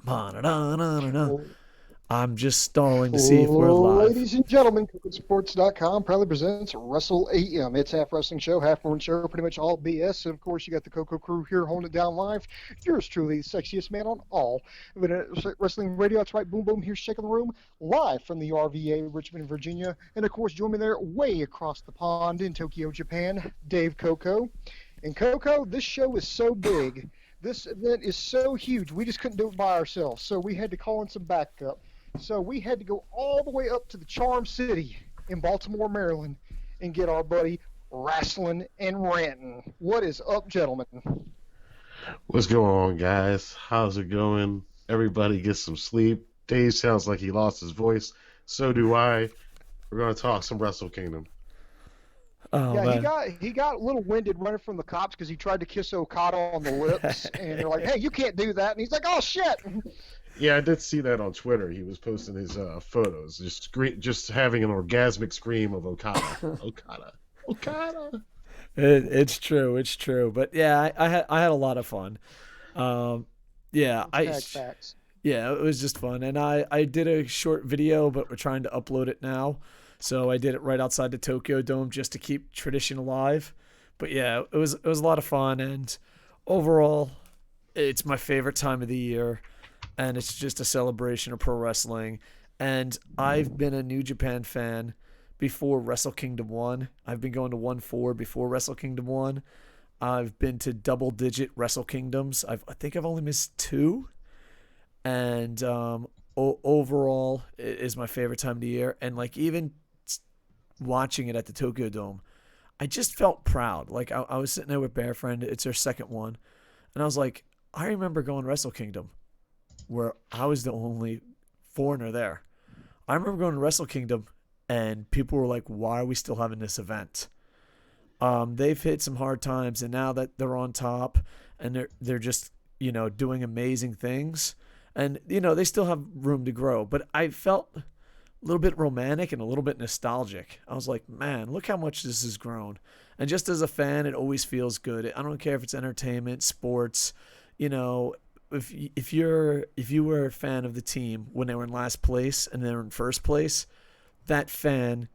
Ma-da-da-da-da-da. I'm just stalling to see if we're live. Ladies and gentlemen, Sports.com proudly presents Wrestle AM. It's half wrestling show, half morning show, pretty much all BS. And of course, you got the Coco crew here holding it down live. Yours truly, the sexiest man on all wrestling radio. That's right, boom, boom, here shaking the room, live from the RVA, Richmond, Virginia. And of course, join me there way across the pond in Tokyo, Japan, Dave Coco. And Coco, this show is so big. This event is so huge. We just couldn't do it by ourselves. So we had to call in some backup. So we had to go all the way up to the Charm City in Baltimore, Maryland, and get our buddy Rassslin and Rantin. What is up, gentlemen? What's going on, guys? How's it going? Everybody get some sleep. Dave sounds like he lost his voice. So do I. We're going to talk some Wrestle Kingdom. Oh, yeah, man. he got a little winded running from the cops because he tried to kiss Okada on the lips, and they're like, "Hey, you can't do that," and he's like, "Oh shit." Yeah, I did see that on Twitter. He was posting his photos, just having an orgasmic scream of Okada, Okada. It's true. But yeah, I had a lot of fun. Yeah, Facts. yeah, it was just fun, and I did a short video, but we're trying to upload it now, so I did it right outside the Tokyo Dome just to keep tradition alive. But yeah, it was a lot of fun, and overall, it's my favorite time of the year. And it's just a celebration of pro wrestling. And I've been a New Japan fan before Wrestle Kingdom 1. I've been going to 1-4 before Wrestle Kingdom 1. I've been to double-digit Wrestle Kingdoms. I think I've only missed 2. And overall, it is my favorite time of the year. And, like, even watching it at the Tokyo Dome, I just felt proud. Like, I was sitting there with Bear Friend. It's their second one. And I was like, I remember going to Wrestle Kingdom, where I was the only foreigner there. I remember going to Wrestle Kingdom, and people were like, why are we still having this event? They've hit some hard times, and now that they're on top, and they're just, doing amazing things, and, they still have room to grow. But I felt a little bit romantic and a little bit nostalgic. I was like, man, look how much this has grown. And just as a fan, it always feels good. I don't care if it's entertainment, sports, if you were a fan of the team when they were in last place and they were in first place, that fan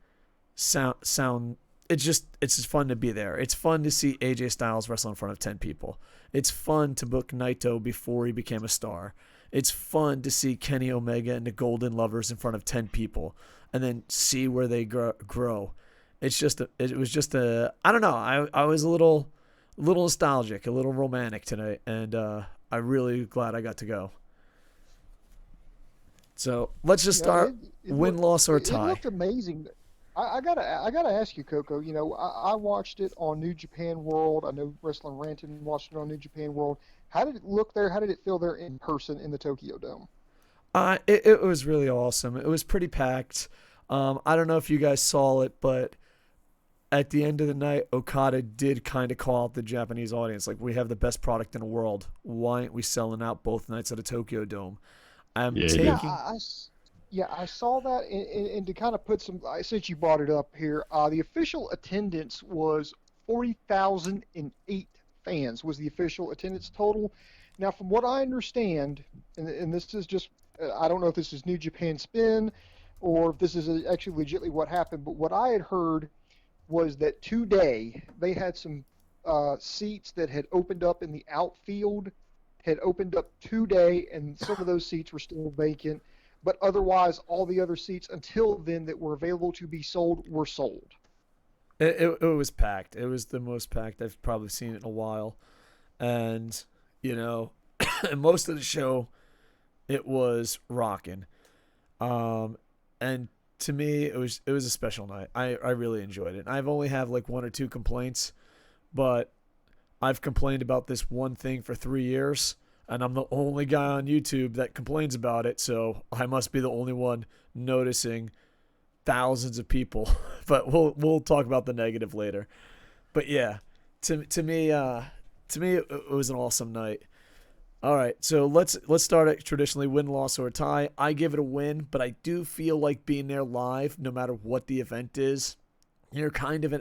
sound it's just fun to be there. It's fun to see AJ Styles wrestle in front of 10 people. It's fun to book Naito before he became a star. It's fun to see Kenny Omega and the Golden Lovers in front of 10 people and then see where they grow. It was just a I don't know. I was a little nostalgic, a little romantic tonight, and I'm really glad I got to go. So let's just start win, loss, or tie. It looked amazing. I gotta ask you, Coco. I watched it on New Japan World. I know Wrestling Rantin watched it on New Japan World. How did it look there? How did it feel there in person in the Tokyo Dome? It was really awesome. It was pretty packed. I don't know if you guys saw it, but at the end of the night, Okada did kind of call out the Japanese audience. Like, we have the best product in the world. Why aren't we selling out both nights at a Tokyo Dome? I saw that. And to kind of put some, since you brought it up here, the official attendance was 40,008 fans was the official attendance total. Now, from what I understand, and this is just, I don't know if this is New Japan spin or if this is actually legitimately what happened, but what I had heard was that today they had some seats that had opened up in the outfield, had opened up today, and some of those seats were still vacant. But otherwise, all the other seats until then that were available to be sold were sold. It was packed. It was the most packed I've probably seen it in a while. And, most of the show, it was rocking. And to me, it was a special night. I really enjoyed it. I've only have like 1 or 2 complaints, but I've complained about this one thing for 3 years, and I'm the only guy on YouTube that complains about it, so I must be the only one noticing thousands of people. But we'll talk about the negative later. But yeah, to me, it was an awesome night. All right, so let's start at traditionally win, loss, or tie. I give it a win, but I do feel like being there live, no matter what the event is, you're kind of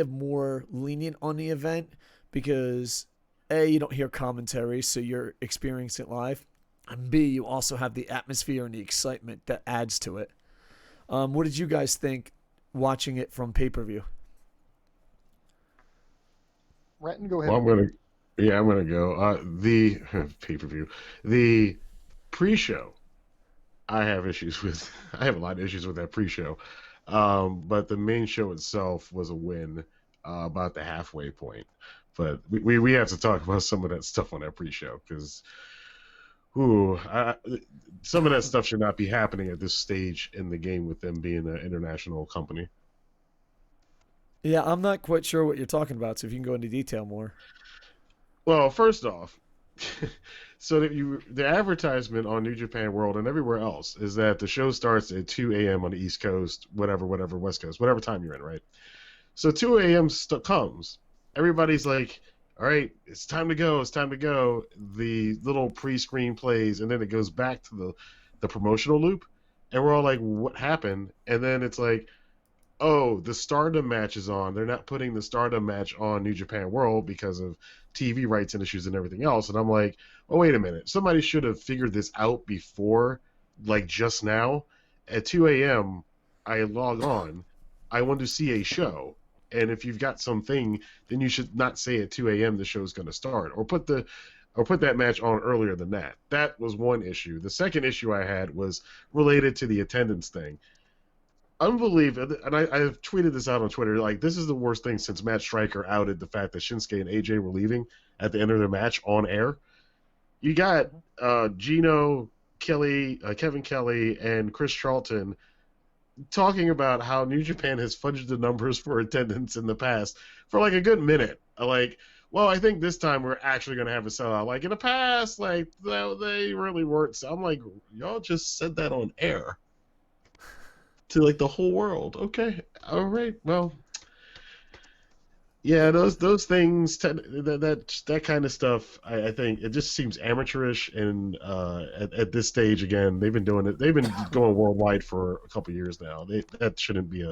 more lenient on the event because A, you don't hear commentary, so you're experiencing it live. And B, you also have the atmosphere and the excitement that adds to it. What did you guys think watching it from pay-per-view? Rantin, go ahead. Well, I'm gonna go. The pay-per-view, the pre-show, I have issues with. I have a lot of issues with that pre-show, but the main show itself was a win, about the halfway point. But we have to talk about some of that stuff on that pre-show because, some of that stuff should not be happening at this stage in the game with them being an international company. Yeah, I'm not quite sure what you're talking about, so if you can go into detail more. Well, first off, so that the advertisement on New Japan World and everywhere else is that the show starts at 2 a.m. on the East Coast, whatever, West Coast, whatever time you're in, right? So 2 a.m. Comes. Everybody's like, all right, it's time to go. It's time to go. The little pre-screen plays, and then it goes back to the promotional loop. And we're all like, what happened? And then it's like, oh, the Stardom match is on. They're not putting the Stardom match on New Japan World because of TV rights and issues and everything else. And I'm like, oh, wait a minute. Somebody should have figured this out before, like just now. At 2 a.m., I log on. I want to see a show. And if you've got something, then you should not say at 2 a.m. the show's going to start. Or put that match on earlier than that. That was one issue. The second issue I had was related to the attendance thing. Unbelievable, and I've tweeted this out on Twitter, like, this is the worst thing since Matt Stryker outed the fact that Shinsuke and AJ were leaving at the end of their match on air. You got Gino, Kevin Kelly, and Chris Charlton talking about how New Japan has fudged the numbers for attendance in the past for like a good minute. Like, well, I think this time we're actually going to have a sellout. Like, in the past, like, they really weren't. So I'm like, y'all just said that on air to like the whole world. Okay, all right, well, yeah, those things, that kind of stuff, I think it just seems amateurish. And at this stage, again, they've been doing it. They've been going worldwide for a couple years now. That shouldn't be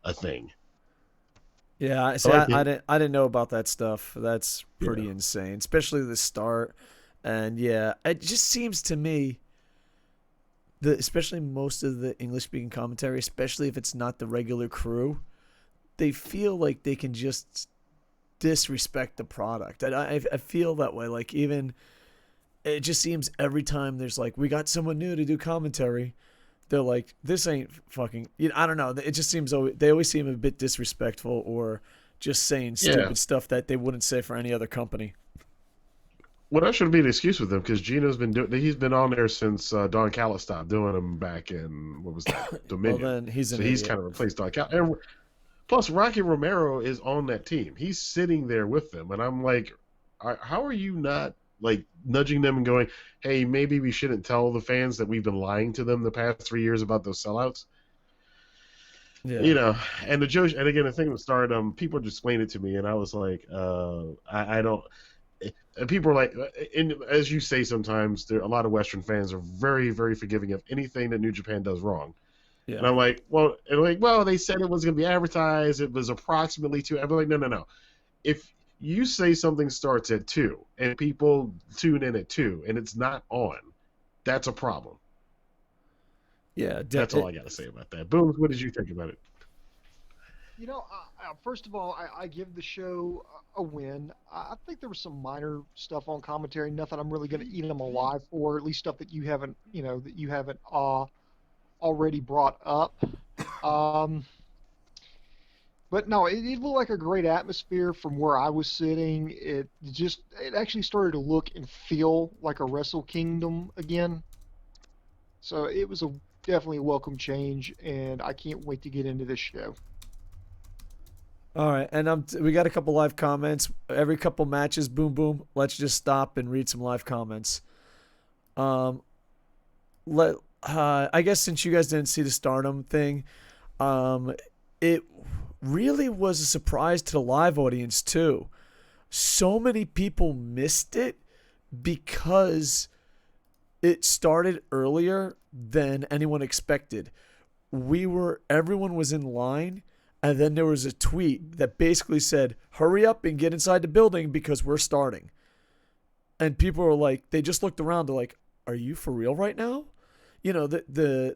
a thing. Yeah, see, I didn't know about that stuff. That's pretty insane, especially the start. And yeah, it just seems to me, especially most of the English-speaking commentary, especially if it's not the regular crew, they feel like they can just disrespect the product. And I feel that way. Like, even, it just seems every time there's like, we got someone new to do commentary, they're like, this ain't fucking, I don't know. It just seems, they always seem a bit disrespectful or just saying stupid stuff that they wouldn't say for any other company. Well, that shouldn't be an excuse with him because Gino's he's been on there since Don Callis stopped doing them back in, what was that, Dominion. Well, then he's kind of replaced Don Callis. And plus, Rocky Romero is on that team. He's sitting there with them, and I'm like, how are you not like nudging them and going, hey, maybe we shouldn't tell the fans that we've been lying to them the past 3 years about those sellouts? Yeah. And and again, the thing with Stardom, people just explained it to me, and I was like, I don't. And people are like, as you say, sometimes a lot of Western fans are very, very forgiving of anything that New Japan does wrong. Yeah. And I'm like, well, they said it was going to be advertised. It was approximately 2. I'm like, no. If you say something starts at 2 and people tune in at 2 and it's not on, that's a problem. Yeah, that's all I got to say about that. Boom. What did you think about it? First of all, I give the show a win. I think there was some minor stuff on commentary, nothing I'm really going to eat them alive for, at least stuff that you haven't already brought up. But no, it looked like a great atmosphere from where I was sitting. It actually started to look and feel like a Wrestle Kingdom again. So it was definitely a welcome change, and I can't wait to get into this show. All right, and we got a couple live comments. Every couple matches, boom, boom. Let's just stop and read some live comments. I guess since you guys didn't see the Stardom thing, it really was a surprise to the live audience too. So many people missed it because it started earlier than anyone expected. Everyone was in line. And then there was a tweet that basically said, hurry up and get inside the building because we're starting. and people were like, they just looked around. They're like, "Are you for real right now?" The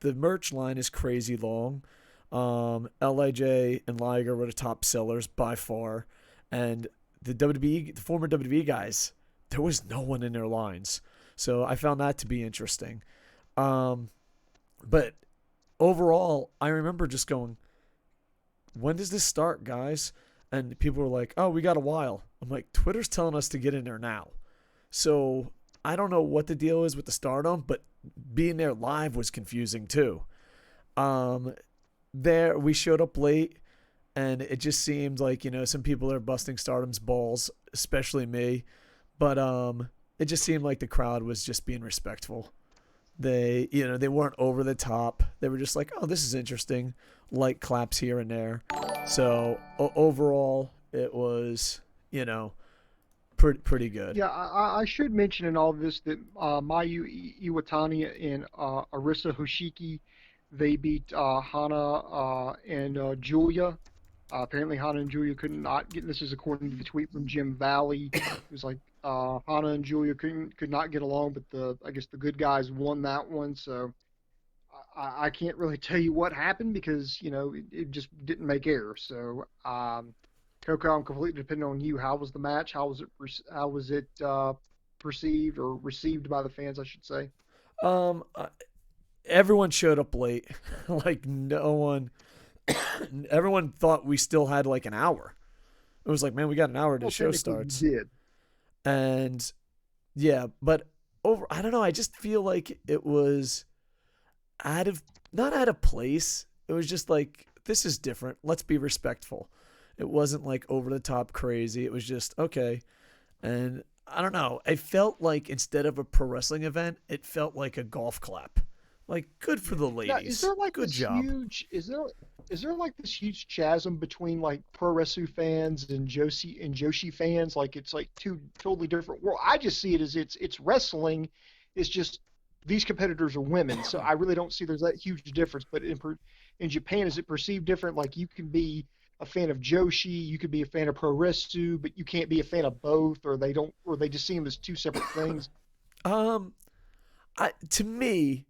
merch line is crazy long. Lij and Liger were the top sellers by far, and the former WWE guys, there was no one in their lines. So I found that to be interesting. But overall, I remember just going, "When does this start, guys?" And people were like, "Oh, we got a while." I'm like, Twitter's telling us to get in there now. So I don't know what the deal is with the Stardom, but being there live was confusing too. There we showed up late, and it just seemed like, some people are busting Stardom's balls, especially me. But it just seemed like the crowd was just being respectful. They weren't over the top. They were just like, "Oh, this is interesting," light claps here and there. So overall, it was, pretty good. Yeah, I should mention in all of this that Mayu Iwatani and Arisa Hoshiki, they beat Hana and Julia. Apparently, Hana and Julia could not get this is according to the tweet from Jim Valley. It was like Hana and Julia could not get along, but I guess the good guys won that one. So I can't really tell you what happened because it just didn't make air. So Coco, I'm completely dependent on you. How was the match? How was it perceived or received by the fans, I should say? Everyone showed up late. Like no one. Everyone thought we still had like an hour. It was like, man, we got an hour till the show starts. We did. And yeah, but I don't know. I just feel like it was not out of place. It was just like, this is different. Let's be respectful. It wasn't like over the top crazy. It was just okay. And I don't know. I felt like instead of a pro wrestling event, it felt like a golf clap. Like, good for the ladies. Now, is there like good job. Is there like this huge chasm between like pro wrestling fans and Joshi fans? Like it's like two totally different worlds. I just see it as it's wrestling. It's just these competitors are women, so I really don't see there's that huge difference. But in Japan, is it perceived different? Like you can be a fan of Joshi, you could be a fan of pro wrestling, but you can't be a fan of both, or they just see them as two separate things. To me.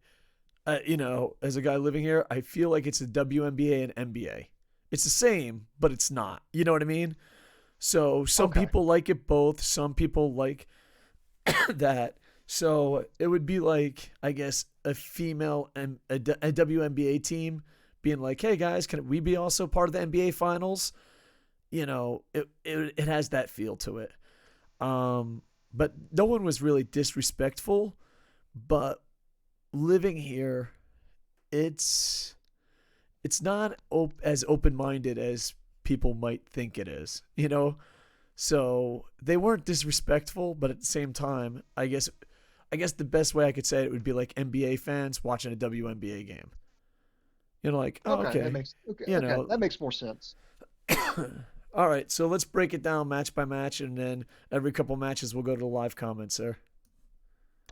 As a guy living here, I feel like it's a WNBA and NBA. It's the same, but it's not. You know what I mean? So some people like it both. Some people like that. So it would be like, I guess, a female and a WNBA team being like, "Hey guys, can we be also part of the NBA finals?" It has that feel to it. But no one was really disrespectful. But living here, it's not as open-minded as people might think it is, So they weren't disrespectful, but at the same time, I guess the best way I could say it would be like NBA fans watching a WNBA game. Like, oh, okay. That makes more sense. All right, so let's break it down match by match, and then every couple matches we'll go to the live comments, sir.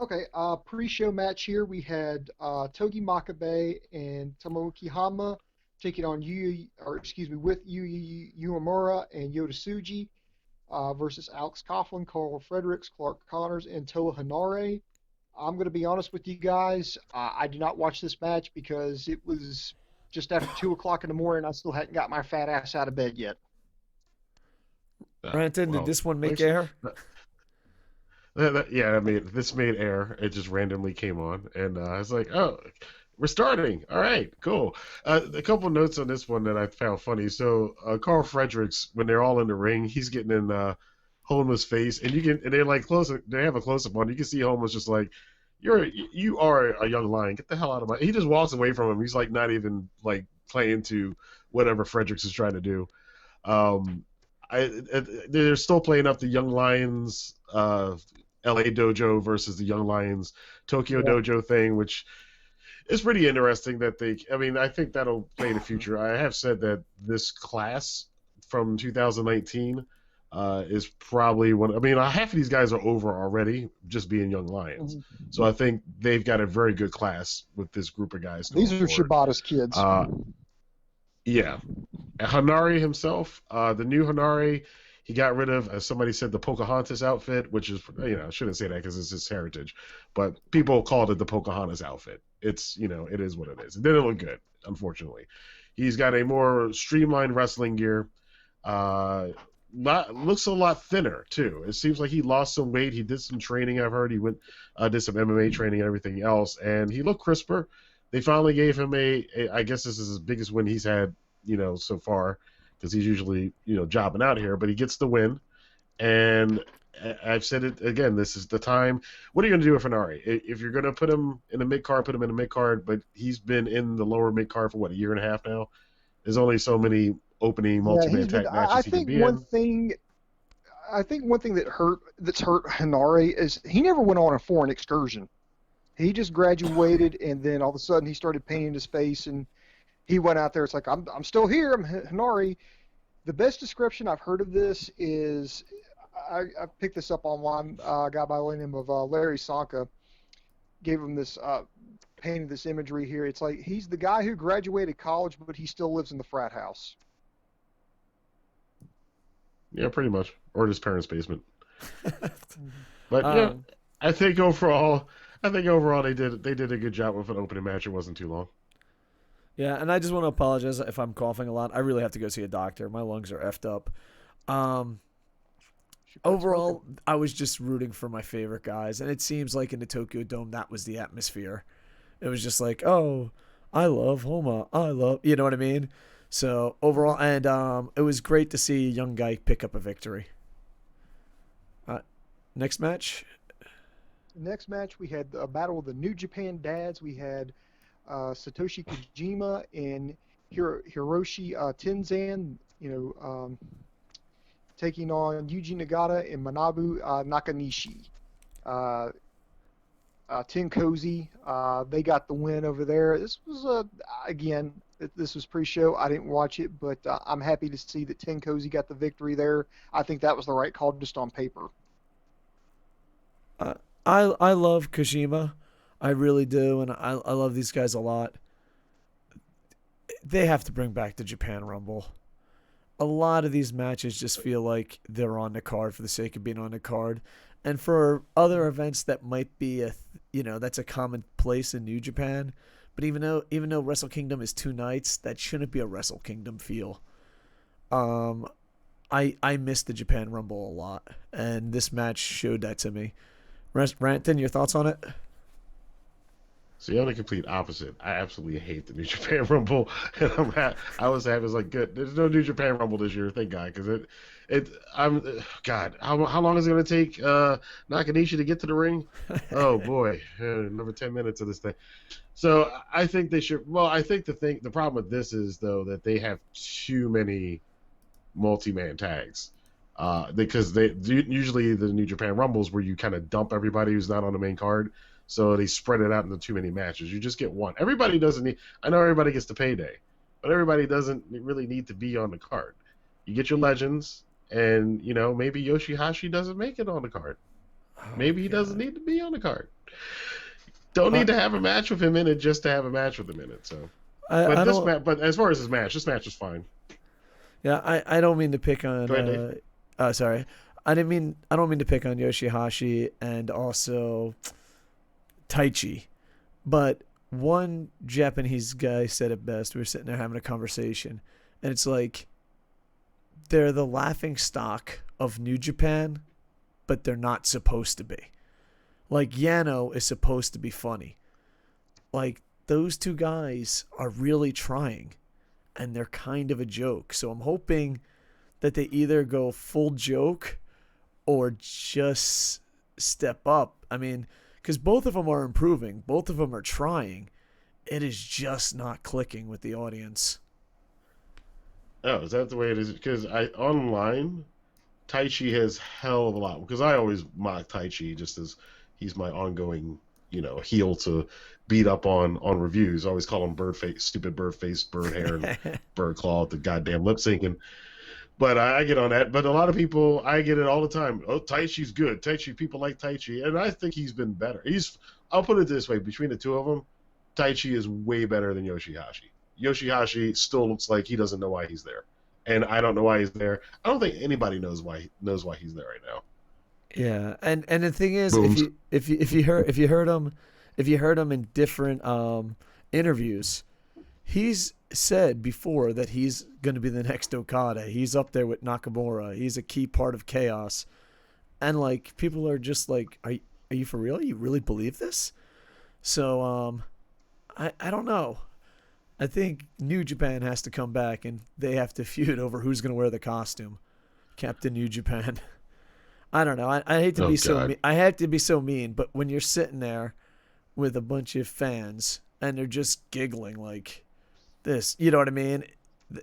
Okay, pre-show match here, we had Togi Makabe and Tomoki Hama taking on with Yu Uemura and Yota Tsuji versus Alex Coughlin, Carl Fredericks, Clark Connors, and Toa Hanare. I'm going to be honest with you guys, I did not watch this match because it was just after 2 o'clock in the morning. I still hadn't got my fat ass out of bed yet. Rantin, did this one make air? Yeah, I mean, this made air. It just randomly came on, and I was like, "Oh, we're starting. All right, cool." A couple notes on this one that I found funny. So, Carl Fredericks, when they're all in the ring, he's getting in Holman's face, and they're like close. They have a close up on. You can see Holman's just like, "You are a young lion. Get the hell out of my." He just walks away from him. He's like not even like playing to whatever Fredericks is trying to do. They're still playing up the Young Lions LA Dojo versus the Young Lions Tokyo Dojo thing, which is pretty interesting that I think that'll play in the future. I have said that this class from 2019 is probably half of these guys are over already, just being Young Lions. Mm-hmm. So I think they've got a very good class with this group of guys. These are Shibata's kids. Yeah. Hanare himself, the new Hanare, He got rid of, as somebody said, the Pocahontas outfit, which is, I shouldn't say that because it's his heritage, but people called it the Pocahontas outfit. It's, it is what it is. It didn't look good, unfortunately. He's got a more streamlined wrestling gear. Looks a lot thinner too. It seems like he lost some weight. He did some training. I've heard he went did some MMA training and everything else, and he looked crisper. They finally gave him I guess this is his biggest win he's had, so far, because he's usually jobbing out here, but he gets the win. And I've said it again. This is the time. What are you going to do with Fenari? If you're going to put him in a mid card, put him in a mid card. But he's been in the lower mid card for what, a year and a half now. There's only so many opening multi-man tag matches he can be in. I think one thing that's hurt Henare is he never went on a foreign excursion. He just graduated, and then all of a sudden he started painting his face, and he went out there. It's like, I'm still here. I'm Henare. The best description I've heard of this is, I picked this up online. A guy by the name of Larry Sanka gave him this, painted this imagery here. It's like he's the guy who graduated college, but he still lives in the frat house. Yeah, pretty much, or in his parents' basement. But I think overall they did a good job with an opening match. It wasn't too long. Yeah, and I just want to apologize if I'm coughing a lot. I really have to go see a doctor. My lungs are effed up. Overall, I was just rooting for my favorite guys, and it seems like in the Tokyo Dome that was the atmosphere. It was just like, oh, I love Homa. I love, you know what I mean? So overall, and it was great to see a young guy pick up a victory. Next match? Next match, we had a battle of the New Japan Dads. We had Satoshi Kojima and Hiroshi Tenzan, taking on Yuji Nagata and Manabu Nakanishi. Ten Cozy, they got the win over there. This was, again, this was pre-show. I didn't watch it, but I'm happy to see that Ten Cozy got the victory there. I think that was the right call just on paper. I love Kojima. I really do, and I love these guys a lot. They have to bring back the Japan Rumble. A lot of these matches just feel like they're on the card for the sake of being on the card. And for other events that might be that's a common place in New Japan. But even though Wrestle Kingdom is 2 nights, that shouldn't be a Wrestle Kingdom feel. I miss the Japan Rumble a lot, and this match showed that to me. Rantin, your thoughts on it? So you're the complete opposite. I absolutely hate the New Japan Rumble, and I was happy. It was like, good. There's no New Japan Rumble this year, thank God, because how long is it going to take Nakanishi to get to the ring? Oh boy, another 10 minutes of this thing. So I think they should. Well, I think the problem with this is though that they have too many multi-man tags. Because usually the New Japan Rumbles where you kind of dump everybody who's not on the main card. So they spread it out into too many matches. You just get one. Everybody doesn't need. I know everybody gets the payday, but everybody doesn't really need to be on the card. You get your legends, and maybe Yoshihashi doesn't make it on the card. Maybe he doesn't need to be on the card. Don't need to have a match with him in it just to have a match with him in it. So, but as far as this match was fine. Yeah, I don't mean to pick on. Go ahead, Dave. Sorry, I don't mean to pick on Yoshihashi and also Taichi, but one Japanese guy said it best. We were sitting there having a conversation, and it's like they're the laughing stock of New Japan, but they're not supposed to be. Like Yano is supposed to be funny. Like those two guys are really trying, and they're kind of a joke. So I'm hoping that they either go full joke or just step up. I mean, because both of them are improving. Both of them are trying. It is just not clicking with the audience. Oh, is that the way it is? Because online, Taichi has hell of a lot. Because I always mock Taichi just as he's my ongoing, heel to beat up on reviews. I always call him bird face, stupid bird face, bird hair, and bird claw with the goddamn lip syncing. But I get on that. But a lot of people, I get it all the time. Oh, Taichi's good. People like Taichi. And I think he's been better. I'll put it this way. Between the two of them, Taichi is way better than Yoshihashi. Yoshihashi still looks like he doesn't know why he's there. and I don't know why he's there. I don't think anybody knows why he's there right now. Yeah, and the thing is, Booms. if you heard him in different interviews, he's said before that he's going to be the next Okada. He's up there with Nakamura. He's a key part of Chaos, and like people are just like, are you for real? You really believe this? So I don't know. I think New Japan has to come back and they have to feud over who's going to wear the costume. Captain New Japan. I don't know. I hate to be so mean. I have to be so mean, but when you're sitting there with a bunch of fans and they're just giggling like this, you know what I mean?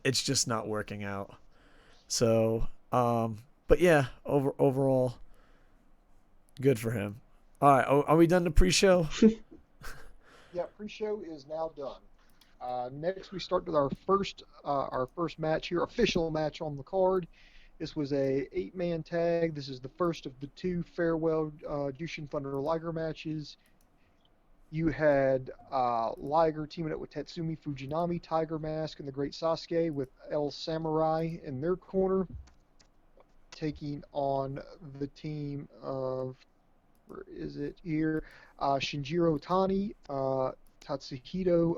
It's just not working out. So, but yeah, overall, good for him. All right, are we done the pre-show? Yeah, pre-show is now done. Next, we start with our first match here, official match on the card. This was a 8-man tag. This is the first of the 2 farewell Jyushin Thunder Liger matches. You had Liger teaming up with Tatsumi Fujinami, Tiger Mask, and the Great Sasuke with El Samurai in their corner, taking on the team of, where is it here? Shinjiro Tani, Tatsuhito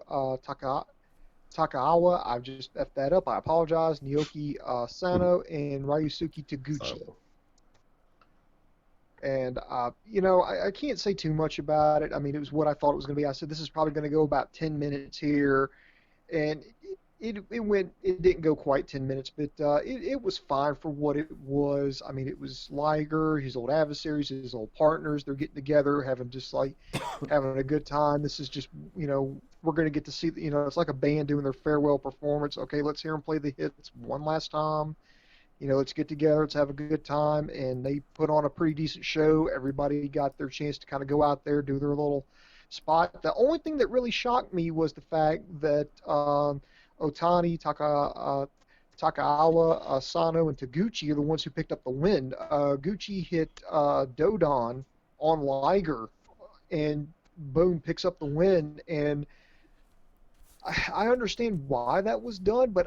Takaawa, I've just effed that up, I apologize, Naoki Sano, and Ryusuke Taguchi. And, I can't say too much about it. I mean, it was what I thought it was going to be. I said, this is probably going to go about 10 minutes here. And it didn't go quite 10 minutes, but it was fine for what it was. I mean, it was Liger, his old adversaries, his old partners. They're getting together, having a good time. This is just, we're going to get to see, it's like a band doing their farewell performance. Okay, let's hear them play the hits one last time. Let's get together, let's have a good time. And they put on a pretty decent show. Everybody got their chance to kind of go out there, do their little spot. The only thing that really shocked me was the fact that Otani, Takaawa, Sano, and Taguchi are the ones who picked up the win. Gucci hit Dodon on Liger, and boom, picks up the win. And I understand why that was done, but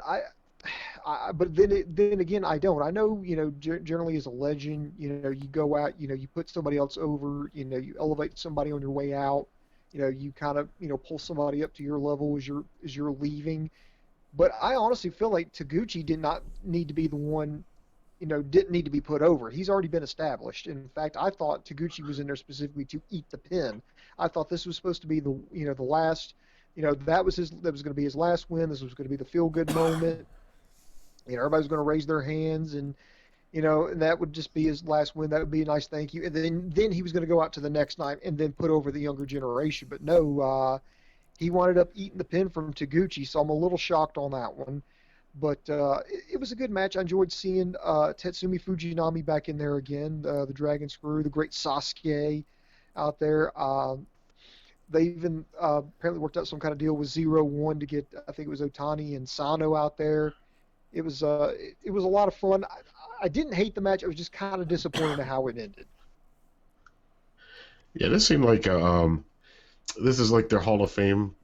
but then again, I don't. I know, generally as a legend, you go out, you put somebody else over, you elevate somebody on your way out, you kind of, pull somebody up to your level as you're leaving. But I honestly feel like Taguchi did not need to be the one, didn't need to be put over. He's already been established. In fact, I thought Taguchi was in there specifically to eat the pin. I thought this was supposed to be the last, that was going to be his last win. This was going to be the feel-good moment. Everybody's going to raise their hands, and and that would just be his last win. That would be a nice thank you. And then he was going to go out to the next night and then put over the younger generation. But no, he wound up eating the pin from Taguchi, so I'm a little shocked on that one. But it was a good match. I enjoyed seeing Tatsumi Fujinami back in there again, the Dragon Screw, the Great Sasuke out there. They even apparently worked out some kind of deal with 0-1 to get, I think it was Otani and Sano out there. It was a lot of fun. I didn't hate the match. I was just kind of disappointed in how it ended. Yeah, this seemed like this is like their Hall of Fame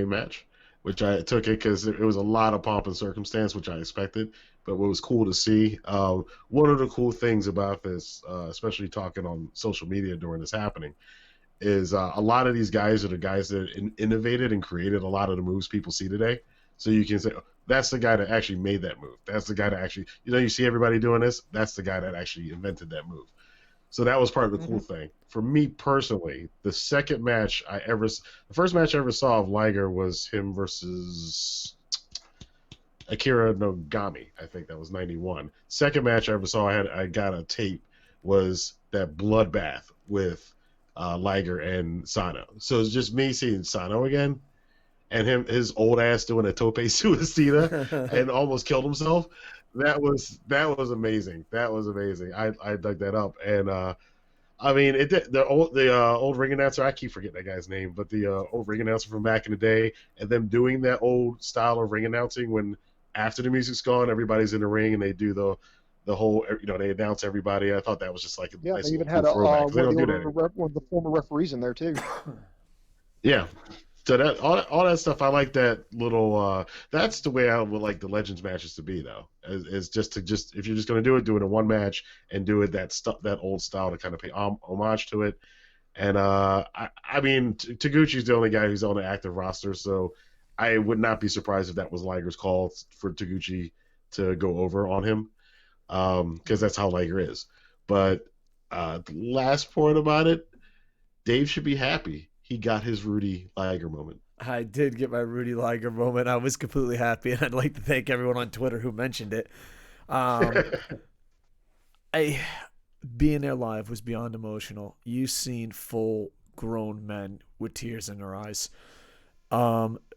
match, which I took it because it was a lot of pomp and circumstance, which I expected. But what was cool to see, one of the cool things about this, especially talking on social media during this happening, is a lot of these guys are the guys that innovated and created a lot of the moves people see today. So you can say, that's the guy that actually made that move. That's the guy that actually, you see everybody doing this. That's the guy that actually invented that move. So that was part of the cool thing. For me personally, the first match I ever saw of Liger was him versus Akira Nogami. I think that was 91. Second match I ever saw, I got a tape, was that bloodbath with Liger and Sano. So it's just me seeing Sano again, and his old ass doing a tope suicida and almost killed himself. That was amazing. That was amazing. I dug that up, and I mean, the old ring announcer, I keep forgetting that guy's name, but the old ring announcer from back in the day, and them doing that old style of ring announcing when after the music's gone, everybody's in the ring and they do the whole, they announce everybody. I thought that was just like a nice they even cool had throwback. one of the former referees in there too. Yeah. So that all that stuff, I like that little. That's the way I would like the Legends matches to be, though. Is just if you're just going to do it in one match and do it that old style to kind of pay homage to it. And I mean, Taguchi's the only guy who's on the active roster, so I would not be surprised if that was Liger's call for Taguchi to go over on him, because that's how Liger is. But the last point about it, Dave should be happy. He got his Rudy Liger moment. I did get my Rudy Liger moment. I was completely happy, and I'd like to thank everyone on Twitter who mentioned it. Being there live was beyond emotional. You've seen full-grown men with tears in their eyes.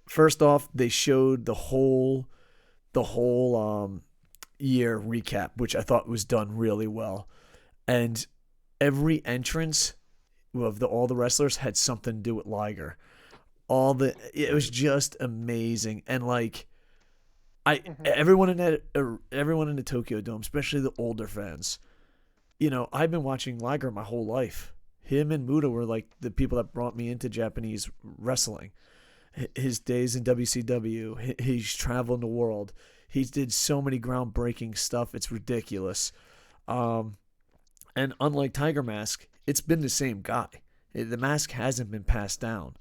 First off, they showed the whole year recap, which I thought was done really well, and every entrance of all the wrestlers had something to do with Liger. It was just amazing, and like everyone in the Tokyo Dome, especially the older fans. You know, I've been watching Liger my whole life. Him and Muta were like the people that brought me into Japanese wrestling. His days in WCW, he's traveled the world. He did so many groundbreaking stuff. It's ridiculous. And unlike Tiger Mask, it's been the same guy. The mask hasn't been passed down.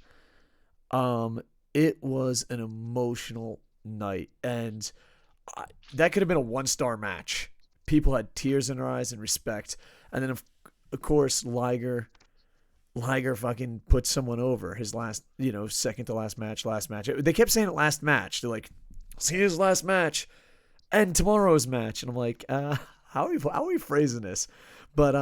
It was an emotional night, and that could have been a 1-star match. People had tears in their eyes and respect. And then, of course, Liger fucking put someone over his last, second to last match. They kept saying it last match. They're like, see his last match and tomorrow's match. And I'm like, how are we phrasing this? But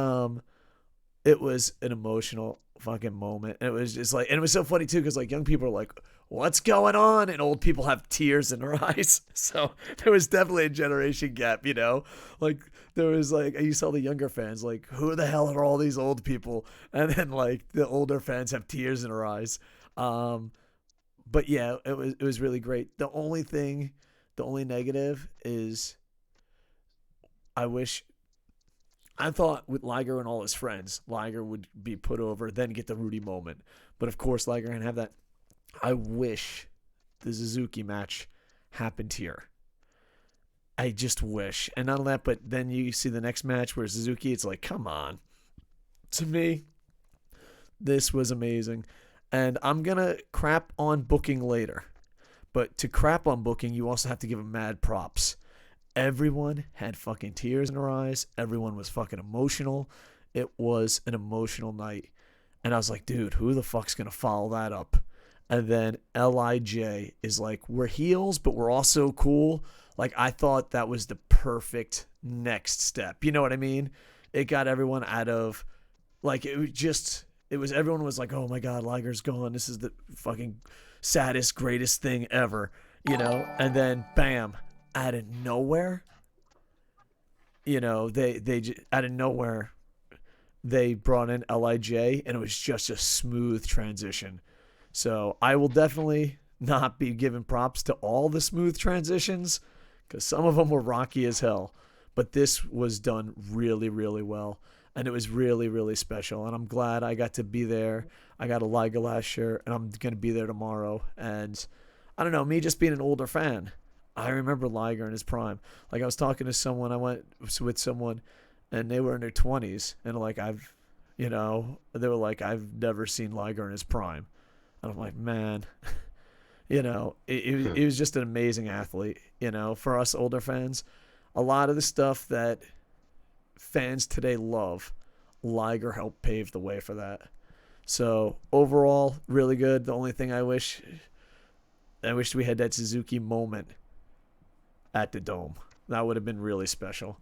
it was an emotional fucking moment. And it was just like, and it was so funny too, because like young people are like, what's going on? And old people have tears in their eyes. So there was definitely a generation gap, like there was like, you saw the younger fans like, who the hell are all these old people? And then like the older fans have tears in their eyes. But yeah, it was really great. The only negative is I thought with Liger and all his friends, Liger would be put over, then get the Rudy moment. But of course, Liger didn't have that. I wish the Suzuki match happened here. I just wish. And not only that, but then you see the next match where Suzuki, it's like, come on. To me, this was amazing. And I'm going to crap on booking later. But to crap on booking, you also have to give him mad props. Everyone had fucking tears in their eyes. Everyone was fucking emotional. It was an emotional night. And I was like, dude, who the fuck's going to follow that up? And then LIJ is like, we're heels, but we're also cool. Like, I thought that was the perfect next step. You know what I mean? It got everyone out of, like, everyone was like, oh my God, Liger's gone. This is the fucking saddest, greatest thing ever, And then, bam, out of nowhere, they out of nowhere, they brought in LIJ, and it was just a smooth transition. So I will definitely not be giving props to all the smooth transitions because some of them were rocky as hell. But this was done really, really well. And it was really, really special. And I'm glad I got to be there. I got a Liger last year, and I'm going to be there tomorrow. And I don't know, me just being an older fan, I remember Liger in his prime. Like I was talking to someone, I went with someone, and they were in their 20s. And like they were like, I've never seen Liger in his prime. And I'm like, man, it was just an amazing athlete, for us older fans. A lot of the stuff that fans today love, Liger helped pave the way for that. So overall, really good. The only thing I wish we had that Suzuki moment at the Dome. That would have been really special.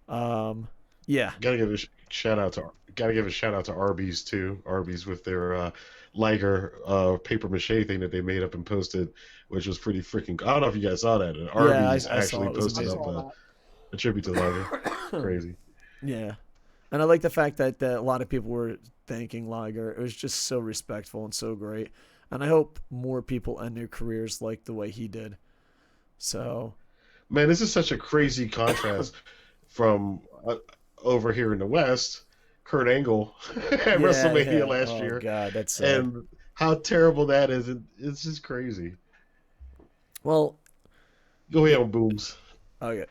Yeah. Gotta give a shout out to Arby's too. Arby's with their Liger paper mache thing that they made up and posted, which was pretty freaking. I don't know if you guys saw that. And Arby's actually posted up a tribute to Liger. Crazy. Yeah, and I like the fact that a lot of people were thanking Liger. It was just so respectful and so great. And I hope more people end their careers like the way he did. So, man, this is such a crazy contrast from over here in the West. Kurt Angle at WrestleMania last year. Oh God, that's and how terrible that is. It's just crazy. Well, Go ahead on Booms. okay.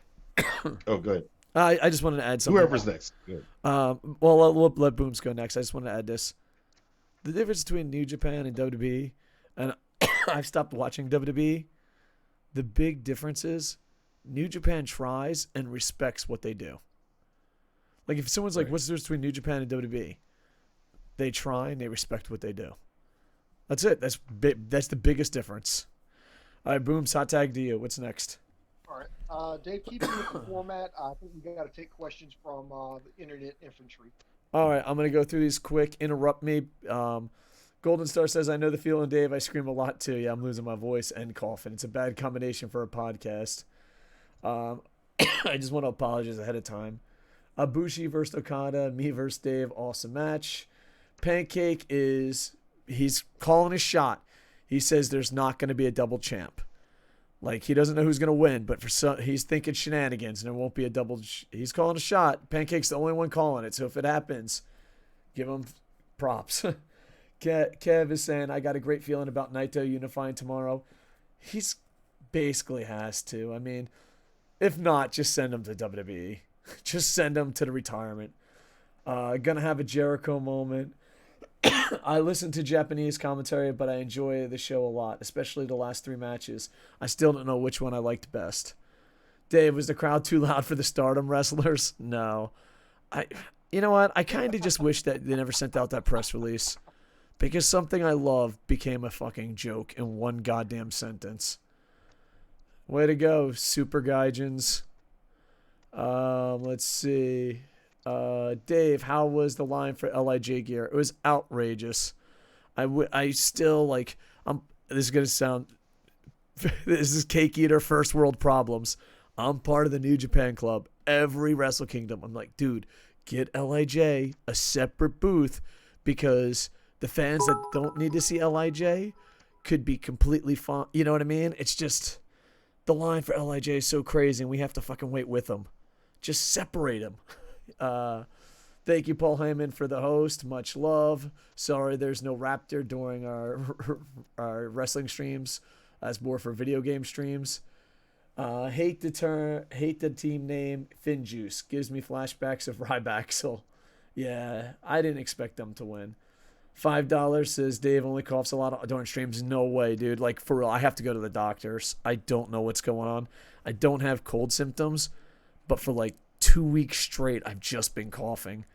Oh, go ahead. I just wanted to add something. Whoever's next. Good. Well, we'll let Booms go next. I just wanted to add this. The difference between New Japan and WWE, and I've stopped watching WWE, the big difference is New Japan tries and respects what they do. Like if someone's like, what's the difference between New Japan and WWE? They try and they respect what they do. That's it. That's the biggest difference. All right, Booms, hot tag to you. What's next? All right. Dave, keeping with the format, I think we got to take questions from the internet infantry. All right, I'm going to go through these quick. Interrupt me. Golden Star says, I know the feeling, Dave. I scream a lot too. Yeah, I'm losing my voice and coughing. It's a bad combination for a podcast. I just want to apologize ahead of time. Ibushi versus Okada, me versus Dave, awesome match. Pancake he's calling his shot. He says there's not going to be a double champ. Like, he doesn't know who's going to win, but he's thinking shenanigans, and there won't be a double. He's calling a shot. Pancake's the only one calling it, so if it happens, give him props. Kev is saying, I got a great feeling about Naito unifying tomorrow. He's basically has to. I mean, if not, just send him to WWE. Just send him to the retirement. Gonna have a Jericho moment. I listen to Japanese commentary, but I enjoy the show a lot, especially the last 3 matches. I still don't know which one I liked best. Dave, was the crowd too loud for the Stardom wrestlers? No. You know what? I kind of just wish that they never sent out that press release, because something I love became a fucking joke in one goddamn sentence. Way to go, Super Gaijins. Let's see. Dave, how was the line for LIJ gear? It was outrageous. I still like. This is gonna sound. This is Cake Eater first world problems. I'm part of the New Japan Club. Every Wrestle Kingdom, I'm like, dude, get LIJ a separate booth, because the fans that don't need to see LIJ could be completely fine. You know what I mean? It's just the line for LIJ is so crazy, and we have to fucking wait with them. Just separate them. Thank you, Paul Heyman, for the host. Much love. Sorry there's no Raptor during our wrestling streams. That's more for video game streams. Hate the team name Finjuice. Gives me flashbacks of Ryback. So, yeah, I didn't expect them to win. $5 says Dave only coughs a lot during streams. No way, dude. Like, for real, I have to go to the doctors. I don't know what's going on. I don't have cold symptoms, but for like 2 weeks straight, I've just been coughing.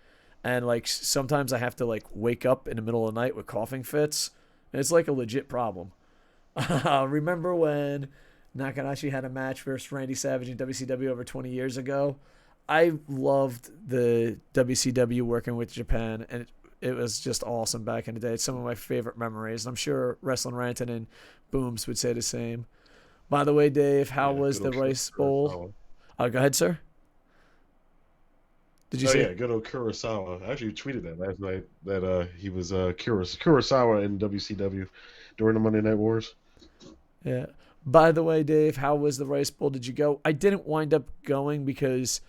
And like sometimes I have to like wake up in the middle of the night with coughing fits. And it's like a legit problem. Remember when Takahashi had a match versus Randy Savage in WCW over 20 years ago? I loved the WCW working with Japan, and it was just awesome back in the day. It's some of my favorite memories. I'm sure Wrestling Rantin and Booms would say the same. By the way, Dave, how was the Rice Bowl? Go ahead, sir. Did you say? Yeah, good old Kurosawa. I actually tweeted that last night that he was Kurosawa in WCW during the Monday Night Wars. Yeah. By the way, Dave, how was the Rice Bowl? Did you go? I didn't wind up going because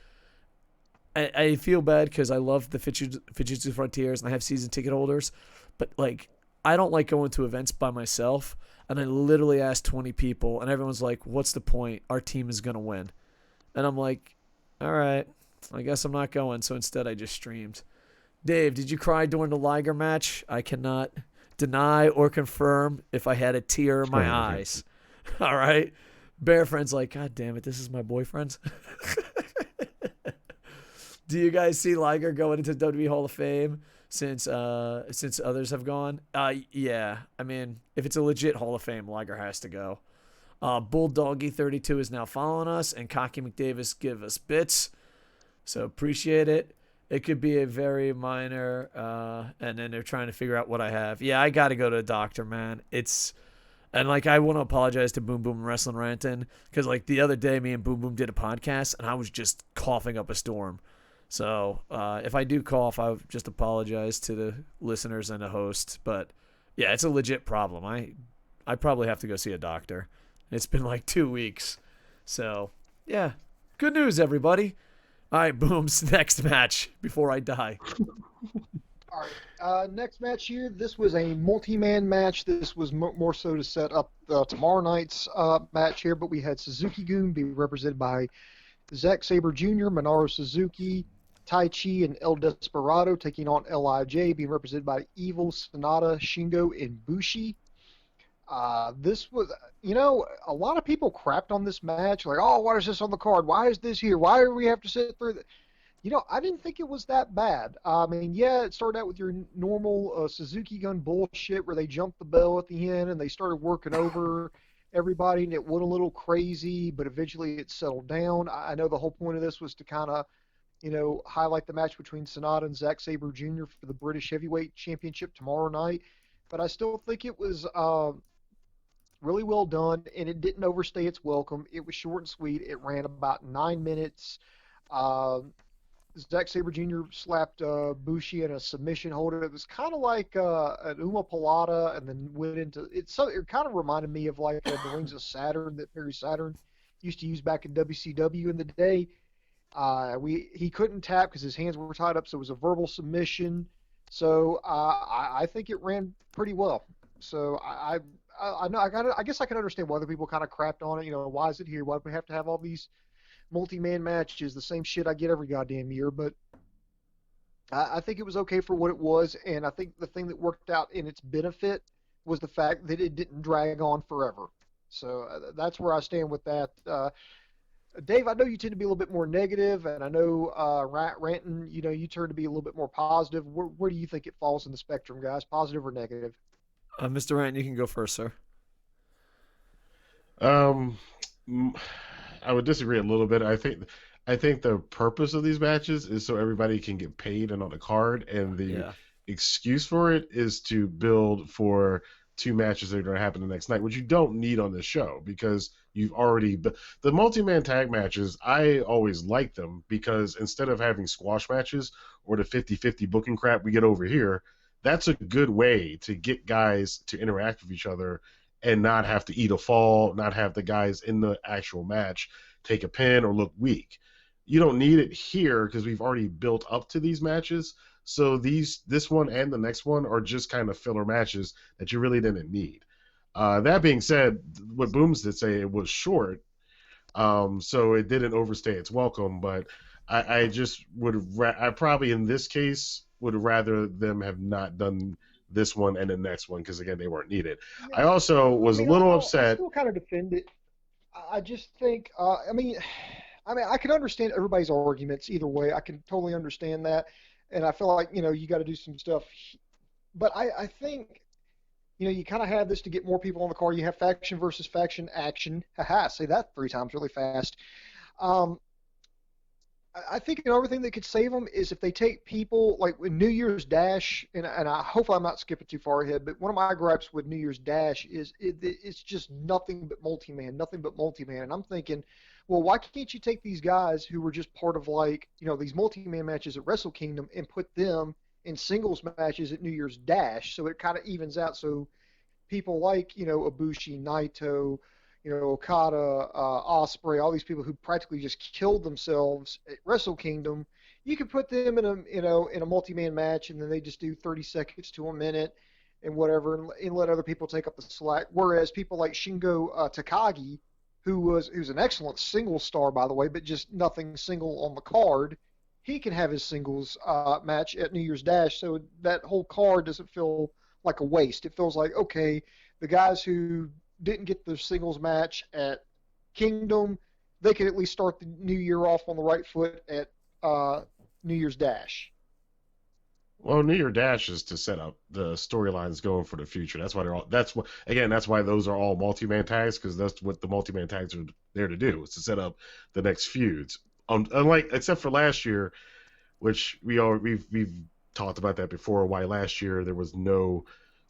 I feel bad, because I love the Fujitsu Frontiers and I have season ticket holders, but like I don't like going to events by myself. And I literally asked 20 people, and everyone's like, "What's the point? Our team is gonna win." And I'm like, "All right, I guess I'm not going." So instead, I just streamed. Dave, did you cry during the Liger match? I cannot deny or confirm if I had a tear in my eyes. All right. Bear Friend's like, God damn it, this is my boyfriend. Do you guys see Liger going into WWE Hall of Fame since others have gone? Yeah. I mean, if it's a legit Hall of Fame, Liger has to go. Bulldoggy32 is now following us, and Cocky McDavis give us bits. So appreciate it. It could be a very minor, and then they're trying to figure out what I have. Yeah, I got to go to a doctor, man. And like, I want to apologize to Boom Boom and Wrestling Rantin, because like the other day, me and Boom Boom did a podcast, and I was just coughing up a storm. So if I do cough, I just apologize to the listeners and the host. But yeah, it's a legit problem. I probably have to go see a doctor. It's been like 2 weeks. So yeah, good news, everybody. All right, Boom's next match before I die. All right. Next match here. This was a multi-man match. This was more so to set up tomorrow night's match here. But we had Suzuki-gun be represented by Zack Sabre Jr., Minoru Suzuki, Taichi, and El Desperado taking on LIJ, being represented by Evil, Sanada, Shingo, and Bushi. This was, a lot of people crapped on this match. Like, oh, why is this on the card? Why is this here? Why do we have to sit through this? I didn't think it was that bad. I mean, yeah, it started out with your normal Suzuki-gun bullshit where they jumped the bell at the end and they started working over everybody, and it went a little crazy, but eventually it settled down. I know the whole point of this was to kind of, highlight the match between Sanada and Zack Sabre Jr. for the British Heavyweight Championship tomorrow night, but I still think it was really well done, and it didn't overstay its welcome. It was short and sweet. It ran about 9 minutes. Zack Sabre Jr. slapped Bushi in a submission holder. It was kind of like an Uma Palata, and then went into it. So it kind of reminded me of like the Rings of Saturn that Perry Saturn used to use back in WCW in the day. He couldn't tap because his hands were tied up, so it was a verbal submission. So I think it ran pretty well. So I guess I can understand why other people kind of crapped on it. Why is it here? Why do we have to have all these multi-man matches, the same shit I get every goddamn year? But I think it was okay for what it was, and I think the thing that worked out in its benefit was the fact that it didn't drag on forever. So that's where I stand with that. Dave, I know you tend to be a little bit more negative, and I know Rantin, you tend to be a little bit more positive. Where do you think it falls in the spectrum, guys? Positive or negative? Mr. Rantin, you can go first, sir. I would disagree a little bit. I think the purpose of these matches is so everybody can get paid and on the card, and the excuse for it is to build for two matches that are going to happen the next night, which you don't need on this show because you've already the multi-man tag matches. I always like them because instead of having squash matches or the 50-50 booking crap we get over here, that's a good way to get guys to interact with each other and not have to eat a fall, not have the guys in the actual match take a pin or look weak. You don't need it here because we've already built up to these matches. So this one and the next one are just kind of filler matches that you really didn't need. That being said, what Booms did say, it was short, so it didn't overstay its welcome. But I just I probably in this case would rather them have not done this one and the next one because again they weren't needed. I also was a little upset. I still kind of defend it. I just think I mean I can understand everybody's arguments either way. I can totally understand that, and I feel like you got to do some stuff. But I think you kind of have this to get more people on the card. You have faction versus faction action. Haha, say that 3 times really fast. I think another thing that could save them is if they take people like with New Year's Dash, and hopefully I'm not skipping too far ahead, but one of my gripes with New Year's Dash is it's just nothing but multi-man, and I'm thinking, well, why can't you take these guys who were just part of these multi-man matches at Wrestle Kingdom and put them in singles matches at New Year's Dash, so it kind of evens out, so people like Ibushi, Naito, Okada, Ospreay, all these people who practically just killed themselves at Wrestle Kingdom, you could put them in a multi-man match, and then they just do 30 seconds to a minute and whatever, and let other people take up the slack. Whereas people like Shingo Takagi, who's an excellent single star, by the way, but just nothing single on the card, he can have his singles match at New Year's Dash, so that whole card doesn't feel like a waste. It feels like, okay, the guys who didn't get the singles match at Kingdom, they could at least start the new year off on the right foot at New Year's Dash. Well, New Year Dash is to set up the storylines going for the future. That's why that's why those are all multi-man tags, because that's what the multi-man tags are there to do, is to set up the next feuds. Except for last year, which we've talked about that before, why last year there was no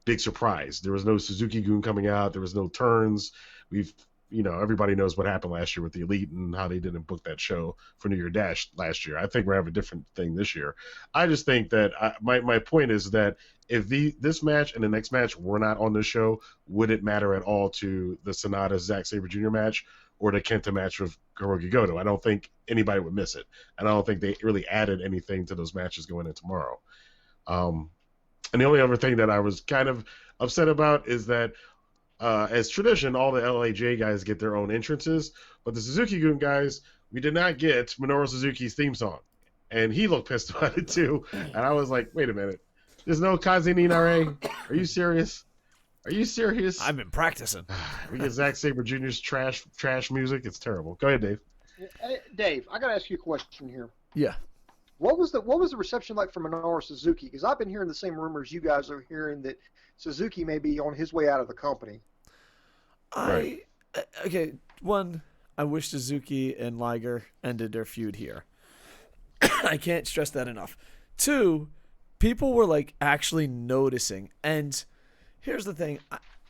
big surprise. There was no Suzuki-gun coming out. There was no turns. Everybody knows what happened last year with the Elite and how they didn't book that show for New Year Dash last year. I think we're having a different thing this year. I just think that my point is that if this match and the next match were not on the show, would it matter at all to the Sanada Zack Sabre Jr. match or the Kenta match with Hirooki Goto? I don't think anybody would miss it. And I don't think they really added anything to those matches going in tomorrow. And the only other thing that I was kind of upset about is that, as tradition, all the LAJ guys get their own entrances, but the Suzuki-gun guys, we did not get Minoru Suzuki's theme song. And he looked pissed about it too. And I was like, wait a minute. There's no Kaze ni Nare? Are you serious? Are you serious? I've been practicing. We get Zack Sabre Jr.'s trash music. It's terrible. Go ahead, Dave. Hey, Dave, I got to ask you a question here. Yeah. What was the reception like for Minoru Suzuki? Because I've been hearing the same rumors you guys are hearing, that Suzuki may be on his way out of the company. Okay, one, I wish Suzuki and Liger ended their feud here. I can't stress that enough. Two, people were like actually noticing. And here's the thing,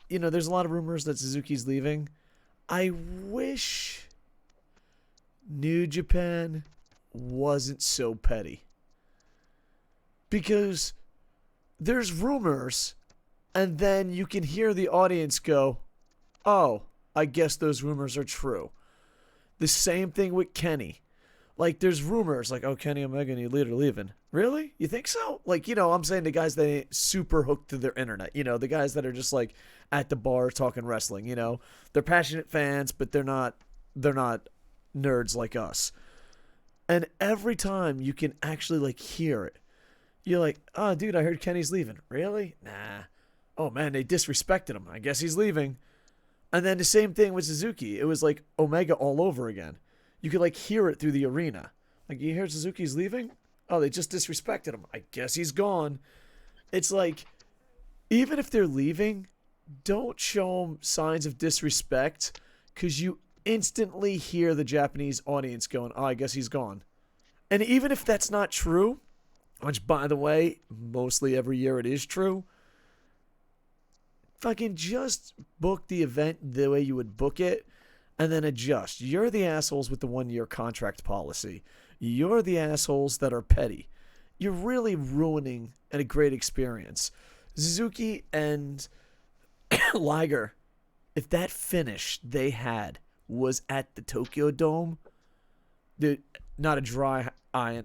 there's a lot of rumors that Suzuki's leaving. I wish New Japan wasn't so petty. Because there's rumors, and then you can hear the audience go, oh, I guess those rumors are true. The same thing with Kenny. Like, there's rumors like, oh, Kenny Omega and Elite are leaving. Really? You think so? Like, I'm saying the guys that ain't super hooked to their internet. The guys that are just like at the bar talking wrestling. They're passionate fans, but they're not nerds like us. And every time you can actually like hear it, you're like, oh, dude, I heard Kenny's leaving. Really? Nah. Oh man, they disrespected him. I guess he's leaving. And then the same thing with Suzuki. It was like Omega all over again. You could like hear it through the arena. Like, you hear Suzuki's leaving? Oh, they just disrespected him. I guess he's gone. It's like, even if they're leaving, don't show them signs of disrespect, because you instantly hear the Japanese audience going, oh, I guess he's gone. And even if that's not true, which, by the way, mostly every year it is true, fucking just book the event the way you would book it, and then adjust. You're the assholes with the 1-year contract policy. You're the assholes that are petty. You're really ruining a great experience. Suzuki and Liger, if that finish they had was at the Tokyo Dome, dude, not a dry eye.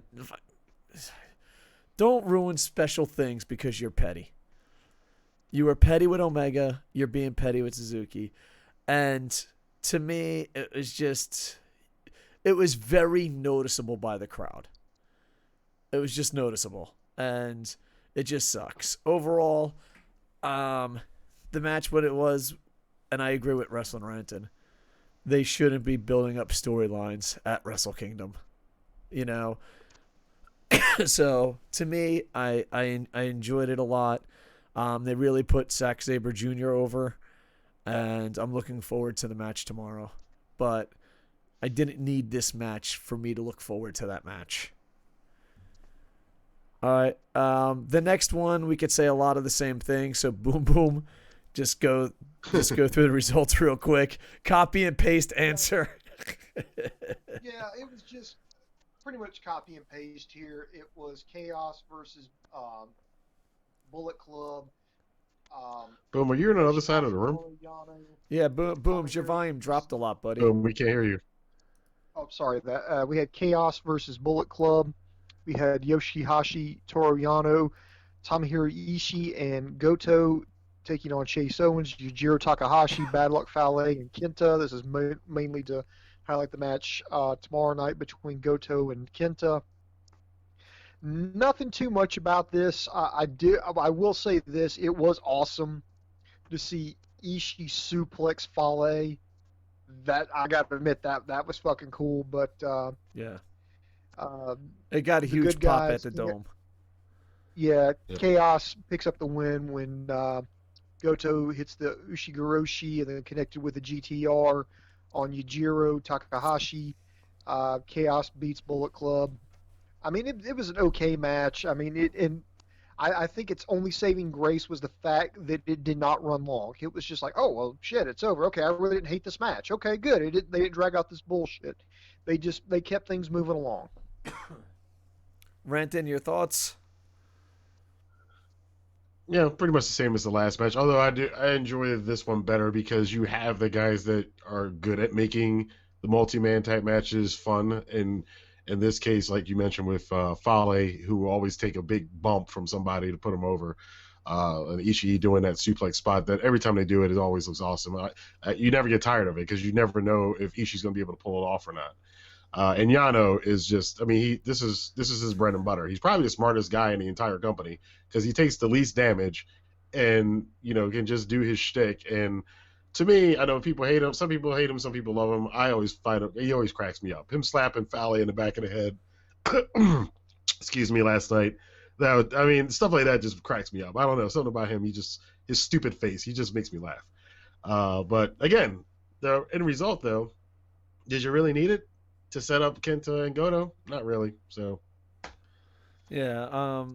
Don't ruin special things because you're petty. You were petty with Omega. You're being petty with Suzuki. And to me, it was very noticeable by the crowd. It was just noticeable. And it just sucks. Overall, the match, what it was, and I agree with Wrestling Rantin, they shouldn't be building up storylines at Wrestle Kingdom. So, to me, I enjoyed it a lot. They really put Zack Sabre Jr. over, and I'm looking forward to the match tomorrow. But I didn't need this match for me to look forward to that match. All right. The next one, we could say a lot of the same thing. So, boom, boom. Just go through the results real quick. Copy and paste answer. Yeah, it was just pretty much copy and paste here. It was Chaos versus Bullet Club. Boom, are you on the other side of the room? Yeah, Booms, your volume dropped a lot, buddy. Boom, we can't hear you. Oh, sorry. We had Chaos versus Bullet Club. We had Yoshihashi, Toru Yano, Tomohiro Ishii, and Goto taking on Chase Owens, Yujiro Takahashi, Bad Luck Fale, and Kenta. This is mainly to highlight the match tomorrow night between Goto and Kenta. Nothing too much about this. I will say this: it was awesome to see Ishii suplex Fale. That I got to admit that was fucking cool. But yeah, it got a huge pop at the Dome. Yeah, Chaos picks up the win when Goto hits the Ushigoroshi and then connected with the GTR on Yujiro Takahashi. Chaos beats Bullet Club. I mean, it was an okay match. I mean, I think its only saving grace was the fact that it did not run long. It was just like, oh, well, shit, it's over. Okay, I really didn't hate this match. Okay, good. They didn't drag out this bullshit. They kept things moving along. Rantin, your thoughts? Yeah, pretty much the same as the last match. Although I enjoy this one better because you have the guys that are good at making the multi-man type matches fun, and In this case, like you mentioned with Fale, who will always take a big bump from somebody to put him over. And Ishii doing that suplex spot that every time they do it, it always looks awesome. You never get tired of it because you never know if Ishii's going to be able to pull it off or not. And Yano is just, I mean, this is his bread and butter. He's probably the smartest guy in the entire company because he takes the least damage and, can just do his shtick. And to me, I know people hate him. Some people hate him. Some people love him. I always fight him. He always cracks me up. Him slapping Fale in the back of the head. Excuse me, last night. Stuff like that just cracks me up. I don't know. Something about him. His stupid face. He just makes me laugh. But again, the end result, though, did you really need it to set up Kenta and Goto? Not really. So, yeah.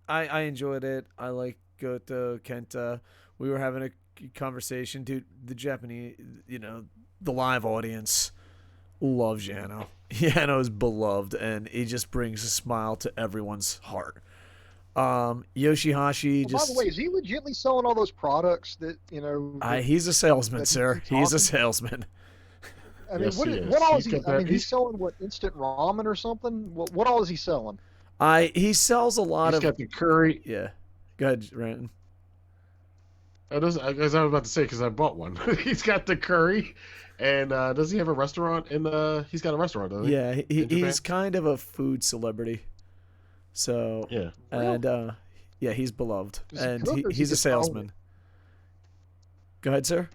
I enjoyed it. I like Goto, Kenta. We were having a conversation, dude. The Japanese, the live audience loves Yano. Yano is beloved, and he just brings a smile to everyone's heart. Yoshihashi By the way, is he legitimately selling all those products that he's a salesman, sir. He's a salesman. I mean, yes, what all is he? I mean, he's selling instant ramen or something. What all is he selling? He sells a lot of. He's got the curry. Yeah, go ahead, Rantin. As I was about to say, because I bought one. He's got the curry, and does he have a restaurant? He's got a restaurant, doesn't he? Yeah, he's kind of a food celebrity. So yeah, and he's beloved, and he's a salesman. Go ahead, sir.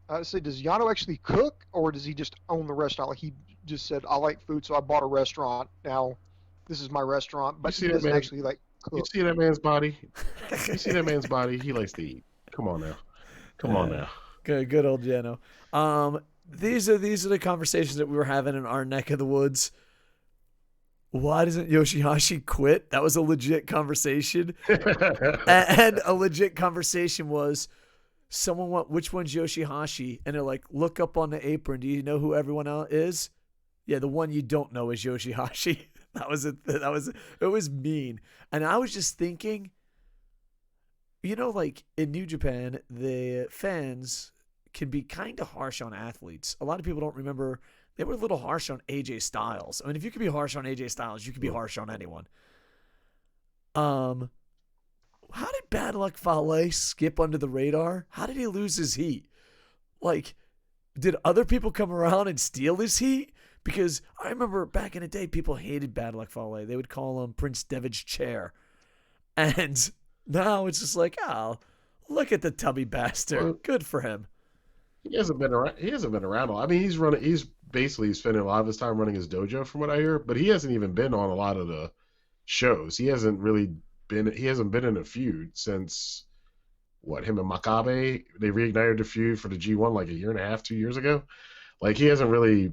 I say, does Yano actually cook, or does he just own the restaurant? Like he just said, I like food, so I bought a restaurant. Now, this is my restaurant, but he doesn't actually like cook. You see that man's body? You see that man's body? He likes to eat. Come on now. Good old Yano. These are the conversations that we were having in our neck of the woods. Why doesn't Yoshihashi quit? That was a legit conversation. And a legit conversation was, someone went, which one's Yoshihashi? And they're like, look up on the apron. Do you know who everyone else is? Yeah, the one you don't know is Yoshihashi. It was mean. And I was just thinking, like in New Japan, the fans can be kind of harsh on athletes. A lot of people don't remember they were a little harsh on AJ Styles. I mean, if you could be harsh on AJ Styles, you could be harsh on anyone. How did Bad Luck Fale skip under the radar? How did he lose his heat? Like, did other people come around and steal his heat? Because I remember back in the day, people hated Bad Luck Fale. They would call him Prince Devitt's chair. And now it's just like, oh, look at the tubby bastard. Well, good for him. He hasn't been around. I mean, he's spending a lot of his time running his dojo, from what I hear. But he hasn't even been on a lot of the shows. He hasn't been in a feud since him and Makabe. They reignited the feud for the G1 like a year and a half, 2 years ago. Like, he hasn't really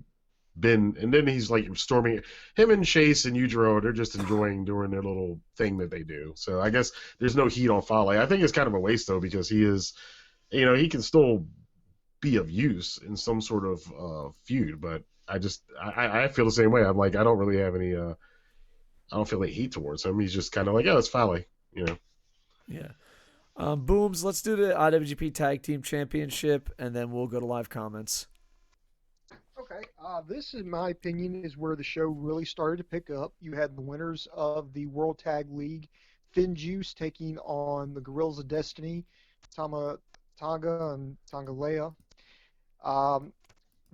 been, and then he's like storming. Him and Chase and Yujiro, they're just enjoying doing their little thing that they do. So I guess there's no heat on Fale. I think it's kind of a waste though, because he is, he can still be of use in some sort of feud. But I feel the same way. I'm like, I don't really have any. I don't feel any heat towards him. He's just kind of like, it's Fale, Yeah. Booms, let's do the IWGP Tag Team Championship, and then we'll go to live comments. Okay, this, in my opinion, is where the show really started to pick up. You had the winners of the World Tag League, Finn Juice taking on the Gorillas of Destiny, Tanga and Tangalea.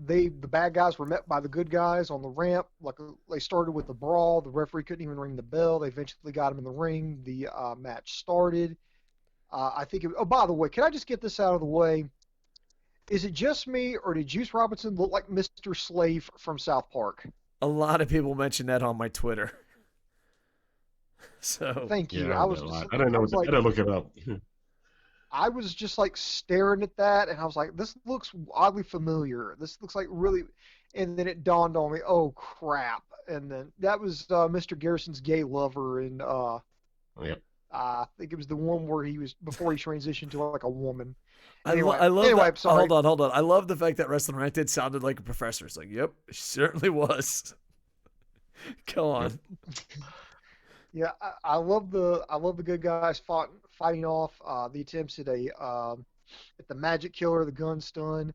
The bad guys were met by the good guys on the ramp. Like, they started with a brawl. The referee couldn't even ring the bell. They eventually got him in the ring. The match started. By the way, can I just get this out of the way? Is it just me, or did Juice Robinson look like Mr. Slave from South Park? A lot of people mentioned that on my Twitter. So thank you. Yeah, I didn't know. I didn't look it up. I was just like staring at that, and I was like, "This looks oddly familiar. This looks like really." And then it dawned on me, "Oh crap!" And then that was Mr. Garrison's gay lover, and Yep. I think it was the one where he was before he transitioned to like a woman. Anyway, I love that. Hold on. I love the fact that Wrestling Rantin sounded like a professor. It's like, yep, it certainly was. Go on. Yeah, I love the good guys fighting off the attempts at the Magic Killer, the Gun Stun.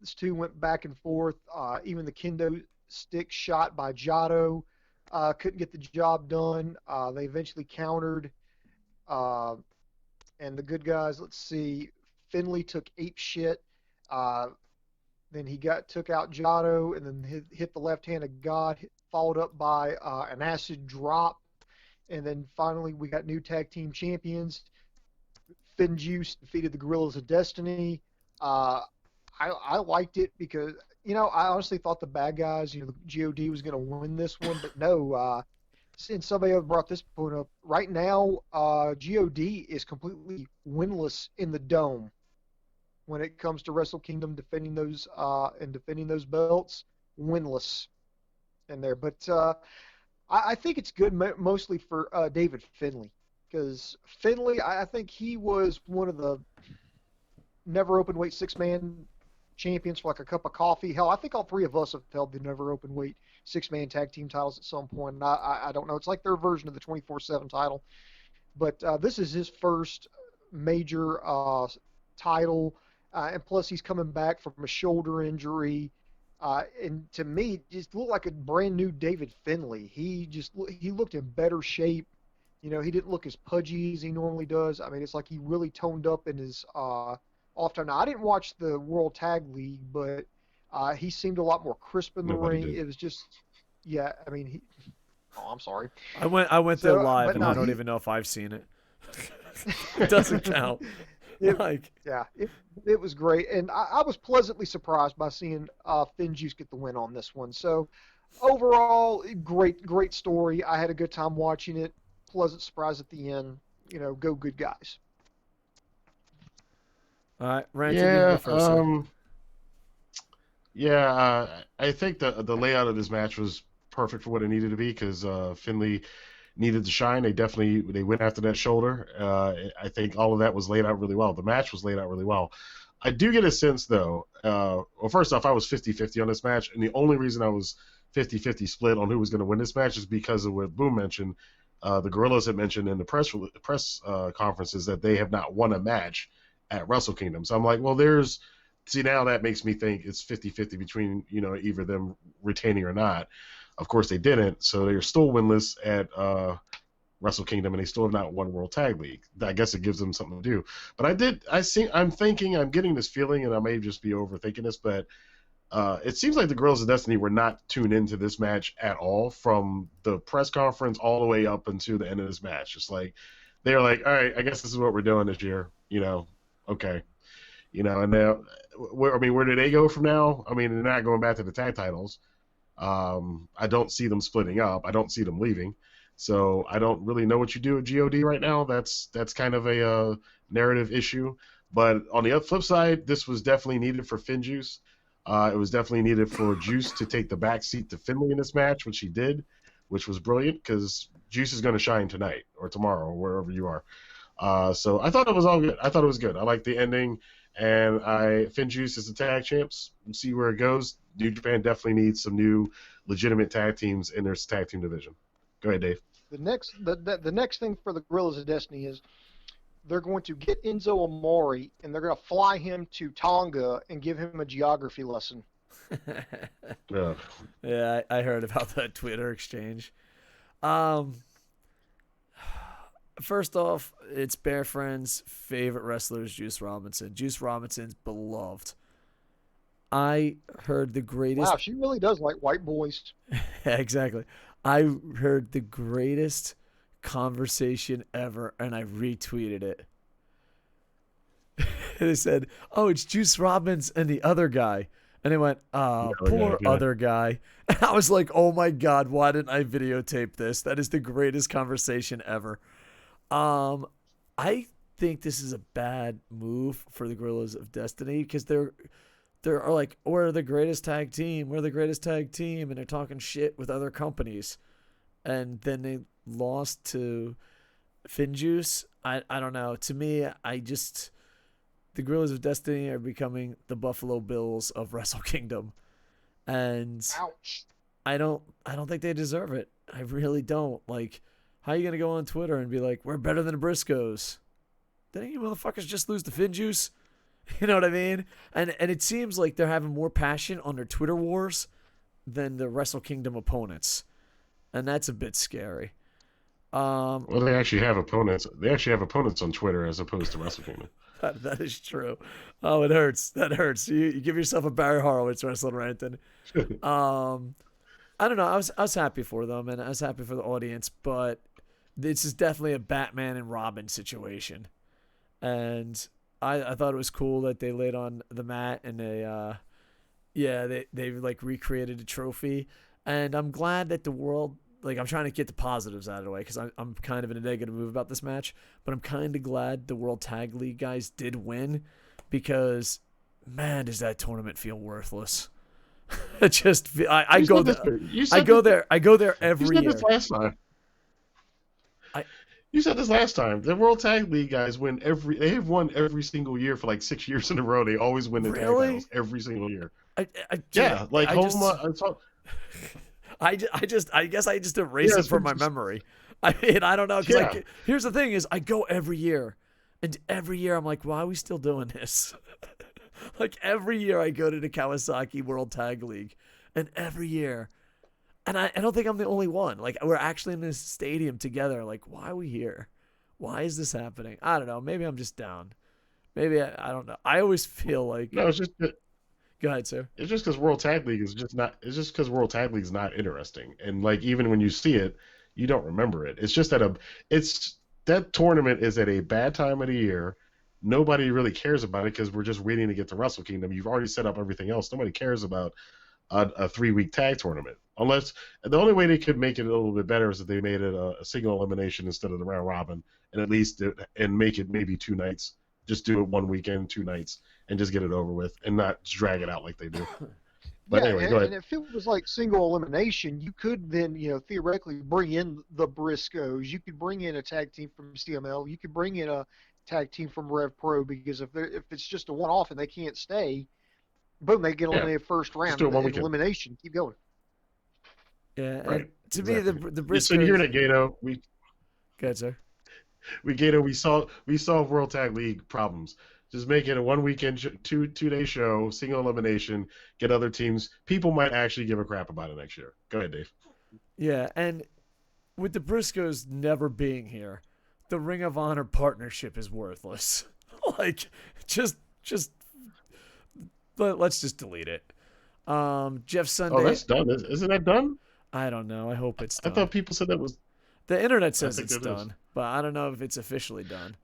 These two went back and forth. Even the Kendo stick shot by Jado. Couldn't get the job done. They eventually countered. Uh, and the good guys, let's see, Finley took ape shit. Then he took out Jado and then hit the left hand of God, followed up by an acid drop. And then finally we got new tag team champions. Finjuice defeated the Gorillas of Destiny. I liked it because, I honestly thought the bad guys, the GOD was going to win this one, but no. Since somebody else brought this point up, right now, GOD is completely winless in the Dome when it comes to Wrestle Kingdom defending those belts. Winless in there, but I think it's good mostly for David Finlay, because Finlay, I think he was one of the never openweight 6-man champions for like a cup of coffee. Hell, I think all three of us have held the never openweight 6-man tag team titles at some point. And I don't know. It's like their version of the 24/7 title. But this is his first major title. And plus, he's coming back from a shoulder injury. And to me, it just looked like a brand new David Finlay. He looked in better shape. He didn't look as pudgy as he normally does. I mean, it's like he really toned up in his off time. Now, I didn't watch the World Tag League, but he seemed a lot more crisp in the ring. It was just, yeah. I mean, I'm sorry. I went there live, and I don't even know if I've seen it. It doesn't count. It was great, and I was pleasantly surprised by seeing Finjuice get the win on this one. So overall, great story. I had a good time watching it. Pleasant surprise at the end. Go good guys. All right, Rantin, I think the layout of this match was perfect for what it needed to be, because Finlay needed to shine. They went after that shoulder. I think all of that was laid out really well. The match was laid out really well. I do get a sense, though, well, first off, I was 50-50 on this match, and the only reason I was 50-50 split on who was going to win this match is because of what Boom mentioned. The Gorillas had mentioned in the press conferences that they have not won a match at Wrestle Kingdom. So I'm like, well, now that makes me think it's 50-50 between, either them retaining or not. Of course they didn't, so they're still winless at Wrestle Kingdom, and they still have not won World Tag League. I guess it gives them something to do. But I'm getting this feeling, and I may just be overthinking this, but it seems like the Gorillas of Destiny were not tuned into this match at all, from the press conference all the way up until the end of this match. Just like, they were like, all right, I guess this is what we're doing this year, okay. And now, where do they go from now? I mean, they're not going back to the tag titles. I don't see them splitting up. I don't see them leaving. So I don't really know what you do at GOD right now. That's kind of a narrative issue. But on the flip side, this was definitely needed for Finjuice. It was definitely needed for Juice to take the back seat to Finlay in this match, which he did, which was brilliant, because Juice is going to shine tonight or tomorrow or wherever you are. So I thought it was all good. I thought it was good. I liked the ending. And Finjuice is the tag champs. We'll see where it goes. New Japan definitely needs some new legitimate tag teams in their tag team division. Go ahead, Dave. The next thing for the Gorillas of Destiny is they're going to get Enzo Amore, and they're going to fly him to Tonga and give him a geography lesson. Yeah, I heard about that Twitter exchange. First off, it's Bear Friend's favorite wrestler is Juice Robinson. Juice Robinson's beloved. I heard the greatest... Wow, she really does like white boys. Yeah, exactly. I heard the greatest conversation ever, and I retweeted it. They said, oh, it's Juice Robinson and the other guy. And they went, poor other guy. And I was like, oh my God, why didn't I videotape this? That is the greatest conversation ever. I think this is a bad move for the Gorillas of Destiny, because they're like, we're the greatest tag team. We're the greatest tag team. And they're talking shit with other companies. And then they lost to Finjuice. I don't know. To me, the Gorillas of Destiny are becoming the Buffalo Bills of Wrestle Kingdom. And ouch. I don't think they deserve it. I really don't. Like, how are you going to go on Twitter and be like, we're better than the Briscoes? Didn't you motherfuckers just lose to Finjuice? You know what I mean? And it seems like they're having more passion on their Twitter wars than the Wrestle Kingdom opponents, and that's a bit scary. Well, they actually have opponents. They actually have opponents on Twitter as opposed to Wrestle Kingdom. That is true. Oh, it hurts. That hurts. You give yourself a Barry Horowitz wrestling Rantin. I don't know. I was happy for them, and I was happy for the audience, but this is definitely a Batman and Robin situation. And I thought it was cool that they laid on the mat and they like recreated a trophy. And I'm glad that the world, like, I'm trying to get the positives out of the way because I'm kind of in a negative mood about this match, but I'm kind of glad the World Tag League guys did win because, man, does that tournament feel worthless. It just, I go there every year. You said this last time. You said this last time. The World Tag League guys they've won every single year for like 6 years in a row. They always win the tag titles every single year. I guess I just erase it from my memory. I mean, I don't know. Because here's the thing is I go every year. And every year I'm like, why are we still doing this? Like every year I go to the Kawasaki World Tag League. And every year. And I don't think I'm the only one. Like, we're actually in this stadium together. Like, why are we here? Why is this happening? I don't know. Maybe I'm just down. Maybe I don't know. I always feel like... No, it's just... Go ahead, sir. It's just because World Tag League is just not... It's just because World Tag League is not interesting. And, like, even when you see it, you don't remember it. It's just that that tournament is at a bad time of the year. Nobody really cares about it because we're just waiting to get to Wrestle Kingdom. You've already set up everything else. Nobody cares about a 3-week tag tournament. Unless the only way they could make it a little bit better is if they made it a single elimination instead of the round robin, and at least and make it maybe 2 nights. Just do it 1 weekend, 2 nights, and just get it over with, and not drag it out like they do. But anyway, go ahead. And if it was like single elimination, you could then theoretically bring in the Briscoes. You could bring in a tag team from CML. You could bring in a tag team from Rev Pro because if it's just a one-off and they can't stay, boom, they get eliminated first round. Just do it 1 weekend. Elimination. Keep going. Yeah, right. To Exactly. me, the Briscoes... So you're in it, Gato. Go ahead, sir. We solve World Tag League problems. Just make it a 1 weekend, 2-day show, single elimination, get other teams. People might actually give a crap about it next year. Go ahead, Dave. Yeah, and with the Briscoes never being here, the Ring of Honor partnership is worthless. Like, let's just delete it. Jeff Sunday. Oh, that's done. Isn't that done? I don't know. I hope it's done. I thought people said that was... The internet says it's done, but I don't know if it's officially done.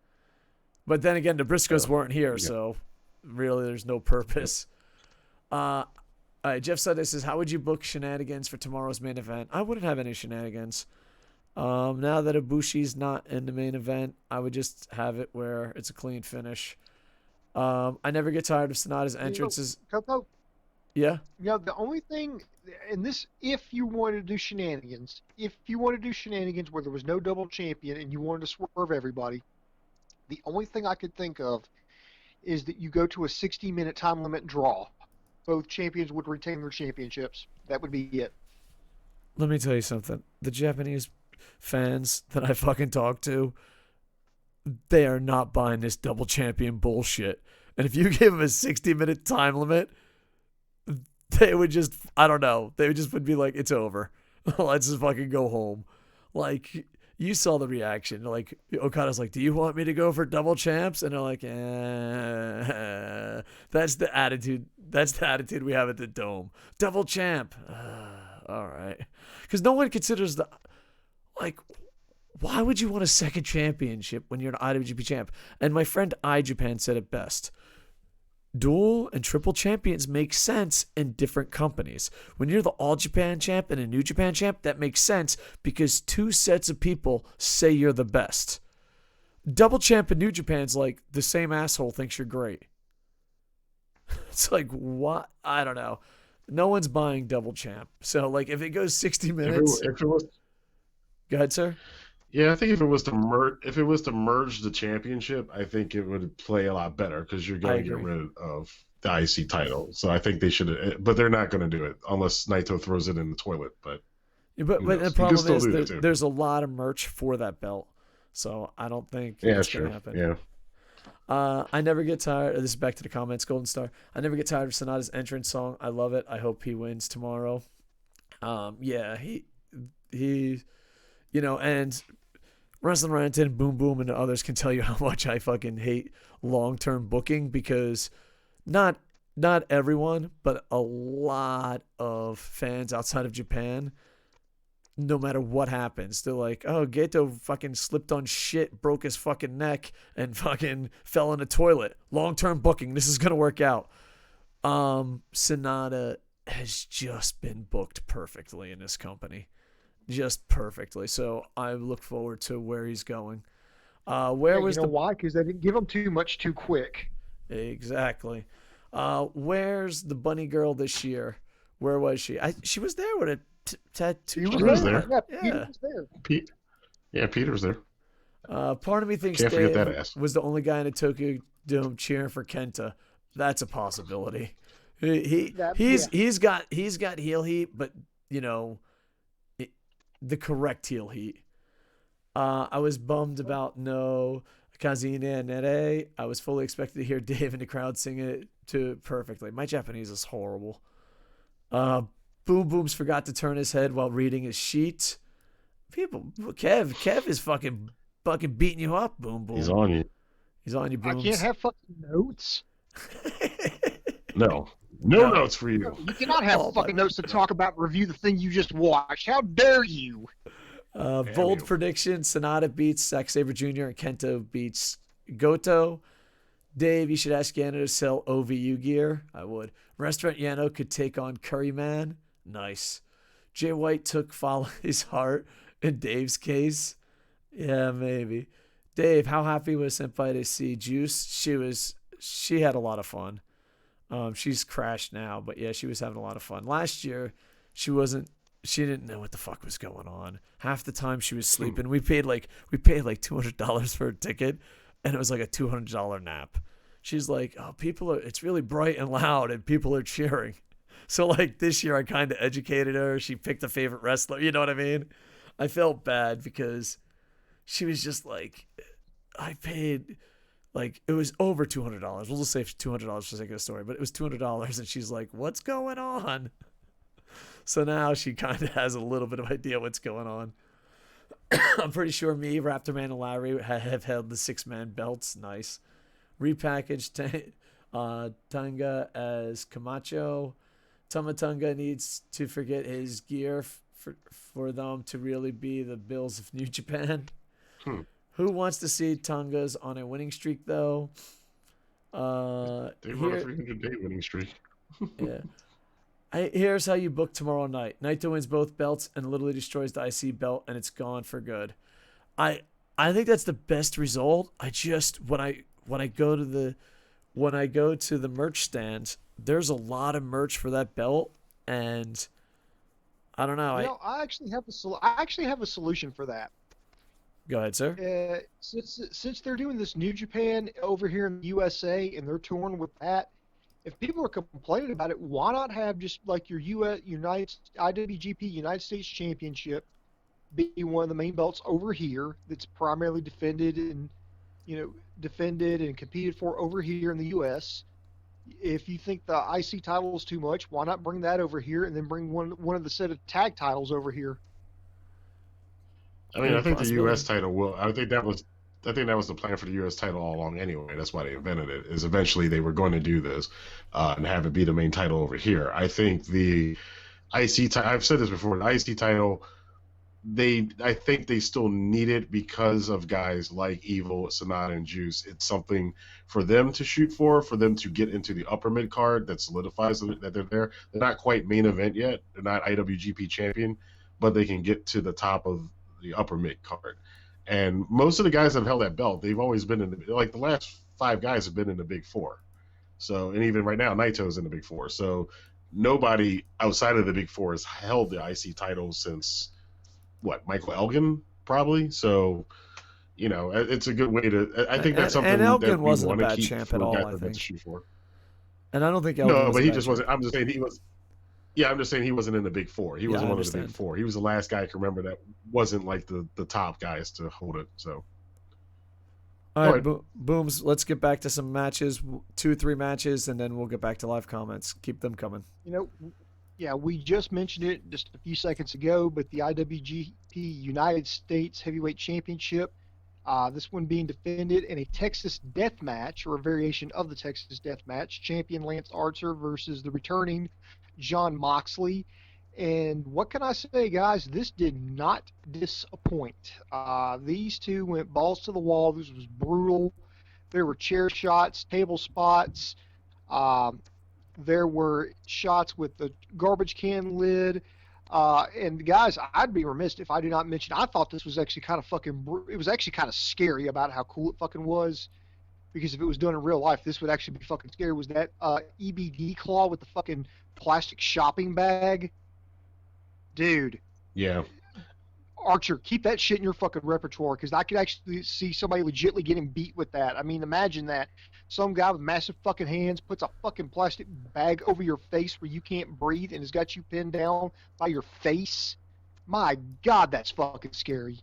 But then again, the Briscoes weren't here, so really there's no purpose. All right, Jeff Sunday says, how would you book shenanigans for tomorrow's main event? I wouldn't have any shenanigans. Now that Ibushi's not in the main event, I would just have it where it's a clean finish. I never get tired of Sanada's entrances. Coco? Yeah? The only thing, and this, if you wanted to do shenanigans where there was no double champion and you wanted to swerve everybody, the only thing I could think of is that you go to a 60-minute time limit draw. Both champions would retain their championships. That would be it. Let me tell you something. The Japanese fans that I fucking talk to, they are not buying this double champion bullshit. And if you give them a 60-minute time limit, they would just, I don't know, they would be like, it's over. Let's just fucking go home. Like, you saw the reaction. Like, Okada's like, do you want me to go for double champs? And they're like, That's the attitude. That's the attitude we have at the Dome. Double champ. All right. Because no one considers why would you want a second championship when you're an IWGP champ? And my friend iJapan said it best. Dual and triple champions make sense in different companies. When you're the All Japan champ and a New Japan champ, that makes sense because 2 sets of people say you're the best. Double champ in New Japan's like the same asshole thinks you're great. It's like, what? I don't know. No one's buying double champ. So, like, if it goes 60 minutes... If it was... Go ahead, sir. Yeah, I think if it was to merge the championship, I think it would play a lot better because you're going to get rid of the IC title. So I think they should, but they're not going to do it unless Naito throws it in the toilet. But the problem is there's a lot of merch for that belt, so I don't think it's going to happen. Yeah. I never get tired. This is back to the comments. Golden Star. I never get tired of Sanada's entrance song. I love it. I hope he wins tomorrow. Yeah, he, and Wrestling Rantin, Boom Boom, and others can tell you how much I fucking hate long-term booking because not everyone, but a lot of fans outside of Japan, no matter what happens, they're like, oh, Goto fucking slipped on shit, broke his fucking neck, and fucking fell in a toilet. Long-term booking, this is going to work out. Sanada has just been booked perfectly in this company. Just perfectly. So I look forward to where he's going. Why? Because they didn't give him too much too quick. Exactly. Where's the bunny girl this year? Where was she? She was there with a tattoo. She was there. Yeah, Peter was there. Peter was there. Part of me thinks Can't forget Dave that ass. was the only guy in the Tokyo Dome cheering for Kenta. That's a possibility. He's got heel heat, but the correct heel heat. I was bummed about no Kazina and Nere. I was fully expected to hear Dave in the crowd sing it too perfectly. My Japanese is horrible. Boom Boom's forgot to turn his head while reading his sheet. Kev is fucking beating you up, Boom Boom. He's on you. He's on you, Booms. I can't have fucking notes. No notes for you. You cannot have fucking notes to talk about, review the thing you just watched. How dare you? Bold prediction: Sanada beats Zack Sabre Jr. and Kenta beats Goto. Dave, you should ask Yano to sell OVU gear. I would. Restaurant Yano could take on Curryman. Nice. Jay White took Follow His Heart in Dave's case. Yeah, maybe. Dave, how happy was Senpai to see Juice? She had a lot of fun. She's crashed now, but yeah, she was having a lot of fun. Last year, she didn't know what the fuck was going on. Half the time she was sleeping. We paid like $200 for a ticket, and it was like a $200 nap. She's like, oh, it's really bright and loud, and people are cheering. So like this year, I kind of educated her. She picked a favorite wrestler. You know what I mean? I felt bad because she was just like, I paid. Like, it was over $200. We'll just say $200 for the sake of the story. But it was $200, and she's like, what's going on? So now she kind of has a little bit of idea what's going on. I'm pretty sure me, Raptor Man, and Larry have held the 6-man belts. Nice. Repackaged Tanga as Camacho. Tamatunga needs to forget his gear for them to really be the Bills of New Japan. Who wants to see Tongas on a winning streak, though? They run a 300-day winning streak. Yeah. Here's how you book tomorrow night. Naito wins both belts and literally destroys the IC belt, and it's gone for good. I think that's the best result. I just when I go to the merch stand, there's a lot of merch for that belt, and I don't know. I actually have a solution for that. Go ahead, sir. Since they're doing this New Japan over here in the USA and they're torn with that, if people are complaining about it, why not have just like your IWGP United States Championship be one of the main belts over here that's primarily defended and competed for over here in the US. If you think the IC title is too much, why not bring that over here and then bring one of the set of tag titles over here? I mean, I think the U.S. title will. I think that was the plan for the U.S. title all along. Anyway, that's why they invented it. Is eventually they were going to do this and have it be the main title over here. I think the IC title. I've said this before. The IC title. I think they still need it because of guys like Evil, Sanada, and Juice. It's something for them to shoot for them to get into the upper mid card that solidifies that they're there. They're not quite main event yet. They're not IWGP champion, but they can get to the top of the upper mid card. And most of the guys that have held that belt, they've always been in the last 5 guys have been in the big 4. So, and even right now, Naito's in the big 4. So nobody outside of the big 4 has held the IC title since Michael Elgin probably. So, it's a good way to. I think that's something and Elgin that we wasn't want a to bad keep champ for at all. guys I to think. shoot for. And I don't think Elgin. No, but he just wasn't. I'm just saying he was. Yeah, I'm just saying he wasn't in the big 4. He wasn't one of the big 4. He was the last guy I can remember that wasn't like the top guys to hold it. So. All right, Booms. Let's get back to some matches, 2-3 matches, and then we'll get back to live comments. Keep them coming. Yeah, we just mentioned it just a few seconds ago, but the IWGP United States Heavyweight Championship, this one being defended in a Texas Death Match, or a variation of the Texas Death Match, champion Lance Archer versus the returning Jon Moxley. And what can I say, guys? This did not disappoint. These two went balls to the wall. This was brutal. There were chair shots, table spots. Um, there were shots with the garbage can lid. And guys, I'd be remiss if I do not mention, I thought this was actually kind of it was actually kind of scary about how cool it fucking was. Because if it was done in real life, this would actually be fucking scary. Was that EBD claw with the fucking plastic shopping bag? Dude. Yeah. Archer, keep that shit in your fucking repertoire, because I could actually see somebody legitimately getting beat with that. I mean, imagine that. Some guy with massive fucking hands puts a fucking plastic bag over your face where you can't breathe and has got you pinned down by your face. My God, that's fucking scary.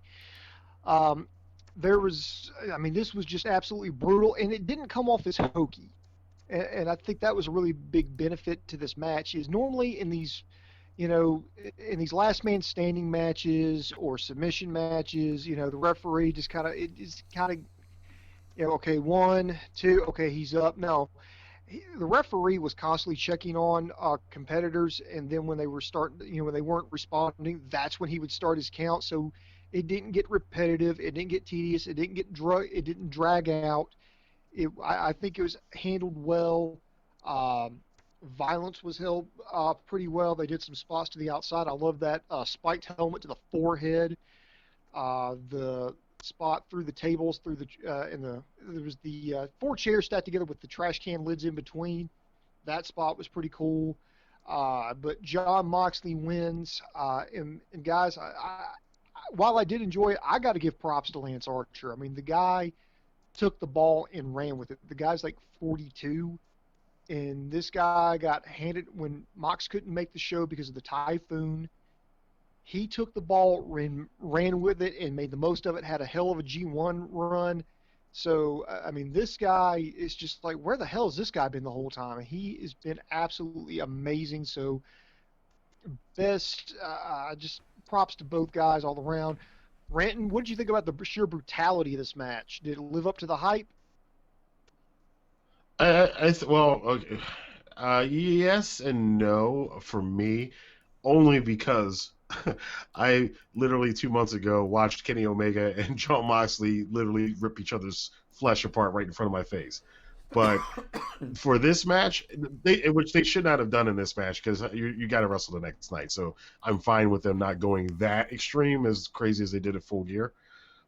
This was just absolutely brutal, and it didn't come off as hokey. And I think that was a really big benefit to this match, is normally in these last man standing matches or submission matches, the referee just okay, 1, 2, okay, he's up. No, the referee was constantly checking on competitors, and then when they were when they weren't responding, that's when he would start his count. So it didn't get repetitive, it didn't get tedious, it didn't drag out. I think it was handled well. Violence was held pretty well. They did some spots to the outside. I love that spiked helmet to the forehead. The spot through the tables, there was the 4 chairs stacked together with the trash can lids in between. That spot was pretty cool. But Jon Moxley wins. And guys, while I did enjoy it, I got to give props to Lance Archer. I mean, the guy took the ball and ran with it. The guy's like 42. And this guy got handed when Mox couldn't make the show because of the typhoon. He took the ball, ran with it, and made the most of it. Had a hell of a G1 run. So, I mean, this guy is just like, where the hell has this guy been the whole time? He has been absolutely amazing. So, just props to both guys all around. Rantin, what did you think about the sheer brutality of this match? Did it live up to the hype? Okay. Yes and no for me, only because I literally 2 months ago watched Kenny Omega and Jon Moxley literally rip each other's flesh apart right in front of my face. But for this match, which they should not have done in this match, because you got to wrestle the next night. So I'm fine with them not going that extreme, as crazy as they did at Full Gear.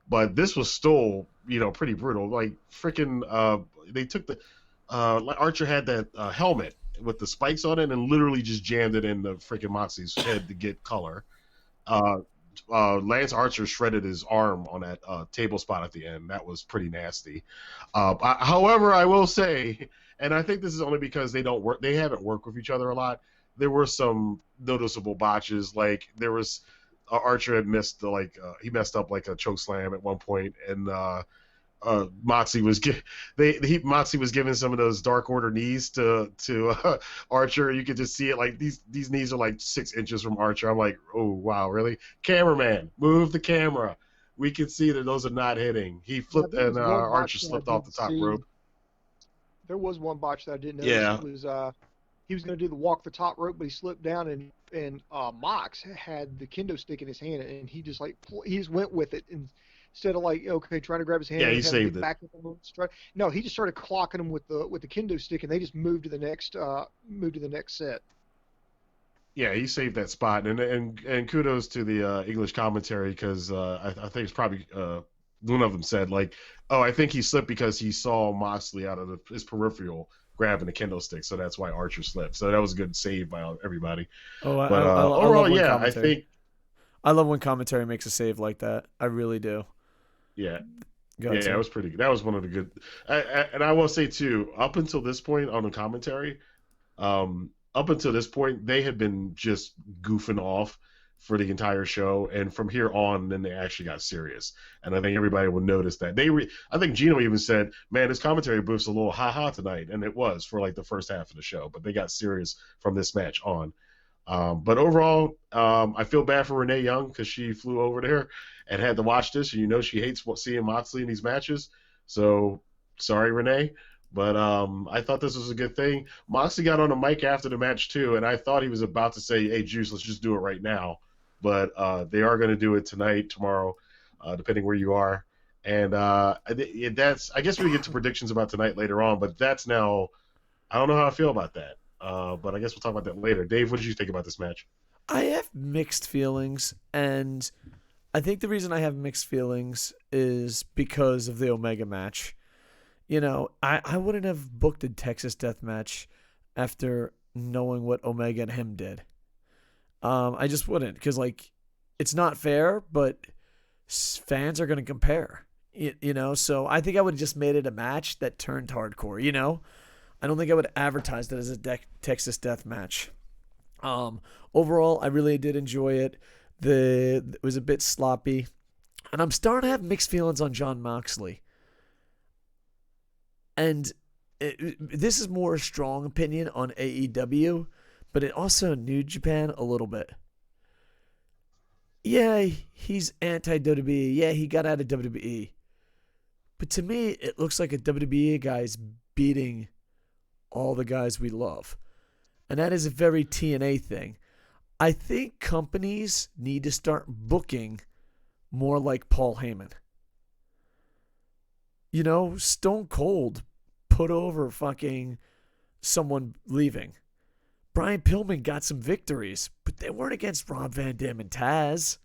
But this was still, pretty brutal. Like freaking, they took the. Archer had that helmet with the spikes on it and literally just jammed it in the freaking Moxley's head to get color. Lance Archer shredded his arm on that table spot at the end. That was pretty nasty. However, I will say, and I think this is only because they haven't worked with each other a lot. There were some noticeable botches. Like there was Archer had missed he messed up like a choke slam at one point, and Moxley was giving some of those Dark Order knees to Archer. You could just see it, like these knees are like 6 inches from Archer. I'm like, oh wow, really? Cameraman, move the camera. We can see that those are not hitting. He flipped and Archer slipped off the top rope. There was one botch that I didn't know. Yeah. It was he was going to do the walk the top rope, but he slipped down, and Mox had the kendo stick in his hand, and he just went with it, and instead of trying to grab his hand. Yeah, he saved it. Back no, he just started clocking him with the kendo stick, and they just moved to the next set. Yeah, he saved that spot, and kudos to the English commentary, because I think it's probably one of them said I think he slipped because he saw Moxley out of his peripheral grabbing the kendo stick, so that's why Archer slipped. So that was a good save by everybody. Oh, but overall, yeah, I think I love when commentary makes a save like that. I really do. Yeah. It was pretty good. That was one of the good. And I will say too, up until this point on the commentary, they had been just goofing off for the entire show, and from here on, then they actually got serious. And I think everybody will notice that. I think Gino even said, "Man, this commentary booth's a little ha-ha tonight," and it was for like the first half of the show. But they got serious from this match on. But overall, I feel bad for Renee Young because she flew over there and had to watch this. And she hates seeing Moxley in these matches. So sorry, Renee. But I thought this was a good thing. Moxley got on the mic after the match too, and I thought he was about to say, "Hey, Juice, let's just do it right now." But they are going to do it tonight, tomorrow, depending where you are. And that's. I guess we get to predictions about tonight later on. But that's now. I don't know how I feel about that. But I guess we'll talk about that later. Dave, what did you think about this match? I have mixed feelings, and I think the reason I have mixed feelings is because of the Omega match. I wouldn't have booked a Texas Death Match after knowing what Omega and him did. I just wouldn't, because it's not fair, but fans are going to compare. So I think I would have just made it a match that turned hardcore. I don't think I would advertise it as a Texas Death Match. Overall, I really did enjoy it. It was a bit sloppy, and I'm starting to have mixed feelings on Jon Moxley. And this is more a strong opinion on AEW, but it also New Japan a little bit. Yeah, he's anti-WWE. Yeah, he got out of WWE. But to me, it looks like a WWE guy's beating all the guys we love. And that is a very TNA thing. I think companies need to start booking more like Paul Heyman. Stone Cold put over fucking someone leaving. Brian Pillman got some victories, but they weren't against Rob Van Dam and Taz.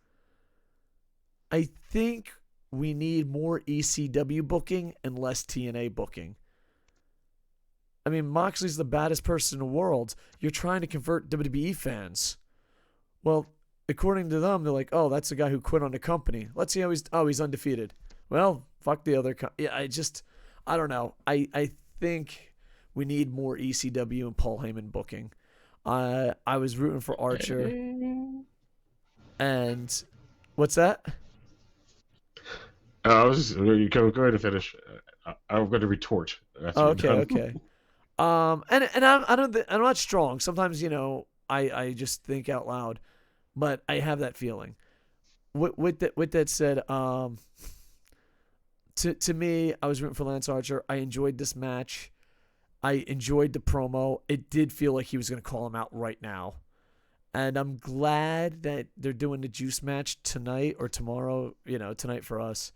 I think we need more ECW booking and less TNA booking. I mean, Moxley's the baddest person in the world. You're trying to convert WWE fans. Well, according to them, they're like, oh, that's the guy who quit on the company. Let's see how he's undefeated. Well, fuck the other. I don't know. I think we need more ECW and Paul Heyman booking. I was rooting for Archer. And what's that? You go ahead and finish. I'm going to retort. Okay. And I'm not strong. Sometimes I just think out loud, but I have that feeling. With that said, to me, I was rooting for Lance Archer. I enjoyed this match. I enjoyed the promo. It did feel like he was going to call him out right now. And I'm glad that they're doing the Juice match tonight or tomorrow, tonight for us.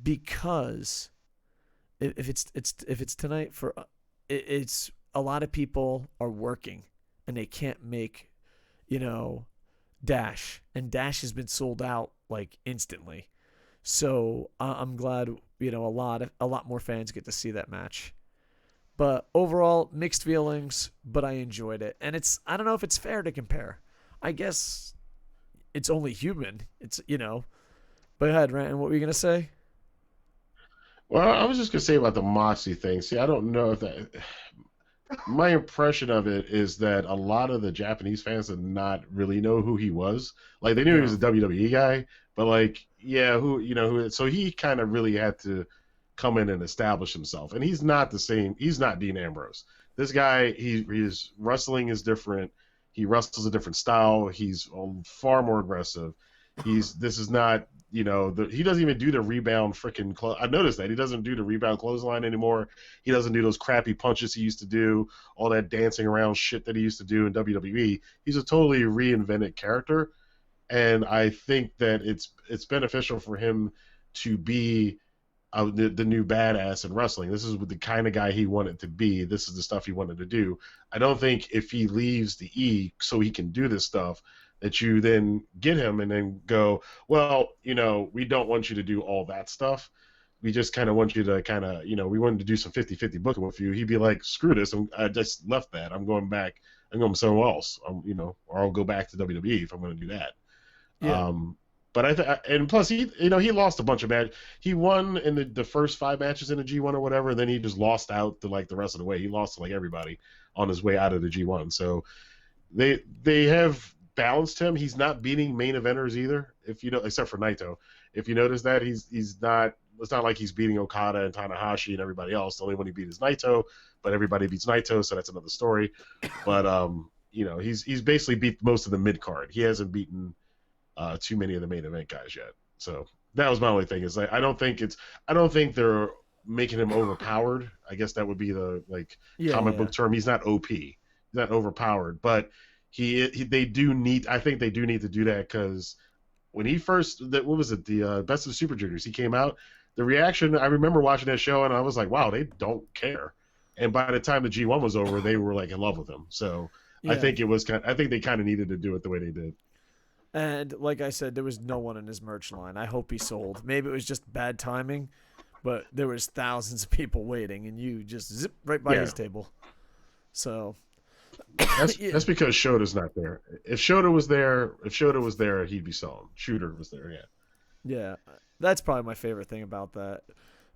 Because if it's tonight for it's a lot of people are working and they can't make, Dash, and Dash has been sold out instantly. So I'm glad, a lot more fans get to see that match. But overall, mixed feelings, but I enjoyed it. And I don't know if it's fair to compare. I guess it's only human. It's, But go ahead, Rantin, what were you going to say? Well, I was just going to say about the Moxley thing. See, I don't know if that... My impression of it is that a lot of the Japanese fans did not really know who he was. They knew he was a WWE guy, but who, so he kind of really had to come in and establish himself. And he's not the same. He's not Dean Ambrose. This guy, his wrestling is different. He wrestles a different style. He's far more aggressive. This is not, he doesn't even do the rebound freaking I noticed that. He doesn't do the rebound clothesline anymore. He doesn't do those crappy punches he used to do, all that dancing around shit that he used to do in WWE. He's a totally reinvented character. And I think that it's beneficial for him to be the new badass in wrestling. This is the kind of guy he wanted to be. This is the stuff he wanted to do. I don't think if he leaves the E so he can do this stuff, that you then get him and then go, well, we don't want you to do all that stuff. We just kind of want you to we wanted to do some 50-50 booking with you. He'd be like, screw this. I just left that. I'm going back. I'm going somewhere else. Or I'll go back to WWE if I'm going to do that. Yeah. But and plus he lost a bunch of matches. He won in the first 5 matches in the G1 or whatever, and then he just lost out to the rest of the way. He lost to everybody on his way out of the G1. So they have balanced him. He's not beating main eventers either, except for Naito. If you notice that, he's not it's not like he's beating Okada and Tanahashi and everybody else. The only one he beat is Naito, but everybody beats Naito, so that's another story. But he's basically beat most of the mid card. He hasn't beaten too many of the main event guys yet. So that was my only thing. Is like I don't think they're making him overpowered. I guess that would be the comic book term. He's not OP. He's not overpowered, but they do need. I think they do need to do that because when he first, what was it, the Best of the Super Juniors, he came out. The reaction, I remember watching that show and I was like, wow, they don't care. And by the time the G1 was over, they were like in love with him. So I think they kind of needed to do it the way they did. And like I said, there was no one in his merch line. I hope he sold. Maybe it was just bad timing, but there was thousands of people waiting, and you just zip right by his table. So that's because Shota's not there. If Shota was there, he'd be selling. Shooter was there, yeah. Yeah, that's probably my favorite thing about that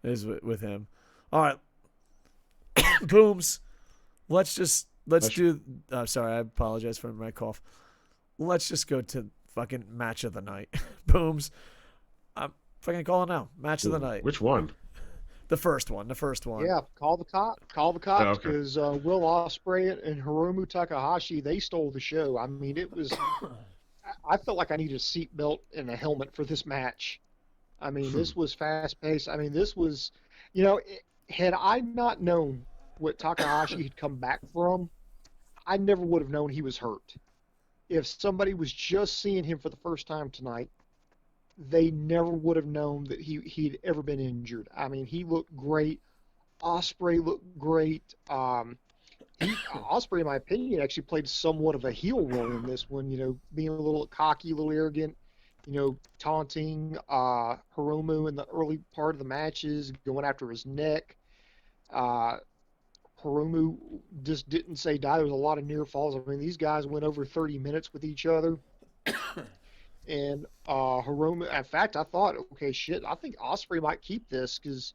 is with him. All right, Booms. Let's do. Sorry, I apologize for my cough. Let's just go to fucking match of the night. Booms. I'm fucking calling now. Match of the night. Which one? The first one. Yeah, call the cops because Will Ospreay and Hiromu Takahashi, they stole the show. I mean, it was. I felt like I needed a seatbelt and a helmet for this match. I mean, this was fast paced. I mean, this was, had I not known what Takahashi had come back from, I never would have known he was hurt. If somebody was just seeing him for the first time tonight, they never would have known that he'd ever been injured. I mean, he looked great. Ospreay looked great. Ospreay, in my opinion, actually played somewhat of a heel role in this one, being a little cocky, a little arrogant, taunting Hiromu in the early part of the matches, going after his neck. Hiromu just didn't say die. There was a lot of near falls. I mean, these guys went over 30 minutes with each other. And Hiromu, in fact, I thought, okay, shit, I think Ospreay might keep this because,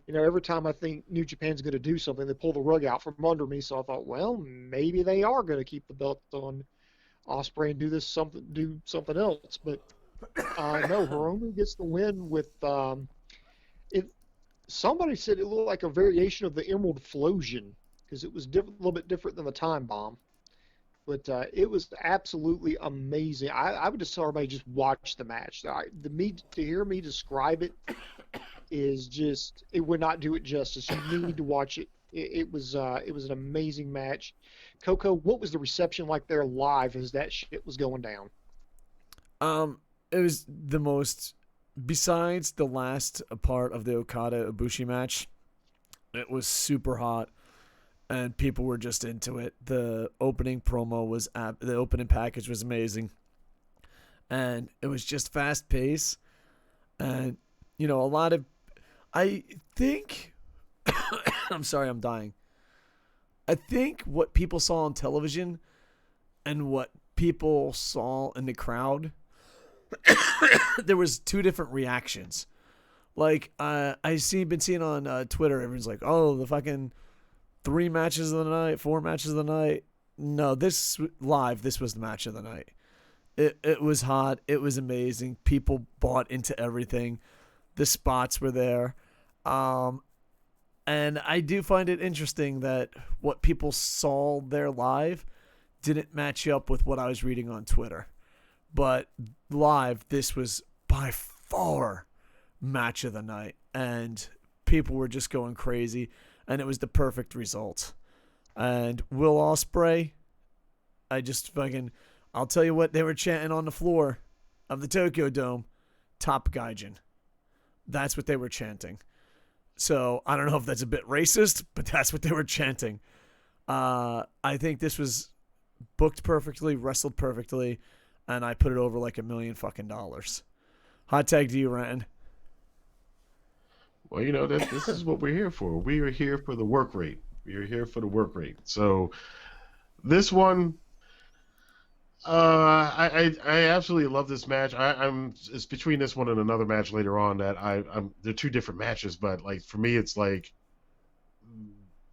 every time I think New Japan's going to do something, they pull the rug out from under me. So I thought, well, maybe they are going to keep the belt on Ospreay and do something else. But no, Hiromu gets the win with it. Somebody said it looked like a variation of the Emerald Flosion because it was a little bit different than the Time Bomb. But it was absolutely amazing. I would just tell everybody just watch the match. To hear me describe it is just, it would not do it justice. You need to watch it. It was an amazing match. Coco, what was the reception like there live as that shit was going down? It was the most, besides the last part of the Okada Ibushi match, it was super hot. And people were just into it. The opening the opening package was amazing. And it was just fast paced. And, I think, I'm sorry, I'm dying. I think what people saw on television and what people saw in the crowd, there was two different reactions. Like, been seeing on Twitter, everyone's like, oh, the fucking 3 matches of the night, 4 matches of the night. No, this was the match of the night. It was hot. It was amazing. People bought into everything. The spots were there. And I do find it interesting that what people saw there live didn't match up with what I was reading on Twitter. But live, this was by far match of the night. And people were just going crazy. And it was the perfect result. And Will Ospreay, I'll tell you what they were chanting on the floor of the Tokyo Dome, Top Gaijin. That's what they were chanting. So I don't know if that's a bit racist, but that's what they were chanting. I think this was booked perfectly, wrestled perfectly, and I put it over like $1 million fucking dollars. Hot tag to you, Rantin. Well, this is what we're here for. We are here for the work rate. We are here for the work rate. So this one, I absolutely love this match. It's between this one and another match later on that they're two different matches, but like for me, it's like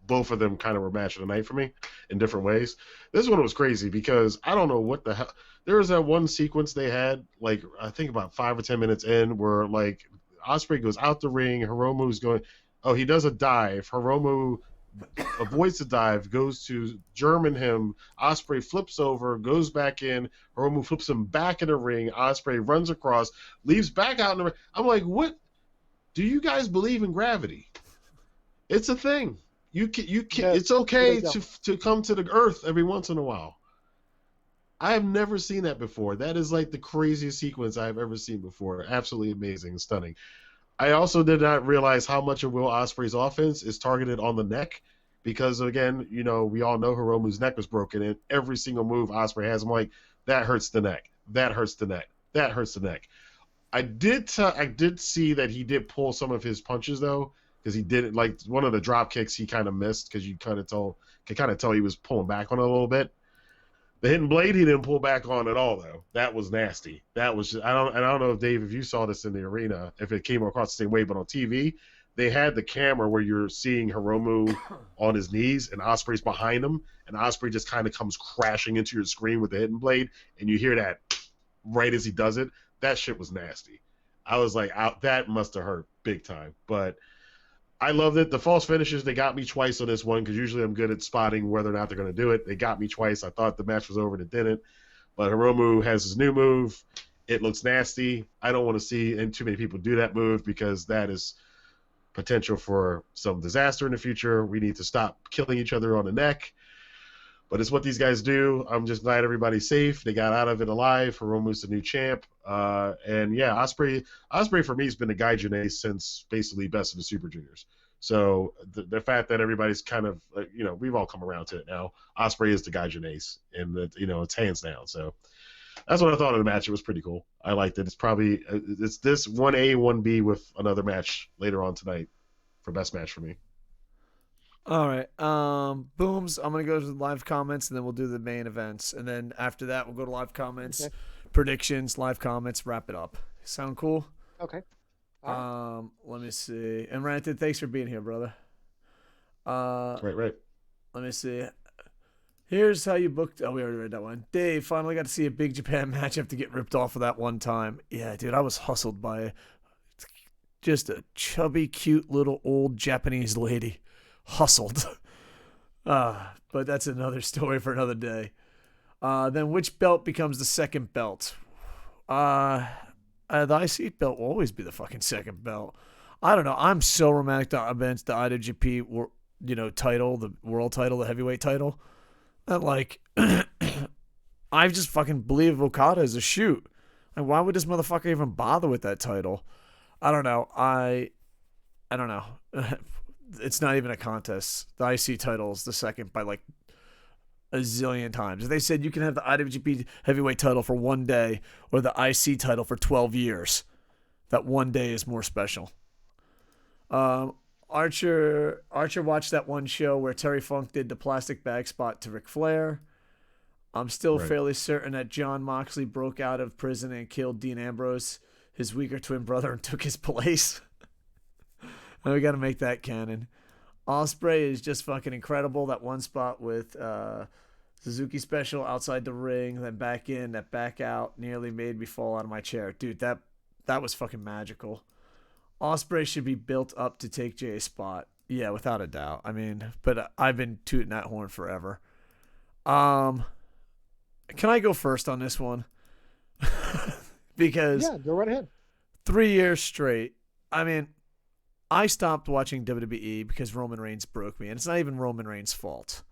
both of them kind of were match of the night for me in different ways. This one was crazy because I don't know what the hell. There was that one sequence they had, like I think about 5 or 10 minutes in, where like Ospreay goes out the ring. Hiromu's going. Oh, he does a dive. Hiromu avoids the dive, goes to German him. Ospreay flips over, goes back in. Hiromu flips him back in the ring. Ospreay runs across, leaves back out in the ring. I'm like, what? Do you guys believe in gravity? It's a thing. You can. It's okay to come to the earth every once in a while. I have never seen that before. That is like the craziest sequence I've ever seen before. Absolutely amazing and stunning. I also did not realize how much of Will Ospreay's offense is targeted on the neck, because again, we all know Hiromu's neck was broken, and every single move Ospreay has, I'm like, that hurts the neck. That hurts the neck. That hurts the neck. I did see that he did pull some of his punches though, because he did like one of the drop kicks he kind of missed, because you could kind of tell he was pulling back on it a little bit. The hidden blade he didn't pull back on at all though. That was nasty. That was just, I don't know if Dave, if you saw this in the arena, if it came across the same way, but on TV they had the camera where you're seeing Hiromu on his knees and Ospreay's behind him, and Ospreay just kind of comes crashing into your screen with the hidden blade, and you hear that right as he does it. That shit was nasty. I was like, that must have hurt big time. But I loved it. The false finishes, they got me twice on this one, because usually I'm good at spotting whether or not they're going to do it. They got me twice. I thought the match was over and it didn't. But Hiromu has his new move. It looks nasty. I don't want to see too many people do that move, because that is potential for some disaster in the future. We need to stop killing each other on the neck. But it's what these guys do. I'm just glad everybody's safe. They got out of it alive. Hiromu's the new champ. And yeah, Ospreay for me has been a Gaijin ace since basically Best of the Super Juniors. So the fact that everybody's kind of, we've all come around to it now. Ospreay is the Gaijin ace, and it's hands down. So that's what I thought of the match. It was pretty cool. I liked it. It's this 1A, 1B with another match later on tonight for best match for me. All right. Booms, I'm going to go to the live comments, and then we'll do the main events. And then after that, we'll go to live comments, predictions, live comments, wrap it up. Sound cool? Okay. Let me see. And Rantin, thanks for being here, brother. Right. Let me see. Here's how you booked. Oh, we already read that one. Dave, finally got to see a Big Japan match after getting ripped off of that one time. Yeah, dude, I was hustled by just a chubby, cute little old Japanese lady. Hustled. But that's another story for another day. Then which belt becomes the second belt? The IC belt will always be the fucking second belt. I don't know. I'm so romantic against the IWGP title, the world title, the heavyweight title, that like I just fucking believe Okada is a shoot. Like, why would this motherfucker even bother with that title? I don't know. I don't know. It's not even a contest. The IC title is the second by like a zillion times. If they said you can have the IWGP heavyweight title for one day or the IC title for 12 years, that one day is more special. Archer watched that one show where Terry Funk did the plastic bag spot to Ric Flair. I'm still fairly certain that John Moxley broke out of prison and killed Dean Ambrose, his weaker twin brother, and took his place. We got to make that canon. Ospreay is just fucking incredible. That one spot with Suzuki special outside the ring, then back in, that back out nearly made me fall out of my chair. Dude, that was fucking magical. Ospreay should be built up to take Jay's spot. Yeah, without a doubt. I mean, but I've been tooting that horn forever. Can I go first on this one? Because yeah, go right ahead. 3 years straight. I mean, I stopped watching WWE because Roman Reigns broke me, and it's not even Roman Reigns' fault.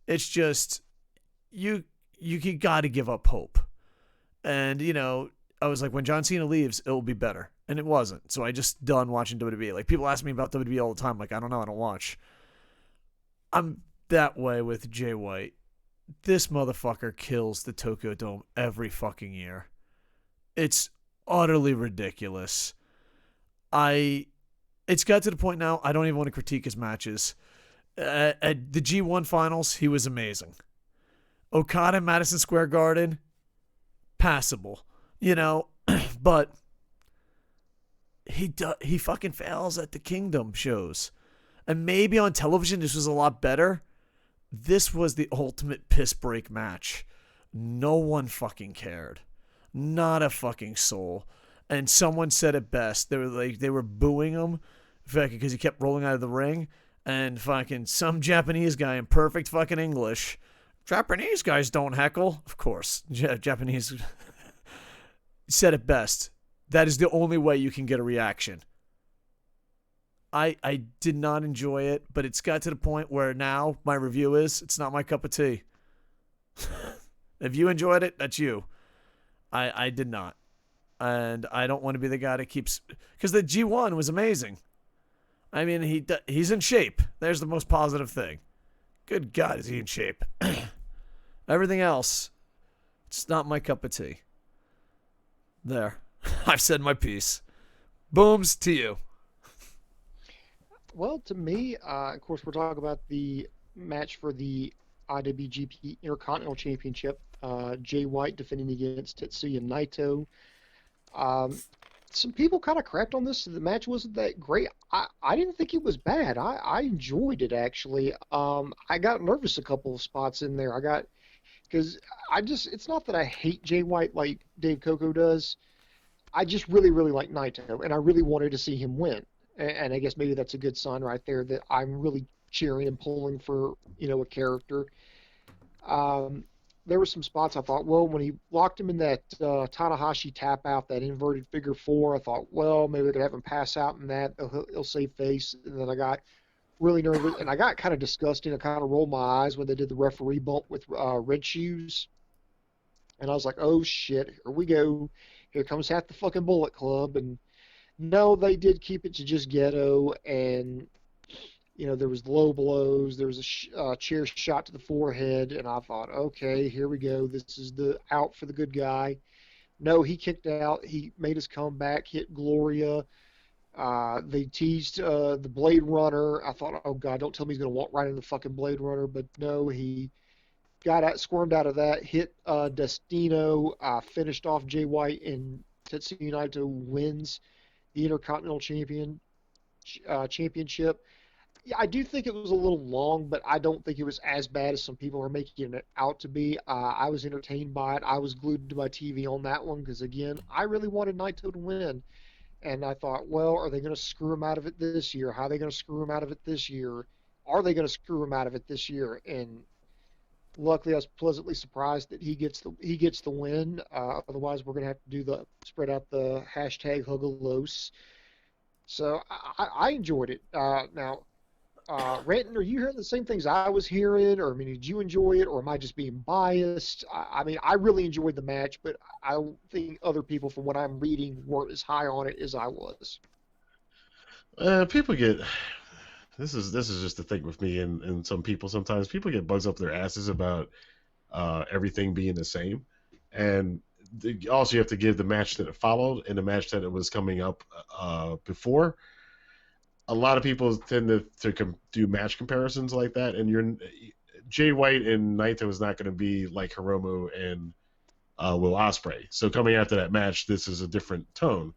It's just you got to give up hope. And I was like, when John Cena leaves, it'll be better, and it wasn't. So I just done watching WWE. Like, people ask me about WWE all the time. Like, I don't know, I don't watch. I'm that way with Jay White. This motherfucker kills the Tokyo Dome every fucking year. It's utterly ridiculous. It's got to the point now I don't even want to critique his matches. At the G1 finals, he was amazing. Okada, Madison Square Garden, passable. But he fucking fails at the Kingdom shows. And maybe on television this was a lot better. This was the ultimate piss break match. No one fucking cared. Not a fucking soul. And someone said it best. They were booing him because he kept rolling out of the ring. And fucking some Japanese guy in perfect fucking English. Japanese guys don't heckle. Of course. Japanese said it best. That is the only way you can get a reaction. I did not enjoy it, but it's got to the point where now my review is, it's not my cup of tea. If you enjoyed it, that's you. I did not. And I don't want to be the guy that keeps... Because the G1 was amazing. I mean, he's in shape. There's the most positive thing. Good God, is he in shape. Everything else, it's not my cup of tea. There. I've said my piece. Booms to you. Well, to me, of course, we're talking about the match for the IWGP Intercontinental Championship. Jay White defending against Tetsuya Naito. Some people kind of crapped on this. The match wasn't that great. I didn't think it was bad. I enjoyed it, actually. I got nervous a couple of spots in there. Because it's not that I hate Jay White like Dave Coco does. I just really, really like Naito, and I really wanted to see him win. And I guess maybe that's a good sign right there that I'm really cheering and pulling for, a character. There were some spots I thought, well, when he locked him in that Tanahashi tap out, that inverted figure four, I thought, well, maybe they could have him pass out in that. He'll save face. And then I got really nervous, and I got kind of disgusted. I kind of rolled my eyes when they did the referee bump with Red Shoes. And I was like, oh, shit, here we go. Here comes half the fucking Bullet Club. And no, they did keep it to just Ghetto, and there was low blows. There was a chair shot to the forehead, and I thought, okay, here we go. This is the out for the good guy. No, he kicked out. He made his comeback, hit Gloria. They teased the Blade Runner. I thought, oh, God, don't tell me he's going to walk right into the fucking Blade Runner. But no, he squirmed out of that, hit Destino, finished off Jay White, and Tetsuya Naito wins the Intercontinental Championship. Yeah, I do think it was a little long, but I don't think it was as bad as some people are making it out to be. I was entertained by it. I was glued to my TV on that one because, again, I really wanted Naito to win. And I thought, well, are they going to screw him out of it this year? How are they going to screw him out of it this year? Are they going to screw him out of it this year? And luckily, I was pleasantly surprised that he gets the win. Otherwise, we're going to have to spread out the hashtag Hugalos. So I enjoyed it. Now, Rantin, are you hearing the same things I was hearing? Or, did you enjoy it? Or am I just being biased? I really enjoyed the match, but I don't think other people, from what I'm reading, weren't as high on it as I was. People get... This is just the thing with me and some people. Sometimes people get bugs up their asses about everything being the same. And also you have to give the match that it followed and the match that it was coming up before. A lot of people tend to do match comparisons like that, and Jay White and Naito is not going to be like Hiromu and Will Ospreay. So coming after that match, this is a different tone.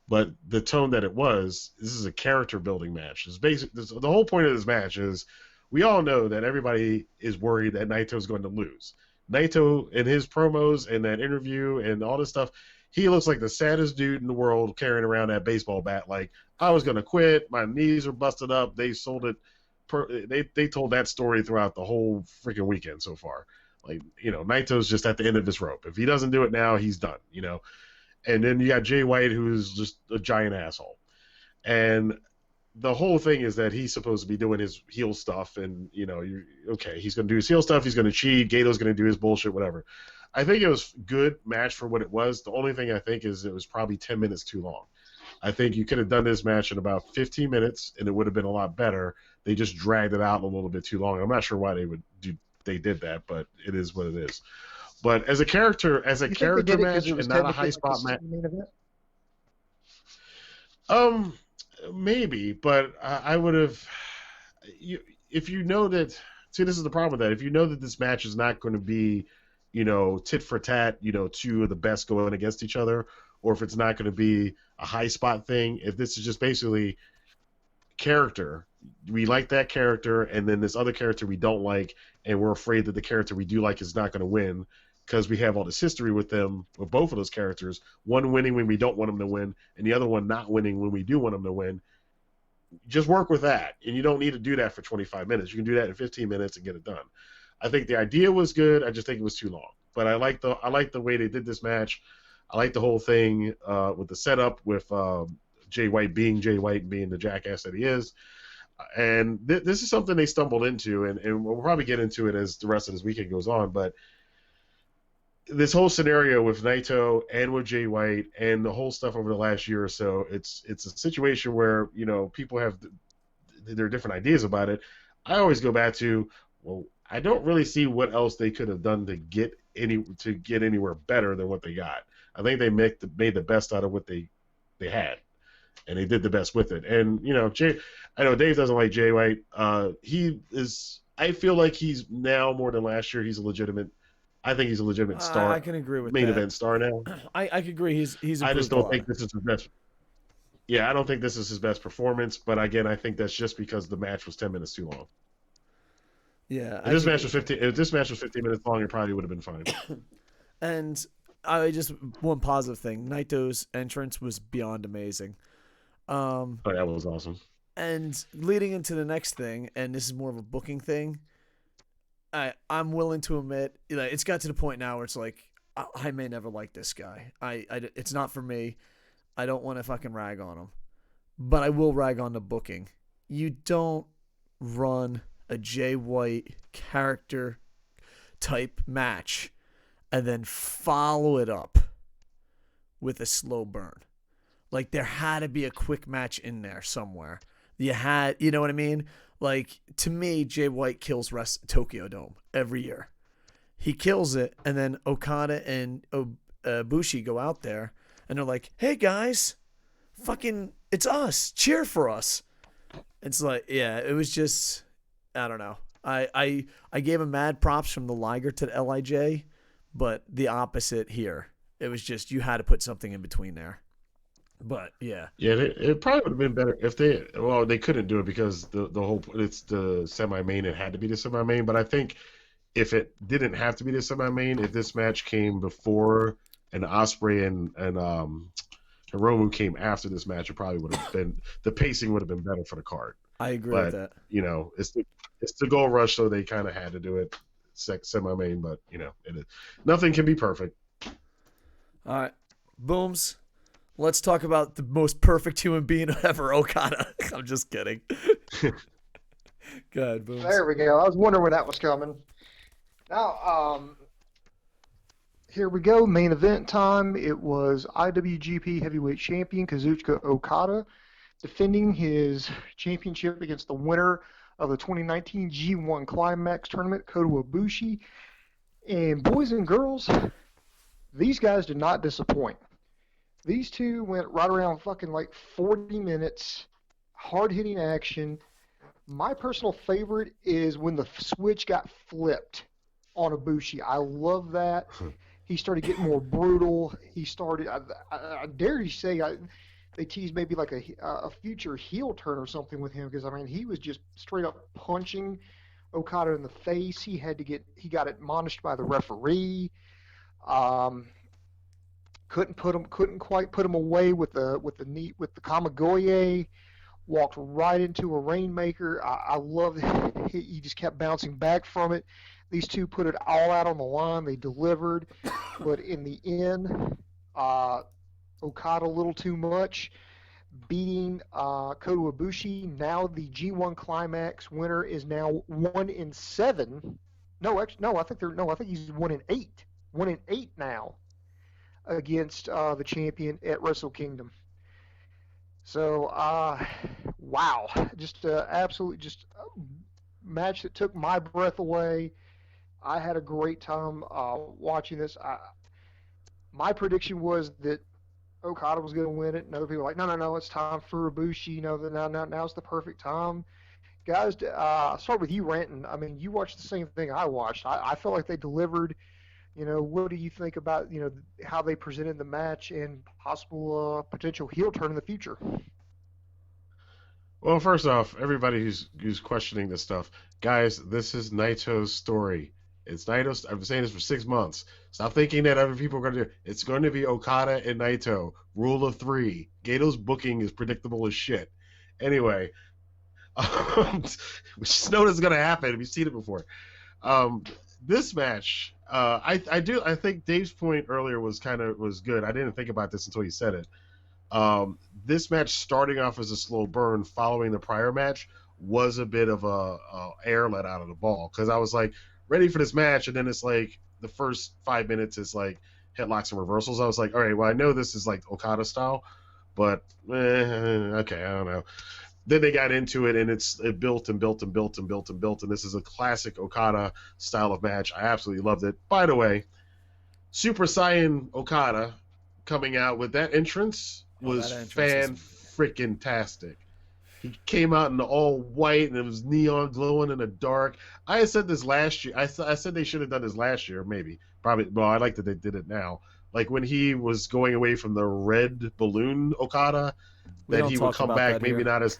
But the tone that it was, this is a character building match. The whole point of this match is we all know that everybody is worried that Naito is going to lose. Naito, in his promos and that interview and all this stuff, he looks like the saddest dude in the world carrying around that baseball bat. Like, I was going to quit. My knees are busted up. They sold it. They told that story throughout the whole freaking weekend so far. Like, Naito's just at the end of his rope. If he doesn't do it now, he's done, And then you got Jay White, who's just a giant asshole. And the whole thing is that he's supposed to be doing his heel stuff, and, he's going to do his heel stuff. He's going to cheat. Gato's going to do his bullshit, whatever. I think it was a good match for what it was. The only thing I think is it was probably 10 minutes too long. I think you could have done this match in about 15 minutes, and it would have been a lot better. They just dragged it out a little bit too long. I'm not sure why they did that, but it is what it is. But as a character match and not a high spot match. Maybe, but I would have. If you know that, see, this is the problem with that. If you know that this match is not going to be, tit for tat, two of the best going against each other, or if it's not going to be a high spot thing, if this is just basically character, we like that character, and then this other character we don't like, and we're afraid that the character we do like is not going to win. because we have all this history with them, with both of those characters, one winning when we don't want them to win, and the other one not winning when we do want them to win. Just work with that, and you don't need to do that for 25 minutes. You can do that in 15 minutes and get it done. I think the idea was good. I just think it was too long. But I like the way they did this match. I like the whole thing with the setup with Jay White being Jay White and being the jackass that he is. And this is something they stumbled into, and we'll probably get into it as the rest of this weekend goes on. But this whole scenario with Naito and with Jay White and the whole stuff over the last year or so, it's a situation where, you know, people have their different ideas about it. I always go back to, well, I don't really see what else they could have done to get anywhere better than what they got. I think they made the best out of what they had, and they did the best with it. And, you know, I know Dave doesn't like Jay White. I feel like he's now more than last year. I think he's a legitimate star. I can agree with main that. event star now. I can agree. He's I just don't think this is his best. Yeah, I don't think this is his best performance. But again, I think that's just because the match was 10 minutes too long. Yeah, If this match was 15 minutes long, it probably would have been fine. And one positive thing: Naito's entrance was beyond amazing. Oh, that was awesome. And leading into the next thing, and this is more of a booking thing. I'm willing to admit, you know, it's got to the point now where it's like I may never like this guy. It's not for me. I don't want to fucking rag on him, but I will rag on the booking. You don't run a Jay White character type match and then follow it up with a slow burn. Like, there had to be a quick match in there somewhere. You know what I mean? Like, to me, Jay White kills Tokyo Dome every year. He kills it, and then Okada and Ibushi go out there, and they're like, hey, guys, fucking, it's us. Cheer for us. It's like, yeah, it was just, I don't know. I gave him mad props from the Liger to the LIJ, but the opposite here. It was just, you had to put something in between there. But yeah, it probably would have been better if they couldn't do it because it's the semi-main. It had to be the semi-main. But I think if it didn't have to be the semi-main, if this match came before and Ospreay and Hiromu came after this match, it probably would have been, the pacing would have been better for the card. I agree with that. You know, it's the Gold Rush, so they kind of had to do it semi-main. But you know, nothing can be perfect. All right, Booms. Let's talk about the most perfect human being ever, Okada. I'm just kidding. Go ahead, Booms. There we go. I was wondering where that was coming. Now, here we go. Main event time. It was IWGP Heavyweight Champion Kazuchika Okada defending his championship against the winner of the 2019 G1 Climax Tournament, Kota Ibushi. And boys and girls, these guys did not disappoint. These two went right around fucking like 40 minutes, hard-hitting action. My personal favorite is when the switch got flipped on Ibushi. I love that. He started getting more brutal. He started, I dare you say, they teased maybe like a future heel turn or something with him because, I mean, he was just straight up punching Okada in the face. He got admonished by the referee. Couldn't quite put him away with the Kamigoye. Walked right into a Rainmaker. I love it. He just kept bouncing back from it. These two put it all out on the line. They delivered, but in the end, Okada a little too much, beating Kota Ibushi. Now the G1 Climax winner is now 1-7. I think he's 1-8. 1-8 now against the champion at Wrestle Kingdom. So, wow, just absolutely just a match that took my breath away. I had a great time watching this. My prediction was that Okada was going to win it, and other people were like, no, it's time for Ibushi. Now's the perfect time. Guys, I'll start with you, Rantin. I mean, you watched the same thing I watched. I felt like they delivered. You know, what do you think about, you know, how they presented the match and possible potential heel turn in the future? Well, first off, everybody who's questioning this stuff, guys, this is Naito's story. It's Naito. I've been saying this for 6 months. Stop thinking that other people are going to do it. It's going to be Okada and Naito. Rule of 3. Gato's booking is predictable as shit. Anyway, we just know this is going to happen. We've seen it before. This match, I think Dave's point earlier was good. I didn't think about this until he said it. This match starting off as a slow burn following the prior match was a bit of a air let out of the ball, because I was like ready for this match, and then it's like the first 5 minutes is like headlocks and reversals. I was like, all right, well, I know this is like Okada style, but okay, I don't know. Then they got into it, and it built and built and built and built and built, and this is a classic Okada style of match. I absolutely loved it. By the way, Super Saiyan Okada coming out with that entrance was fan-freaking-tastic. He came out in all white, and it was neon glowing in the dark. I had said this last year. I said they should have done this last year, maybe. Probably. Well, I like that they did it now. Like when he was going away from the red balloon Okada, that he would come back maybe not as...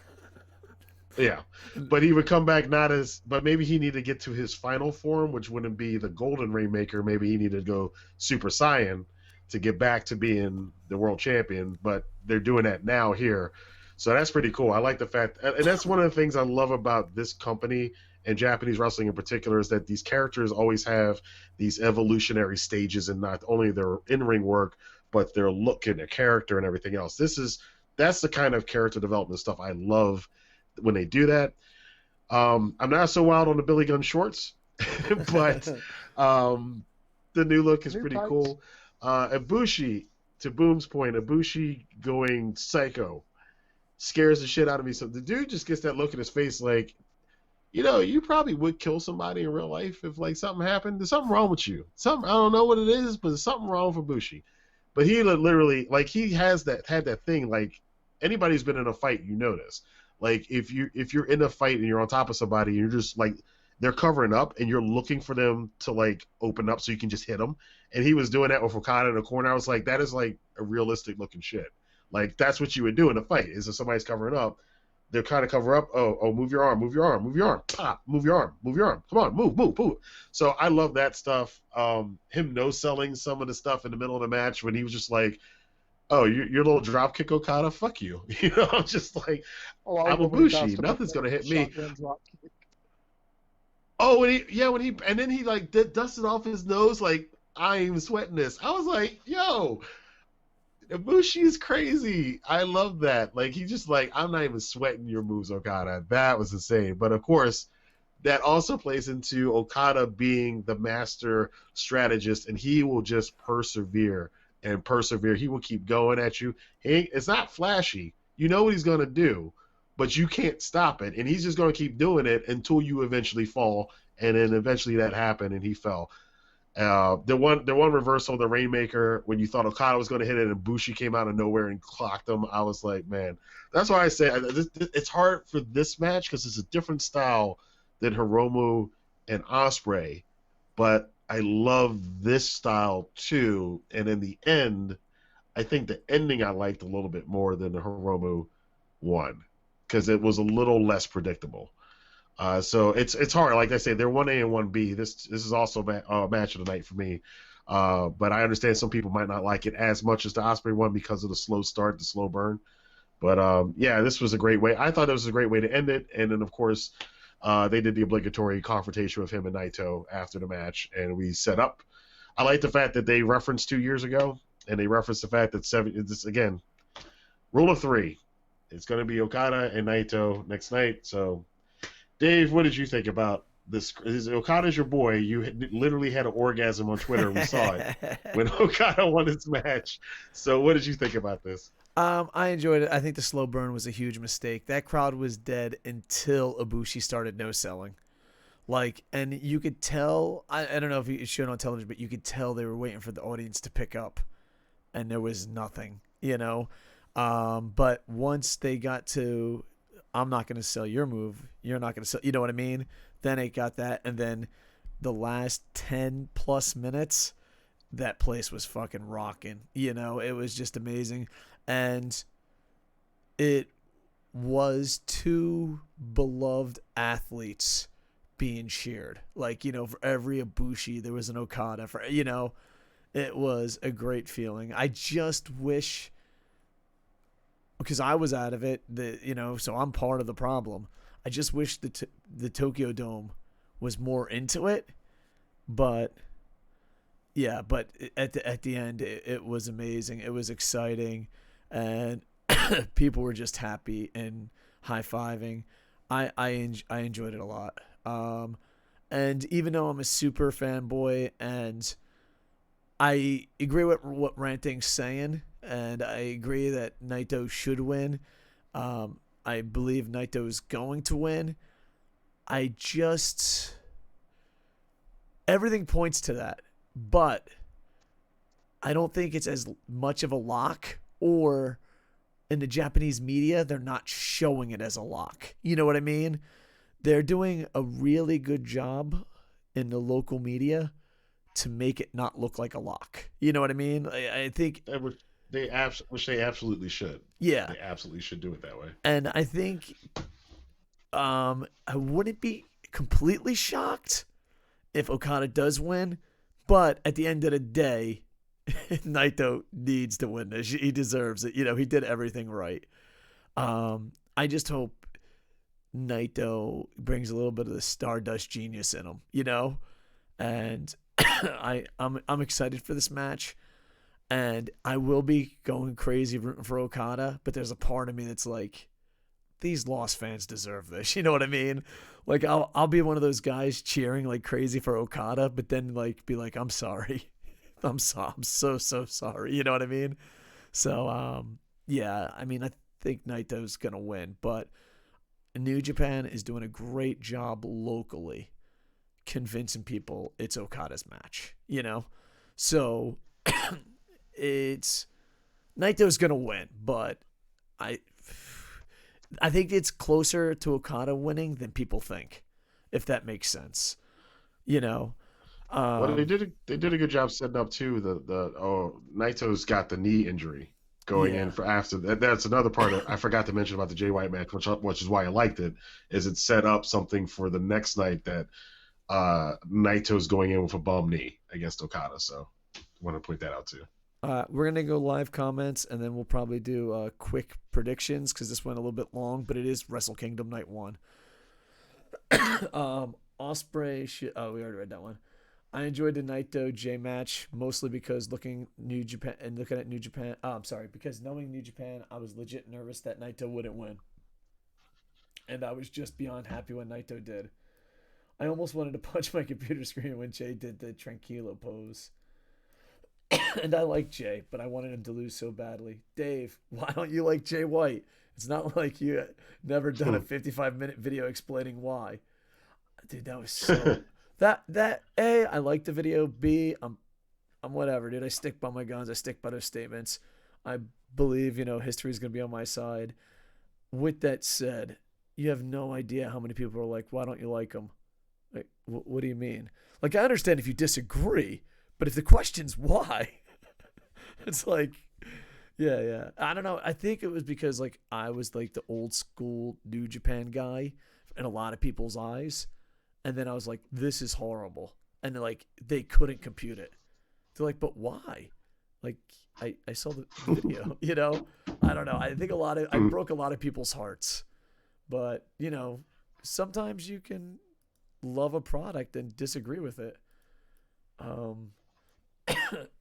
Yeah, but he would come back not as... But maybe he needed to get to his final form, which wouldn't be the Golden Rainmaker. Maybe he needed to go Super Saiyan to get back to being the world champion. But they're doing that now here. So that's pretty cool. I like the fact... And that's one of the things I love about this company and Japanese wrestling in particular, is that these characters always have these evolutionary stages, and not only their in-ring work, but their look and their character and everything else. That's the kind of character development stuff I love when they do that. I'm not so wild on the Billy Gunn shorts, but the new look is pretty cool. Ibushi, to Boom's point, Ibushi going psycho scares the shit out of me. So the dude just gets that look in his face like, you probably would kill somebody in real life if like something happened. There's something wrong with you. I don't know what it is, but there's something wrong with Ibushi. But he literally, like, he had that thing, like, anybody who's been in a fight, this. Like, if you're in a fight and you're on top of somebody, and you're just, like, they're covering up, and you're looking for them to, like, open up so you can just hit them. And he was doing that with Okada in the corner. I was like, that is, like, a realistic-looking shit. Like, that's what you would do in a fight, is if somebody's covering up, they're kind of cover up, move your arm, pop, move your arm, come on, move. So I love that stuff. Him no-selling some of the stuff in the middle of the match when he was just like, oh, your little drop kick Okada, fuck you. I'm just like, I'm Ibushi, nothing's going to hit me. Oh, and then he like dusted off his nose like, I ain't even sweating this. I was like, yo, Ibushi is crazy. I love that. Like, he just like, I'm not even sweating your moves, Okada. That was insane. But of course, that also plays into Okada being the master strategist, and he will just persevere and persevere. He will keep going at you. It's not flashy. You know what he's going to do, but you can't stop it. And he's just going to keep doing it until you eventually fall. And then eventually that happened, and he fell. The one reversal, the Rainmaker, when you thought Okada was going to hit it and Ibushi came out of nowhere and clocked him, I was like, man. That's why I say it's hard for this match because it's a different style than Hiromu and Ospreay. But I love this style too. And in the end, I think the ending I liked a little bit more than the Hiromu one because it was a little less predictable. So it's hard. Like I say, they're 1A and 1B. This is also a match of the night for me. But I understand some people might not like it as much as the Ospreay one because of the slow start, the slow burn. But yeah, this was a great way. I thought it was a great way to end it. And then, of course, they did the obligatory confrontation with him and Naito after the match, and we set up. I like the fact that they referenced 2 years ago, and they referenced the fact that this again, rule of 3. It's going to be Okada and Naito next night. So, Dave, what did you think about this? Okada's your boy. You literally had an orgasm on Twitter. We saw it when Okada won his match. So, what did you think about this? I enjoyed it. I think the slow burn was a huge mistake. That crowd was dead until Ibushi started no-selling. Like, and you could tell, I don't know if it showed on television, but you could tell they were waiting for the audience to pick up. And there was nothing, But once they got to, I'm not going to sell your move, you're not going to sell, you know what I mean? Then it got that, and then the last 10 plus minutes, that place was fucking rocking. It was just amazing. And it was two beloved athletes being cheered. Like, for every Ibushi, there was an Okada. It was a great feeling. I just wish, because I was out of it, so I'm part of the problem. I just wish the Tokyo Dome was more into it. But yeah, but at the end, it was amazing. It was exciting, and people were just happy and high-fiving. I enjoyed it a lot. And even though I'm a super fanboy, and I agree with what Ranting's saying, and I agree that Naito should win. I believe Naito's going to win. Everything points to that, but I don't think it's as much of a lock, or in the Japanese media, they're not showing it as a lock. You know what I mean? They're doing a really good job in the local media to make it not look like a lock. You know what I mean? I think which they absolutely should. Yeah, they absolutely should do it that way. And I think I wouldn't be completely shocked if Okada does win, but at the end of the day, Naito needs to win this. He deserves it. He did everything right. I just hope Naito brings a little bit of the Stardust genius in him, and I'm excited for this match, and I will be going crazy rooting for Okada, but there's a part of me that's like, these Lost fans deserve this. You know what I mean? Like, I'll be one of those guys cheering like crazy for Okada, but then like be like, I'm sorry. I'm so sorry. You know what I mean? So, yeah, I mean, I think Naito's going to win, but New Japan is doing a great job locally convincing people it's Okada's match, So it's Naito's going to win, but I think it's closer to Okada winning than people think, if that makes sense. Well, they did a good job setting up too. Naito's got the knee injury going in for after that. That's another part I forgot to mention about the Jay White match, which is why I liked it. Is it set up something for the next night that Naito's going in with a bum knee against Okada. So I want to point that out too. We're going to go live comments, and then we'll probably do quick predictions, because this went a little bit long, but it is Wrestle Kingdom Night 1. Ospreay, we already read that one. I enjoyed the Naito J match, mostly because because knowing New Japan, I was legit nervous that Naito wouldn't win. And I was just beyond happy when Naito did. I almost wanted to punch my computer screen when Jay did the Tranquilo pose. And I like Jay, but I wanted him to lose so badly. Dave, why don't you like Jay White? It's not like you never done a 55-minute video explaining why. Dude, that was so... I like the video. B, I'm whatever, dude. I stick by my guns. I stick by those statements. I believe, history is going to be on my side. With that said, you have no idea how many people are like, why don't you like him? Like, what do you mean? Like, I understand if you disagree, but if the question's why, it's like, yeah. I don't know. I think it was because, like, I was, like, the old school New Japan guy in a lot of people's eyes. And then I was like, this is horrible. And they're like, they couldn't compute it. They're like, but why? Like, I saw the video, I don't know. I think I broke a lot of people's hearts. But, sometimes you can love a product and disagree with it.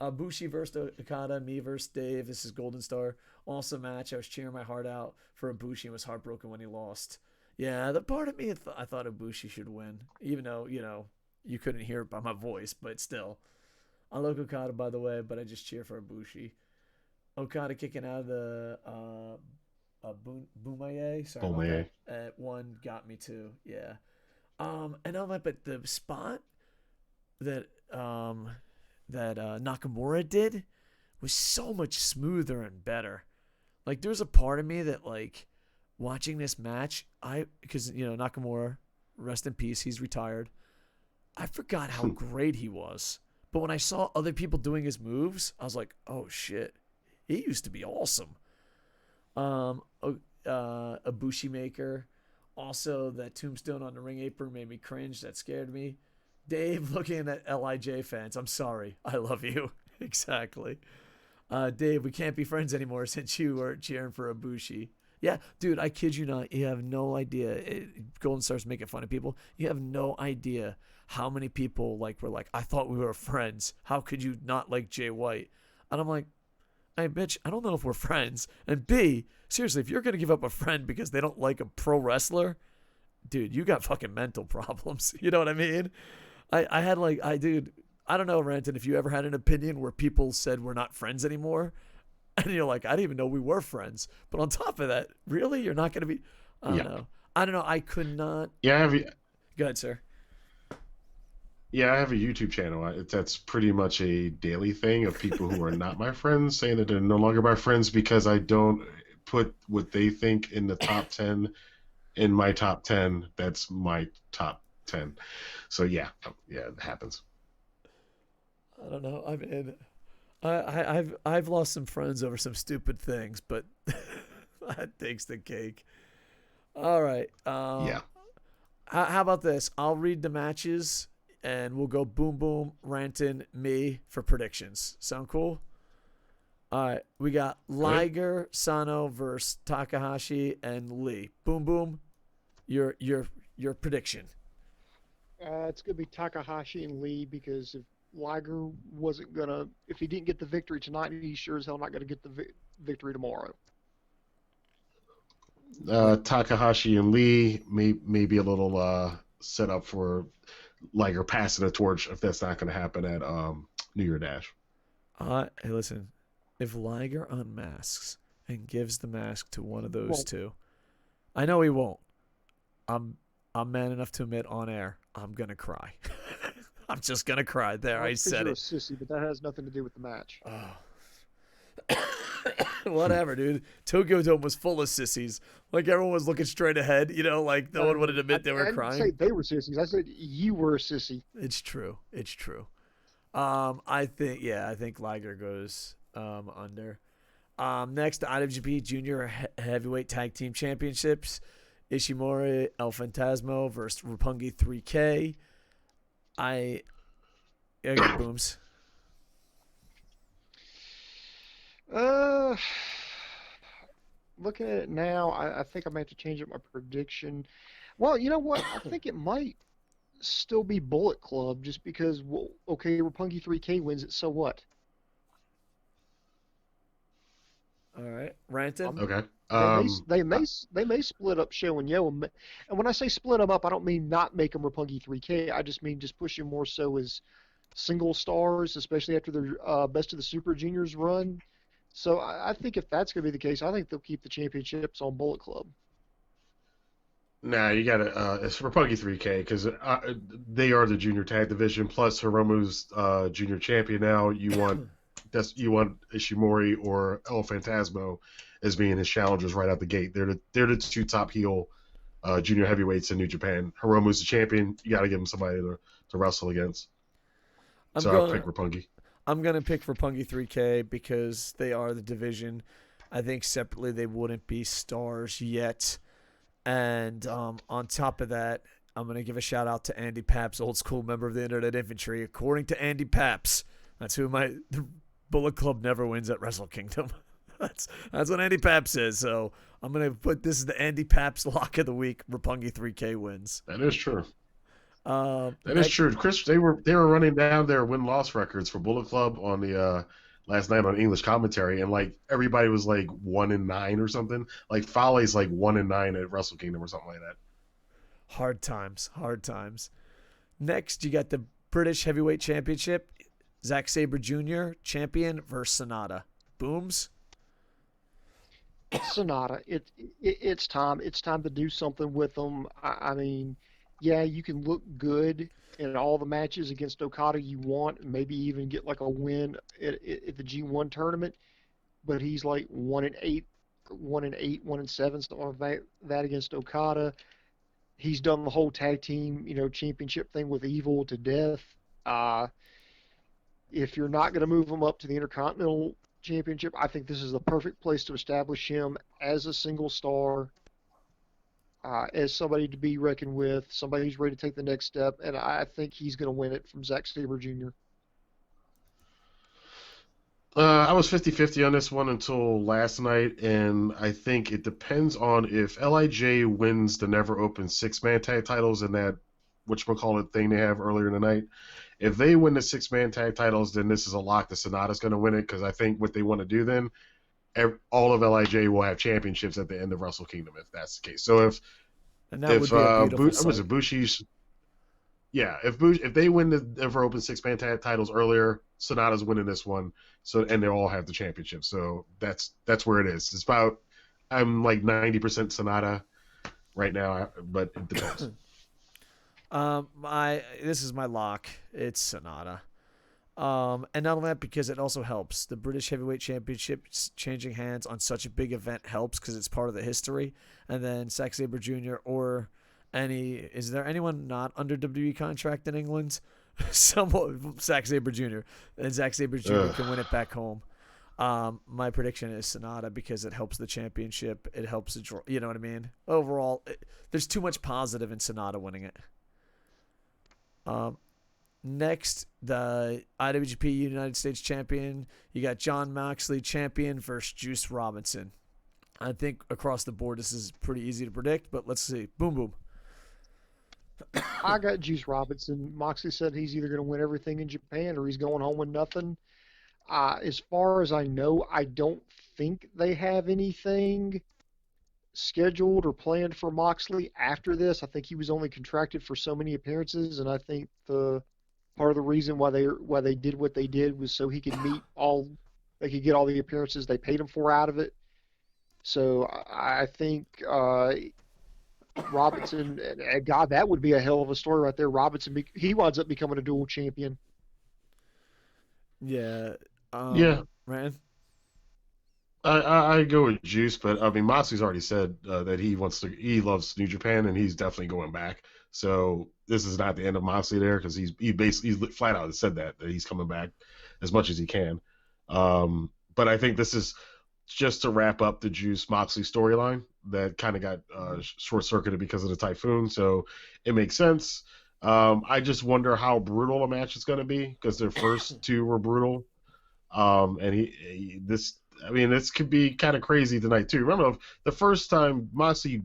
Ibushi versus Okada, me versus Dave. This is Golden Star. Awesome match. I was cheering my heart out for Ibushi and was heartbroken when he lost. Yeah, the part of me, I thought Ibushi should win, even though, you couldn't hear it by my voice, but still. I like Okada, by the way, but I just cheer for Ibushi. Okada kicking out of the Bumaye. Sorry about that. At one got me too, yeah. And I'm like, but the spot that Nakamura did was so much smoother and better. Like, there's a part of me that, like, watching this match, because Nakamura, rest in peace, he's retired. I forgot how great he was. But when I saw other people doing his moves, I was like, oh shit, he used to be awesome. A Bushi Maker, Also, that tombstone on the ring apron made me cringe. That scared me. Dave, looking at LIJ fans, I'm sorry. I love you. Exactly. Dave, we can't be friends anymore since you were cheering for Ibushi. Yeah, dude, I kid you not. You have no idea. Golden Star's making fun of people. You have no idea how many people were like, I thought we were friends. How could you not like Jay White? And I'm like, hey, bitch, I don't know if we're friends. And B, seriously, if you're going to give up a friend because they don't like a pro wrestler, dude, you got fucking mental problems. You know what I mean? Dude, I don't know, Rantin, if you ever had an opinion where people said we're not friends anymore. And you're like, I didn't even know we were friends. But on top of that, really? You're not going to be? I don't know. I could not. Yeah, I have. Go ahead, sir. Yeah, I have a YouTube channel. That's pretty much a daily thing of people who are not my friends saying that they're no longer my friends because I don't put what they think in the top 10 in my top 10. That's my top 10. So yeah, it happens. I don't know. I mean, I've lost some friends over some stupid things, but that takes the cake. All right. Yeah. How about this? I'll read the matches, and we'll go boom, boom, Rantin, me for predictions. Sound cool? All right. We got Liger, Sano versus Takahashi and Lee. Boom, boom. Your prediction. It's going to be Takahashi and Lee because if Liger wasn't going to, if he didn't get the victory tonight, he's sure as hell not going to get the victory tomorrow. Takahashi and Lee may be a little set up for Liger passing a torch if that's not going to happen at New Year Dash. Hey, listen. If Liger unmasks and gives the mask to one of those two, I know he won't. I'm man enough to admit on air, I'm going to cry. I'm just going to cry. There, I said you're it. a sissy, but that has nothing to do with the match. Oh. Whatever, dude. Tokyo Dome was full of sissies. Like, everyone was looking straight ahead. You know, like, no one would admit they were crying. I didn't say they were sissies. I said you were a sissy. It's true. I think Liger goes under. Next, IWGP Junior Heavyweight Tag Team Championships. Ishimori, El Phantasmo versus Roppongi 3K. I got booms. Looking at it now, I think I might have to change up my prediction. Well, you know what? I think it might still be Bullet Club just because, Roppongi 3K wins it, so what? All right. Rantin? Okay. They may split up Show and Yo. And when I say split them up, I don't mean not make them Roppongi 3K. I just mean just push them more so as single stars, especially after their Best of the Super Juniors run. So I think if that's going to be the case, I think they'll keep the championships on Bullet Club. Nah, you got to it's Roppongi 3K because they are the junior tag division. Plus, Hiromu's junior champion now. You want Ishimori or El Phantasmo as being his challengers right out the gate. They're the two top heel junior heavyweights in New Japan. Hiromu's the champion. You got to give him somebody to wrestle against. I'll pick Roppongi. I'm going to pick Roppongi 3K because they are the division. I think separately they wouldn't be stars yet. And on top of that, I'm going to give a shout out to Andy Paps, old school member of the Internet Infantry. According to Andy Paps, that's who the Bullet Club never wins at Wrestle Kingdom. That's what Andy Paps says. So I'm going to put this is the Andy Paps lock of the week. Roppongi 3K wins. That is true. That is true. Chris, they were running down their win-loss records for Bullet Club on the last night on English commentary, and like everybody was like 1-9 or something. Like Fale's like 1-9 at Wrestle Kingdom or something like that. Hard times. Next, you got the British Heavyweight Championship. Zack Sabre Jr. champion versus Sanada. Booms. Sanada, it's time. It's time to do something with them. I mean, yeah, you can look good in all the matches against Okada you want, maybe even get like a win at the G1 tournament. But he's like 1-8, 1-7, something like that against Okada. He's done the whole tag team, championship thing with Evil to death. If you're not going to move him up to the Intercontinental Championship, I think this is the perfect place to establish him as a single star. as somebody to be reckoned with, somebody who's ready to take the next step, and I think he's going to win it from Zack Sabre Jr. I was 50-50 on this one until last night, and I think it depends on if LIJ wins the never open 6-man tag titles in that whatchamacallit thing they have earlier in the night. If they win the 6-man tag titles, then this is a lock that Sanada's going to win it, because I think what they want to do then, all of LIJ will have championships at the end of Wrestle Kingdom, if that's the case. So And that would be a beautiful sight. Ibushi's... Yeah, if they win the never open 6-man tag titles earlier, Sonata's winning this one. So and they all have the championship. So that's where it is. It's about I'm like 90% Sanada right now, but it depends. This is my lock. It's Sanada. And not only that, because it also helps. The British Heavyweight Championship changing hands on such a big event helps because it's part of the history. And then Zack Sabre Jr. or is there anyone not under WWE contract in England? Zack Sabre Jr. And Zack Sabre Jr. can win it back home. My prediction is Sanada because it helps the championship. It helps the draw. You know what I mean? Overall, there's too much positive in Sanada winning it. Next, the IWGP United States Champion. You got Jon Moxley champion versus Juice Robinson. I think across the board this is pretty easy to predict, but let's see. Boom, boom. I got Juice Robinson. Moxley said he's either going to win everything in Japan or he's going home with nothing. As far as I know, I don't think they have anything scheduled or planned for Moxley after this. I think he was only contracted for so many appearances, and I think the part of the reason why they did what they did was so he could they could get all the appearances they paid him for out of it. So I think Robinson, and God, that would be a hell of a story right there. Robinson, he winds up becoming a dual champion. Yeah. Rantin? I go with Juice, but I mean Moxley's already said that he loves New Japan and he's definitely going back. So this is not the end of Moxley there because he's flat out said that he's coming back as much as he can. But I think this is just to wrap up the Juice Moxley storyline that kind of got short circuited because of the typhoon. So it makes sense. I just wonder how brutal a match is going to be because their first two were brutal. And this could be kind of crazy tonight too. Remember the first time Moxley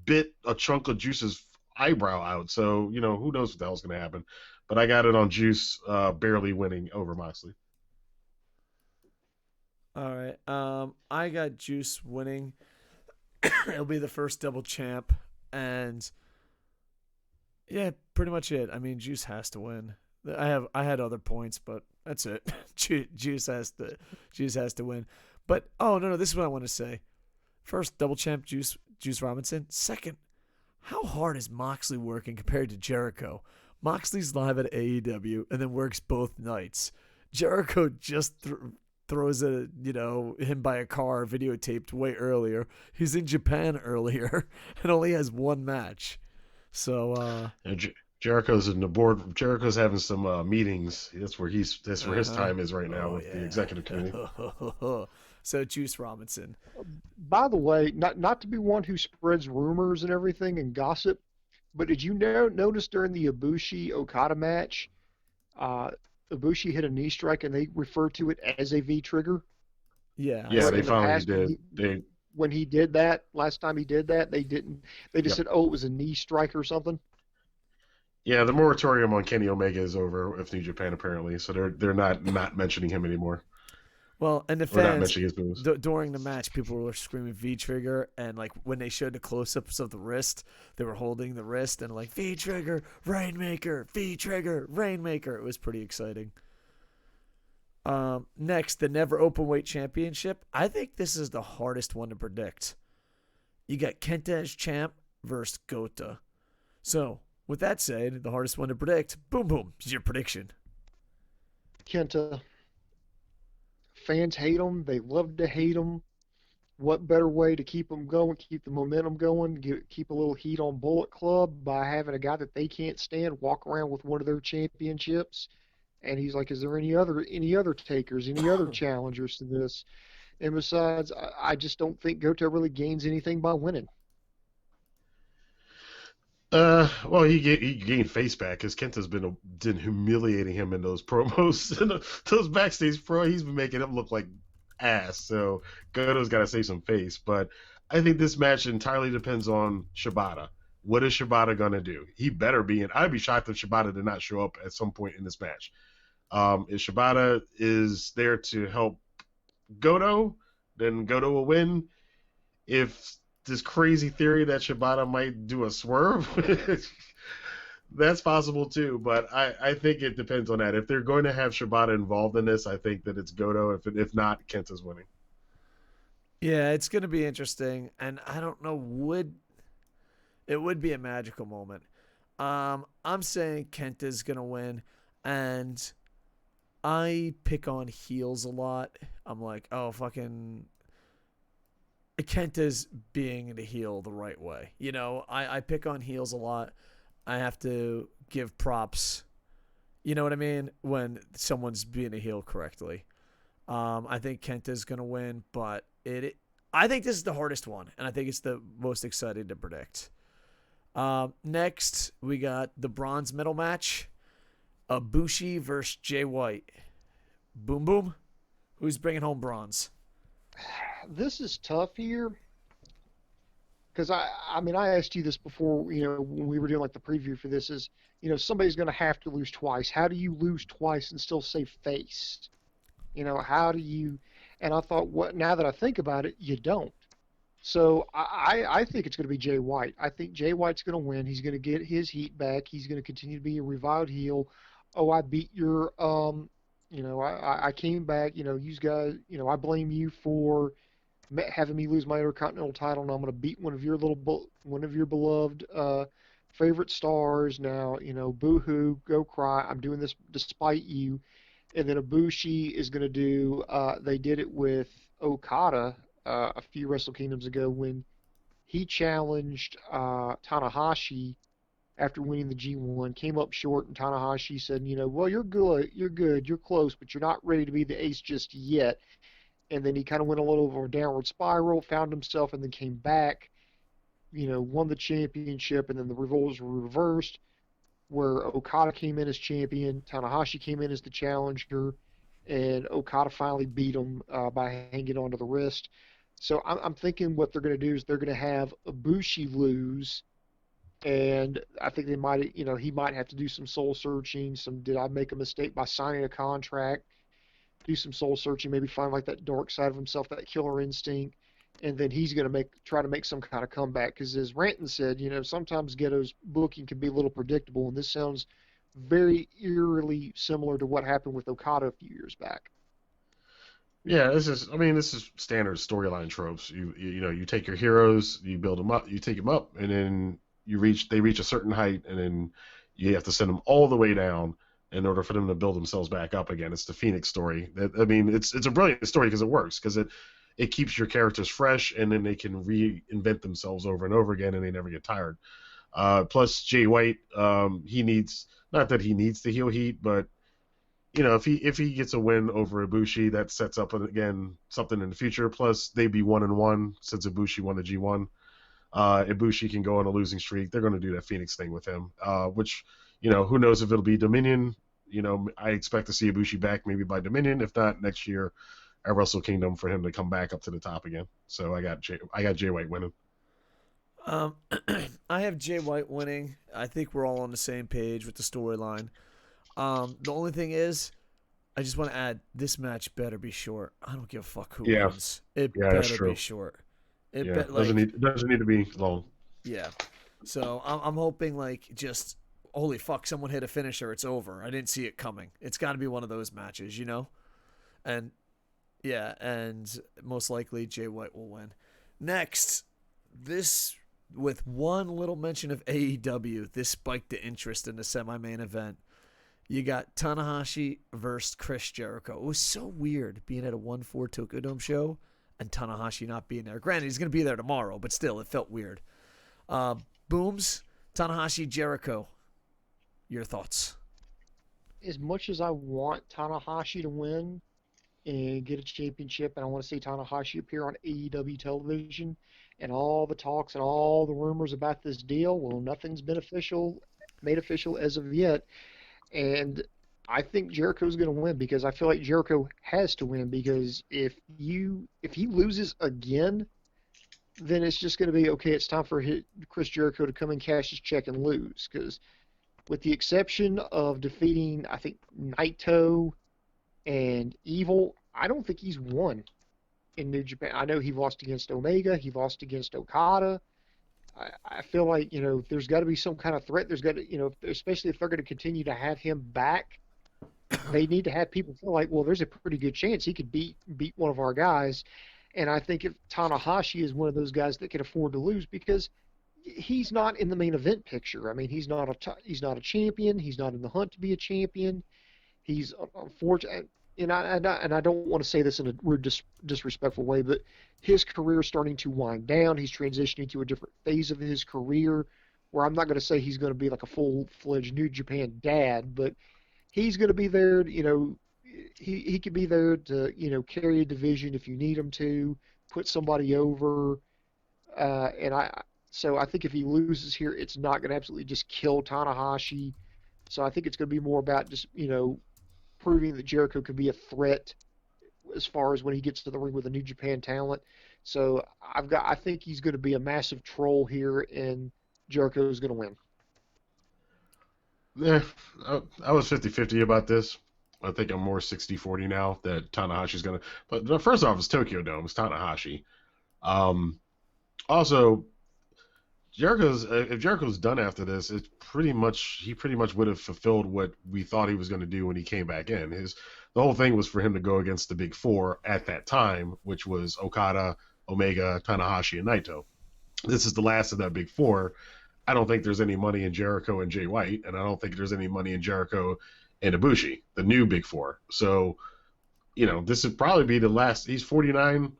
bit a chunk of Juice's eyebrow out, so who knows what the hell's going to happen. But I got it on Juice barely winning over Moxley. All right. I got Juice winning. It'll be the first double champ, and yeah, pretty much it. I mean, Juice has to win. I had other points, but that's it. Juice has to win. But no, this is what I want to say. First, double champ Juice Robinson. Second, how hard is Moxley working compared to Jericho? Moxley's live at AEW and then works both nights. Jericho just throws him by a car videotaped way earlier. He's in Japan earlier and only has one match. So Jericho's in the board. Jericho's having some meetings. That's where his time is right now with the executive committee. So Juice Robinson. By the way, not to be one who spreads rumors and everything and gossip, but did you notice during the Ibushi Okada match, Ibushi hit a knee strike and they referred to it as a V trigger? Yeah, they finally did. When he did that last time he did that, they didn't. They just said, "Oh, it was a knee strike or something." Yeah, the moratorium on Kenny Omega is over with New Japan apparently, so they're not mentioning him anymore. Well, and the fans during the match, people were screaming V trigger, and like when they showed the close-ups of the wrist, they were holding the wrist and like V trigger, Rainmaker, V trigger, Rainmaker. It was pretty exciting. Next, the Never Openweight Championship. I think this is the hardest one to predict. You got Kenta as champ versus Goto. So, with that said, the hardest one to predict. Boom, boom. Is your prediction? Kenta. Fans hate him. They love to hate him. What better way to keep them going, keep the momentum going, keep a little heat on Bullet Club by having a guy that they can't stand walk around with one of their championships? And he's like, is there any other takers, any other challengers to this? And besides, I just don't think Goto really gains anything by winning. Well, he gained face back because Kenta's been humiliating him in those promos, and those backstage he's been making him look like ass. So Goto's got to save some face. But I think this match entirely depends on Shibata. What is Shibata gonna do? He better be in. I'd be shocked if Shibata did not show up at some point in this match. If Shibata is there to help Goto, then Goto will win. If this crazy theory that Shibata might do a swerve, that's possible too. But I think it depends on that. If they're going to have Shibata involved in this, I think that it's Goto. If not, Kenta's winning. Yeah, it's going to be interesting, and I don't know. It would be a magical moment. I'm saying Kenta's going to win, and I pick on heels a lot. I'm like, oh, fucking Kenta's being the heel the right way. You know, I pick on heels a lot. I have to give props. You know what I mean? When someone's being a heel correctly. I think Kenta's going to win, but I think this is the hardest one, and I think it's the most exciting to predict. Next, we got the bronze medal match. Ibushi versus Jay White. Boom, boom. Who's bringing home bronze? This is tough here because I mean, I asked you this before, you know, when we were doing like the preview for this is, you know, somebody's going to have to lose twice. How do you lose twice and still say face? You know, how do you, and I thought, now that I think about it, you don't. So I think it's going to be Jay White. I think Jay White's going to win. He's going to get his heat back. He's going to continue to be a revived heel. Oh, I beat your, you know, I came back. You know, you guys, you know, I blame you for having me lose my Intercontinental title, and I'm going to beat one of your beloved favorite stars. Now, you know, boo-hoo, go cry. I'm doing this despite you. And then Ibushi is going to do. They did it with Okada a few Wrestle Kingdoms ago when he challenged Tanahashi after winning the G1, came up short, and Tanahashi said, you know, well, you're good, you're close, but you're not ready to be the ace just yet. And then he kind of went a little over a downward spiral, found himself, and then came back, you know, won the championship, and then the roles were reversed, where Okada came in as champion, Tanahashi came in as the challenger, and Okada finally beat him by hanging onto the wrist. So I'm thinking what they're going to do is they're going to have Ibushi lose, and I think they might, you know, he might have to do some soul searching. Did I make a mistake by signing a contract? Do some soul searching, maybe find like that dark side of himself, that killer instinct, and then he's going to try to make some kind of comeback. Because as Rantin said, you know, sometimes Ghetto's booking can be a little predictable, and this sounds very eerily similar to what happened with Okada a few years back. Yeah, this is standard storyline tropes. You know, you take your heroes, you build them up, you take them up, and then they reach a certain height, and then you have to send them all the way down in order for them to build themselves back up again. It's the Phoenix story. I mean, it's a brilliant story because it works, because it keeps your characters fresh, and then they can reinvent themselves over and over again, and they never get tired. Plus, Jay White, he needs, not that he needs the heel heat, but you know, if he gets a win over Ibushi, that sets up again something in the future. Plus, they'd be 1-1 since Ibushi won the G1. Ibushi can go on a losing streak. They're going to do that Phoenix thing with him, which, you know, who knows if it'll be Dominion. You know, I expect to see Ibushi back maybe by Dominion, if not next year at Wrestle Kingdom, for him to come back up to the top again. So I got Jay White winning. I have Jay White winning. I think we're all on the same page with the storyline. The only thing is, I just want to add, this match better be short. I don't give a fuck who wins. It better be short. Doesn't need to be long. Yeah. So I'm hoping, like, just, holy fuck, someone hit a finisher, it's over. I didn't see it coming. It's got to be one of those matches, you know? And yeah, and most likely Jay White will win. Next, this, with one little mention of AEW, this spiked the interest in the semi-main event. You got Tanahashi versus Chris Jericho. It was so weird being at a 1-4 Tokyo Dome show and Tanahashi not being there. Granted, he's going to be there tomorrow, but still, it felt weird. Booms, Tanahashi, Jericho. Your thoughts? As much as I want Tanahashi to win, and get a championship, and I want to see Tanahashi appear on AEW television. And all the talks and all the rumors about this deal, well, nothing's been made official as of yet. And I think Jericho's going to win because I feel like Jericho has to win because if he loses again, then it's just going to be okay. It's time for Chris Jericho to come and cash his check and lose because with the exception of defeating, I think, Naito and Evil, I don't think he's won in New Japan. I know he lost against Omega. He lost against Okada. I feel like, there's got to be some kind of threat. There's got to, especially if they're going to continue to have him back, they need to have people feel like, well, there's a pretty good chance he could beat one of our guys. And I think if Tanahashi is one of those guys that can afford to lose because he's not in the main event picture. I mean, he's not a champion. He's not in the hunt to be a champion. He's unfortunate. And I don't want to say this in a rude, disrespectful way, but his career is starting to wind down. He's transitioning to a different phase of his career where I'm not going to say he's going to be like a full-fledged New Japan dad, but he's going to be there, he could be there to, carry a division if you need him to, put somebody over. So I think if he loses here, it's not going to absolutely just kill Tanahashi. So I think it's going to be more about just, proving that Jericho can be a threat as far as when he gets to the ring with a New Japan talent. So I think he's going to be a massive troll here, and Jericho's going to win. Yeah, I was 50-50 about this. I think I'm more 60-40 now that Tanahashi's going to. But first off, it's Tokyo Dome. It's Tanahashi. Also, if Jericho's done after this, he pretty much would have fulfilled what we thought he was going to do when he came back in. The whole thing was for him to go against the big four at that time, which was Okada, Omega, Tanahashi, and Naito. This is the last of that big four. I don't think there's any money in Jericho and Jay White, and I don't think there's any money in Jericho and Ibushi, the new big four. So, this would probably be the last. He's 49.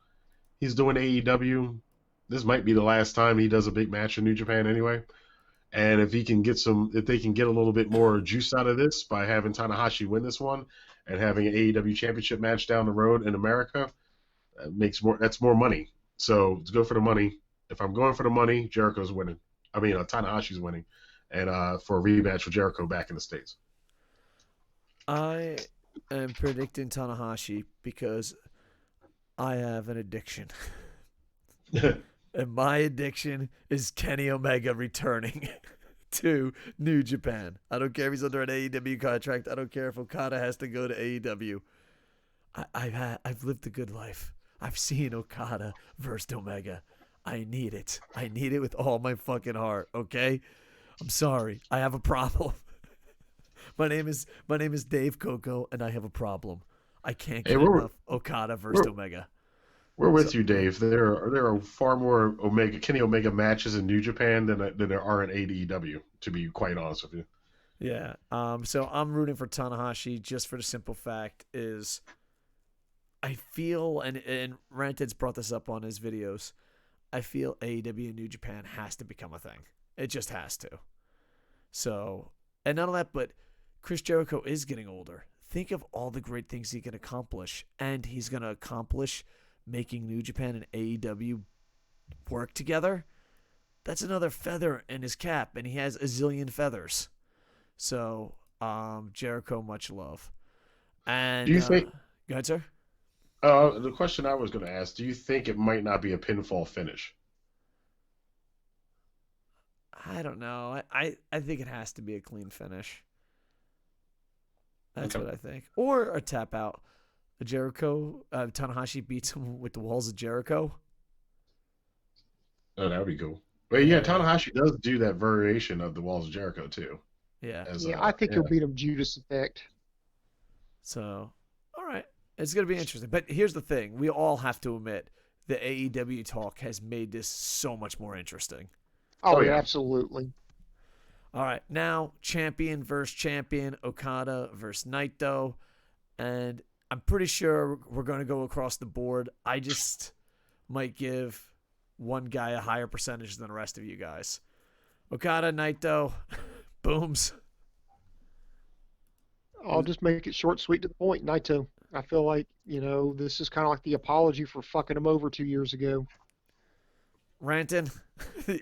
He's doing AEW. This might be the last time he does a big match in New Japan anyway. And if they can get a little bit more juice out of this by having Tanahashi win this one and having an AEW championship match down the road in America, that's more money. So to go for the money, if I'm going for the money, Jericho's winning. Tanahashi's winning. And for a rematch with Jericho back in the States. I am predicting Tanahashi because I have an addiction. And my addiction is Kenny Omega returning to New Japan. I don't care if he's under an AEW contract. I don't care if Okada has to go to AEW. I've lived a good life. I've seen Okada versus Omega. I need it. I need it with all my fucking heart, okay? I'm sorry. I have a problem. My name is Dave Coco, and I have a problem. I can't get enough Okada versus Omega. We're with you, Dave. There are far more Kenny Omega matches in New Japan than there are in AEW, to be quite honest with you. Yeah. So I'm rooting for Tanahashi just for the simple fact is I feel, and Rantin's brought this up on his videos, I feel AEW and New Japan has to become a thing. It just has to. So, and not only that, but Chris Jericho is getting older. Think of all the great things he can accomplish, and he's going to accomplish making New Japan and AEW work together. That's another feather in his cap, and he has a zillion feathers. So, Jericho, much love. And do you think? Go ahead, sir. The question I was going to ask: do you think it might not be a pinfall finish? I don't know. I think it has to be a clean finish. That's what I think, or a tap out. Jericho, Tanahashi beats him with the walls of Jericho. Oh, that would be cool. But yeah, Tanahashi does do that variation of the walls of Jericho too. Yeah. I think he'll beat him Judas Effect. So, all right. It's going to be interesting. But here's the thing. We all have to admit the AEW talk has made this so much more interesting. Oh, yeah, absolutely. All right. Now, champion versus champion, Okada versus Naito. And I'm pretty sure we're going to go across the board. I just might give one guy a higher percentage than the rest of you guys. Okada, Naito, booms. I'll just make it short, sweet, to the point. Naito. I feel like, this is kind of like the apology for fucking him over 2 years ago. Rantin,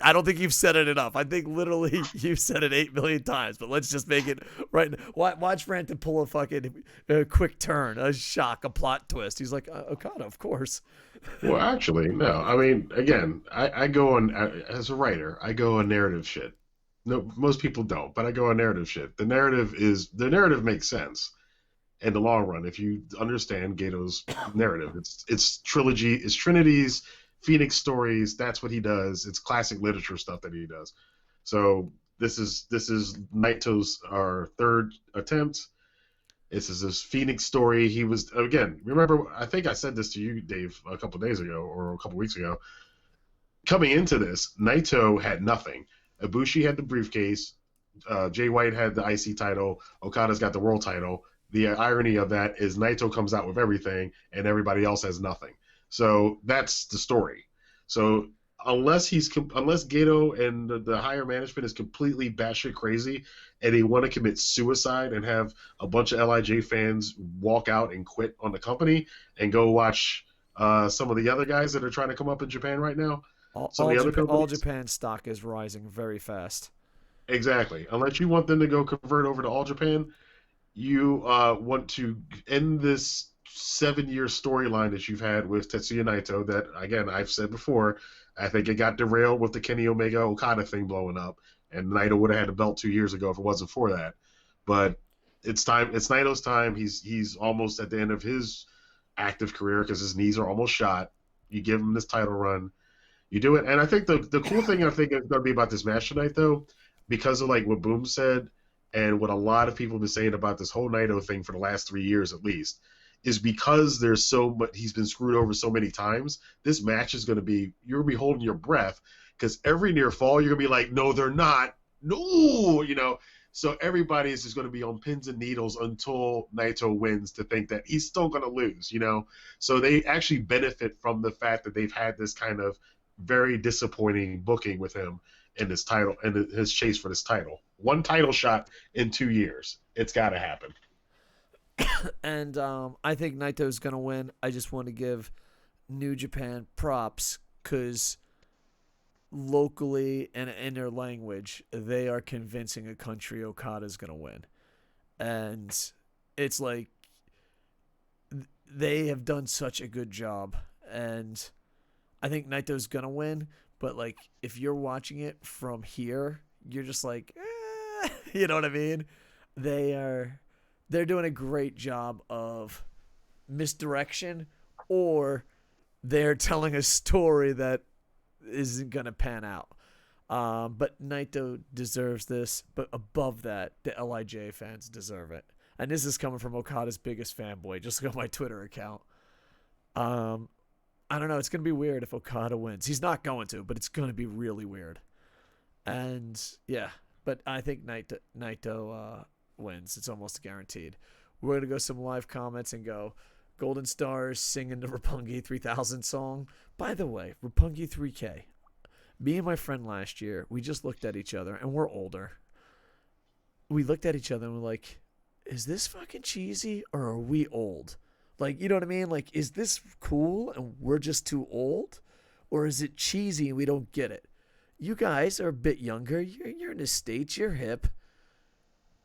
I don't think you've said it enough. I think literally you've said it 8 million times, but let's just make it right. Watch Rantin pull a fucking quick turn, a shock, a plot twist. He's like, Okada, of course. Well, actually, no. I mean, again, I go on, as a writer, I go on narrative shit. No, most people don't, but I go on narrative shit. The narrative makes sense in the long run if you understand Gato's narrative. It's trilogy, it's Trinity's Phoenix stories. That's what he does. It's classic literature stuff that he does. So this is Naito's our third attempt. This is his Phoenix story. He was, again, remember, I think I said this to you, Dave, a couple of days ago or a couple of weeks ago. Coming into this, Naito had nothing. Ibushi had the briefcase. Jay White had the IC title. Okada's got the world title. The irony of that is Naito comes out with everything and everybody else has nothing. So that's the story. So unless Gato and the higher management is completely batshit crazy and they want to commit suicide and have a bunch of LIJ fans walk out and quit on the company and go watch some of the other guys that are trying to come up in Japan right now. All Japan stock is rising very fast. Exactly. Unless you want them to go convert over to All Japan, you want to end this 7-year storyline that you've had with Tetsuya Naito that, again, I've said before, I think it got derailed with the Kenny Omega Okada thing blowing up, and Naito would have had the belt 2 years ago if it wasn't for that. But it's time. It's Naito's time. He's almost at the end of his active career because his knees are almost shot. You give him this title run. You do it. And I think the cool thing I think is going to be about this match tonight, though, because of like what Boom said and what a lot of people have been saying about this whole Naito thing for the last 3 years at least, is because there's so much, he's been screwed over so many times. This match is going to be, you're going to be holding your breath because every near fall you're going to be like, no, they're not. No, So everybody is just going to be on pins and needles until Naito wins to think that he's still going to lose, So they actually benefit from the fact that they've had this kind of very disappointing booking with him in this title and his chase for this title. One title shot in 2 years. It's got to happen. And I think Naito's going to win. I just want to give New Japan props because locally and in their language, they are convincing a country Okada's going to win. And it's like they have done such a good job. And I think Naito's going to win. But like if you're watching it from here, you're just like, you know what I mean? They're doing a great job of misdirection, or they're telling a story that isn't going to pan out. But Naito deserves this, but above that, the LIJ fans deserve it. And this is coming from Okada's biggest fanboy. Just look at my Twitter account. I don't know. It's going to be weird if Okada wins. He's not going to, but it's going to be really weird. And yeah, but I think Naito wins. It's almost guaranteed. We're going to go some live comments and go Golden Stars singing the Roppongi 3000 song. By the way, Roppongi 3K. Me and my friend last year, we just looked at each other, and we're older. We looked at each other and we're like, is this fucking cheesy or are we old? Like, you know what I mean? Like, is this cool and we're just too old? Or is it cheesy and we don't get it? You guys are a bit younger. You're in the States. You're hip.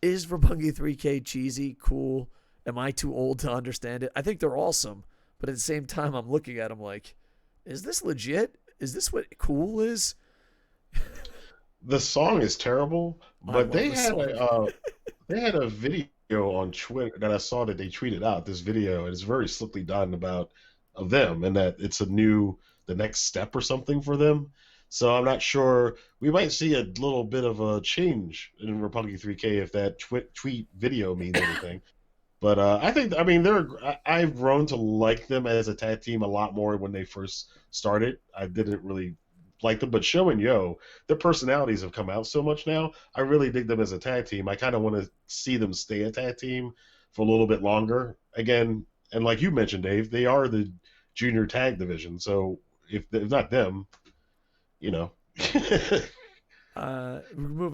Is Roppongi 3K cheesy, cool? Am I too old to understand it? I think they're awesome. But at the same time, I'm looking at them like, is this legit? Is this what cool is? The song is terrible, but they had a video on Twitter that I saw that they tweeted out, this video, and it's very slickly done of them, and that it's the next step or something for them. So I'm not sure. We might see a little bit of a change in Roppongi 3K if that tweet video means anything. But I've grown to like them as a tag team a lot more when they first started. I didn't really like them, but Sho and Yo, their personalities have come out so much now. I really dig them as a tag team. I kind of want to see them stay a tag team for a little bit longer. Again, and like you mentioned, Dave, they are the junior tag division. So if not them, Moving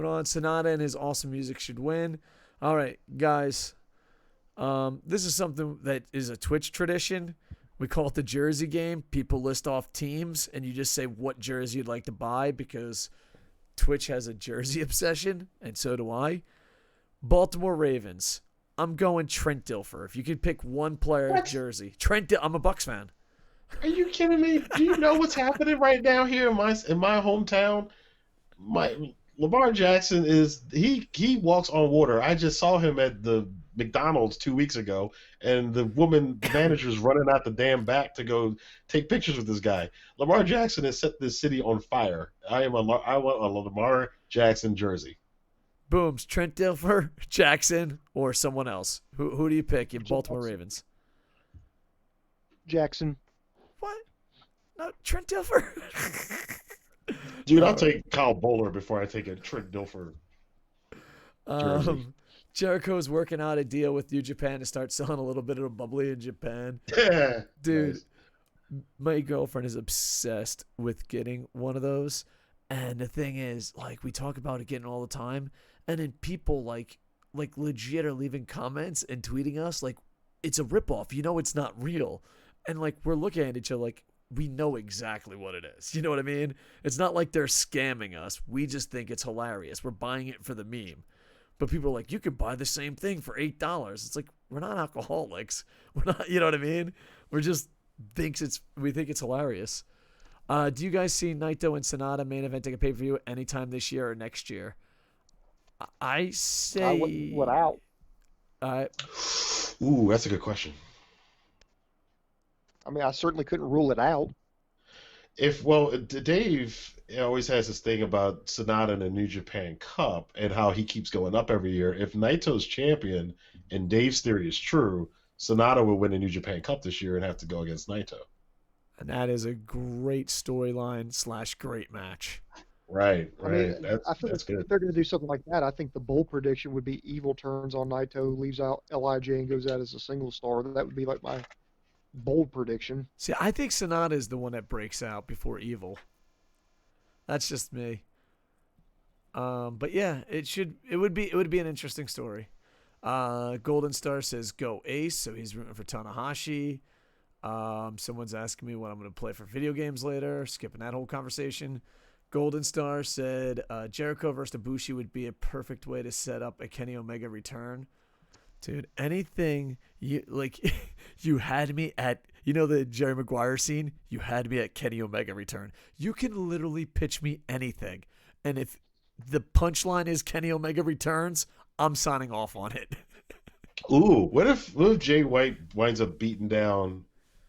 on. Sanada and his awesome music should win. All right, guys. This is something that is a Twitch tradition. We call it the jersey game. People list off teams, and you just say what jersey you'd like to buy because Twitch has a jersey obsession, and so do I. Baltimore Ravens. I'm going Trent Dilfer. If you could pick one player jersey. I'm a Bucks fan. Are you kidding me? Do you know what's happening right now here in my hometown? Lamar Jackson he walks on water. I just saw him at the McDonald's 2 weeks ago, and the manager's running out the damn back to go take pictures with this guy. Lamar Jackson has set this city on fire. I want a Lamar Jackson jersey. Booms. Trent Dilfer, Jackson, or someone else. Who do you pick in Baltimore Ravens? Jackson. What? No, Trent Dilfer. Dude, I'll take Kyle Bowler before I take a Trent Dilfer jersey. Jericho's working out a deal with New Japan to start selling a little bit of a bubbly in Japan. Yeah, dude, nice. My girlfriend is obsessed with getting one of those. And the thing is, like, we talk about it getting all the time, and then people like legit are leaving comments and tweeting us like it's a ripoff. You know, it's not real. And like we're looking at each other like we know exactly what it is. You know what I mean? It's not like they're scamming us. We just think it's hilarious. We're buying it for the meme. But people are like, you could buy the same thing for $8. It's like, we're not alcoholics. We're not, you know what I mean? We think it's hilarious. Do you guys see Naito and Sanada main eventing a pay-per-view anytime this year or next year? I say... I wouldn't rule it out. Ooh, that's a good question. I mean, I certainly couldn't rule it out. Dave always has this thing about Sanada and the New Japan Cup and how he keeps going up every year. If Naito's champion and Dave's theory is true, Sanada will win the New Japan Cup this year and have to go against Naito. And that is a great storyline / great match. Right. I mean, I feel that's if they're going to do something like that, I think the bold prediction would be Evil turns on Naito, leaves out LIJ, and goes out as a single star. That would be like my bold prediction. See, I think Sanada is the one that breaks out before Evil. That's just me. But yeah, it would be an interesting story. Golden Star says go Ace, so he's rooting for Tanahashi. Someone's asking me what I'm going to play for video games later. Skipping that whole conversation. Golden Star said Jericho versus Ibushi would be a perfect way to set up a Kenny Omega return. Dude, anything you like, you had me at, you know, the Jerry Maguire scene? You had me at Kenny Omega return. You can literally pitch me anything. And if the punchline is Kenny Omega returns, I'm signing off on it. Ooh, what if Jay White winds up beating down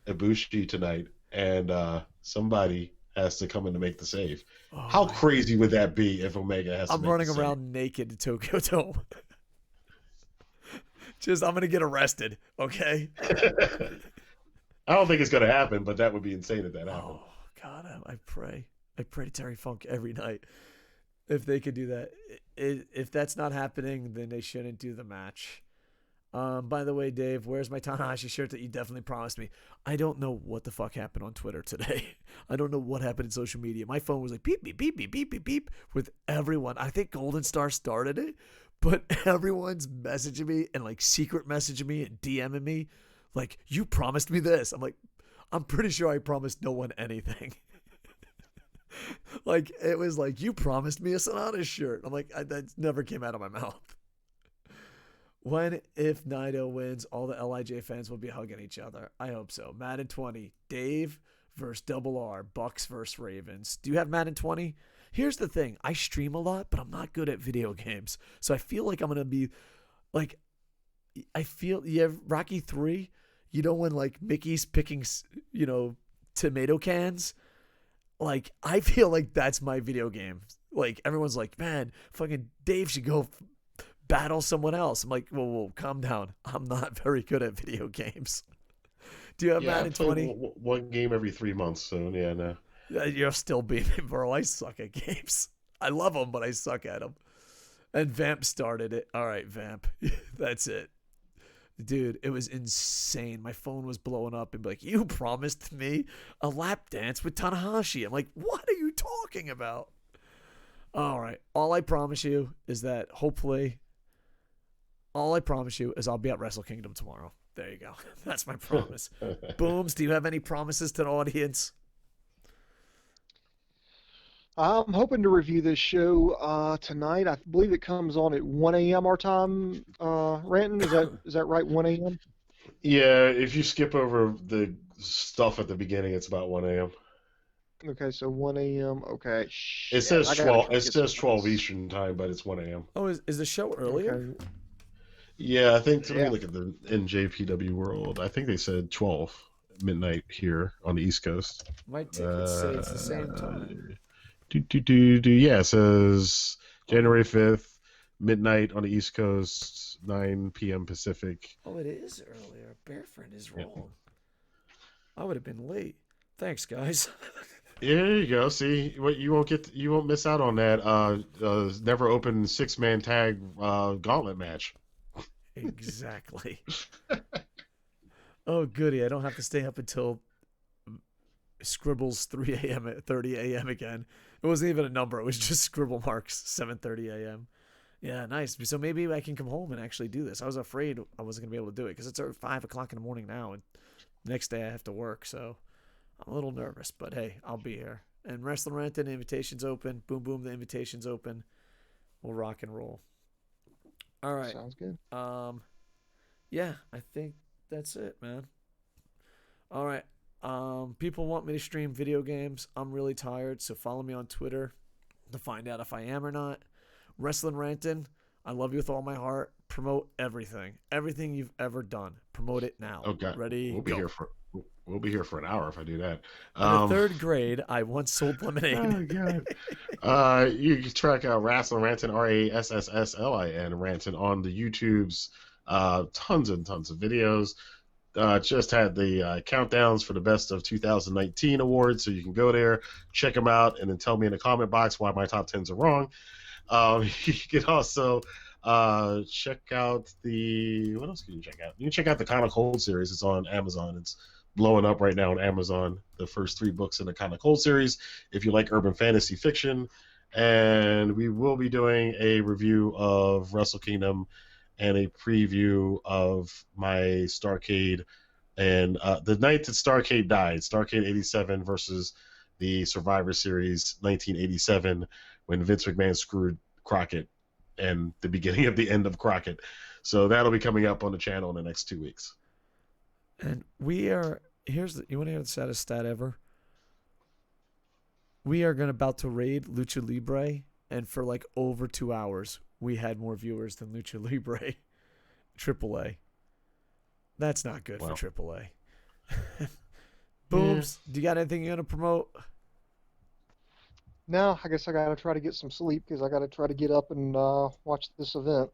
Ibushi tonight and somebody has to come in to make the save? Oh, how crazy would that be if Omega has to I'm make running the save? around naked to Tokyo Dome. I'm going to get arrested, okay? I don't think it's going to happen, but that would be insane if that happened. Oh, God, I pray. I pray to Terry Funk every night if they could do that. If that's not happening, then they shouldn't do the match. By the way, Dave, where's my Tanahashi shirt that you definitely promised me? I don't know what the fuck happened on Twitter today. I don't know what happened in social media. My phone was like beep, beep, beep, beep, beep, beep, beep with everyone. I think Golden Star started it, but everyone's messaging me and like secret messaging me and DMing me like, you promised me this. I'm like, I'm pretty sure I promised no one anything. Like, it was like, you promised me a Sanada shirt. I'm like, that never came out of my mouth. When, if Naito wins, all the LIJ fans will be hugging each other. I hope so. Madden 20, Dave versus Double R, Bucks versus Ravens. Do you have Madden 20? Here's the thing. I stream a lot, but I'm not good at video games. So I feel like I'm going to be, like, Rocky 3, you know when, like, Mickey's picking, you know, tomato cans? Like, I feel like that's my video game. Like, everyone's like, man, fucking Dave should go battle someone else. I'm like, whoa, calm down. I'm not very good at video games. Do you have Madden 20? One game every 3 months, so yeah, no. You're still beaming, bro. I suck at games. I love them, but I suck at them. And Vamp started it. All right, Vamp. That's it. Dude, it was insane. My phone was blowing up and be like, you promised me a lap dance with Tanahashi. I'm like, what are you talking about? All right. All I promise you is that hopefully All I promise you is I'll be at Wrestle Kingdom tomorrow. There you go. That's my promise. Booms, do you have any promises to the audience? I'm hoping to review this show tonight. I believe it comes on at 1 a.m. our time. Rantin, is that right? 1 a.m. Yeah, if you skip over the stuff at the beginning, it's about 1 a.m. Okay, so 1 a.m. Okay, It shit. says I gotta 12. try to It get says some 12 rest. Eastern time, but it's 1 a.m. Oh, is the show earlier? Okay. Yeah, I think. Let me Yeah. look at the NJPW World. I think they said 12 midnight here on the East Coast. My tickets say it's the same time. Yeah, it says January 5th, midnight on the East Coast, 9 p.m. Pacific. Oh, it is earlier. Bear Friend is Yeah. wrong. I would have been late. Thanks, guys. There you go. See, what you won't miss out on that. Never open 6-man tag gauntlet match. Exactly. Oh, goody. I don't have to stay up until Scribbles 3 a.m. at 30 a.m. again. It wasn't even a number. It was just scribble marks 7:30 a.m. Yeah, nice. So maybe I can come home and actually do this. I was afraid I wasn't going to be able to do it because it's 5 o'clock in the morning now, and the next day I have to work. So I'm a little nervous, but hey, I'll be here. And Wrestling Rantin, the invitation's open. Boom, boom, the invitation's open. We'll rock and roll. All right. Sounds good. Yeah, I think that's it, man. All right. People want me to stream video games. I'm really tired, so follow me on Twitter to find out if I am or not. Wrestling Rantin, I love you with all my heart. Promote everything. Everything you've ever done. Promote it now. Okay. Ready? We'll be here for an hour if I do that. In the third grade, I once sold lemonade. Oh God. You can track out Wrestling Rantin, Rassslin, Rantin on the YouTubes. Tons and tons of videos. Just had the countdowns for the best of 2019 awards, so you can go there, check them out, and then tell me in the comment box why my top 10s are wrong. You can also check out what else can you check out? You can check out the Kind of Cold series. It's on Amazon. It's blowing up right now on Amazon. The first 3 books in the Kind of Cold series, if you like urban fantasy fiction. And we will be doing a review of Wrestle Kingdom and a preview of my Starrcade and the night that Starrcade died, Starrcade 87 versus the Survivor Series 1987, when Vince McMahon screwed Crockett and the beginning of the end of Crockett. So that'll be coming up on the channel in the next 2 weeks. And you want to hear the saddest stat ever? We are about to raid Lucha Libre, and for like over 2 hours, we had more viewers than Lucha Libre AAA. That's not good for AAA. Booms, do you got anything you want to promote? No, I guess I gotta try to get some sleep because I gotta try to get up and watch this event.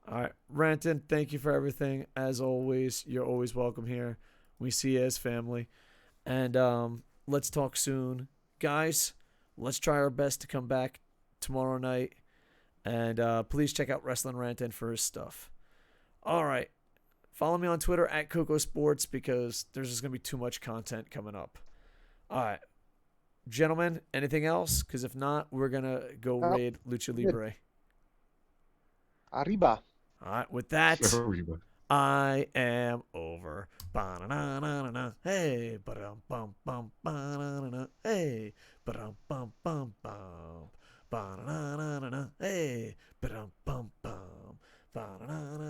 All right, Rantin, thank you for everything. As always, you're always welcome here. We see you as family. And let's talk soon. Guys, let's try our best to come back tomorrow night. And please check out Wrestling Rantin for his stuff. All right. Follow me on Twitter at Coco Sports because there's just going to be too much content coming up. All right. Gentlemen, anything else? Because if not, we're going to go raid Lucha Libre. Arriba. All right. With that, I am over. Ba-na-na-na-na-na. Hey. Ba-dum-bum-bum. Ba-na-na-na-na. Hey. Ba-dum-bum-bum-bum. Ba-na-na-na-na-na. Hey. Ba-dum-bum-bum. Ba-na-na-na.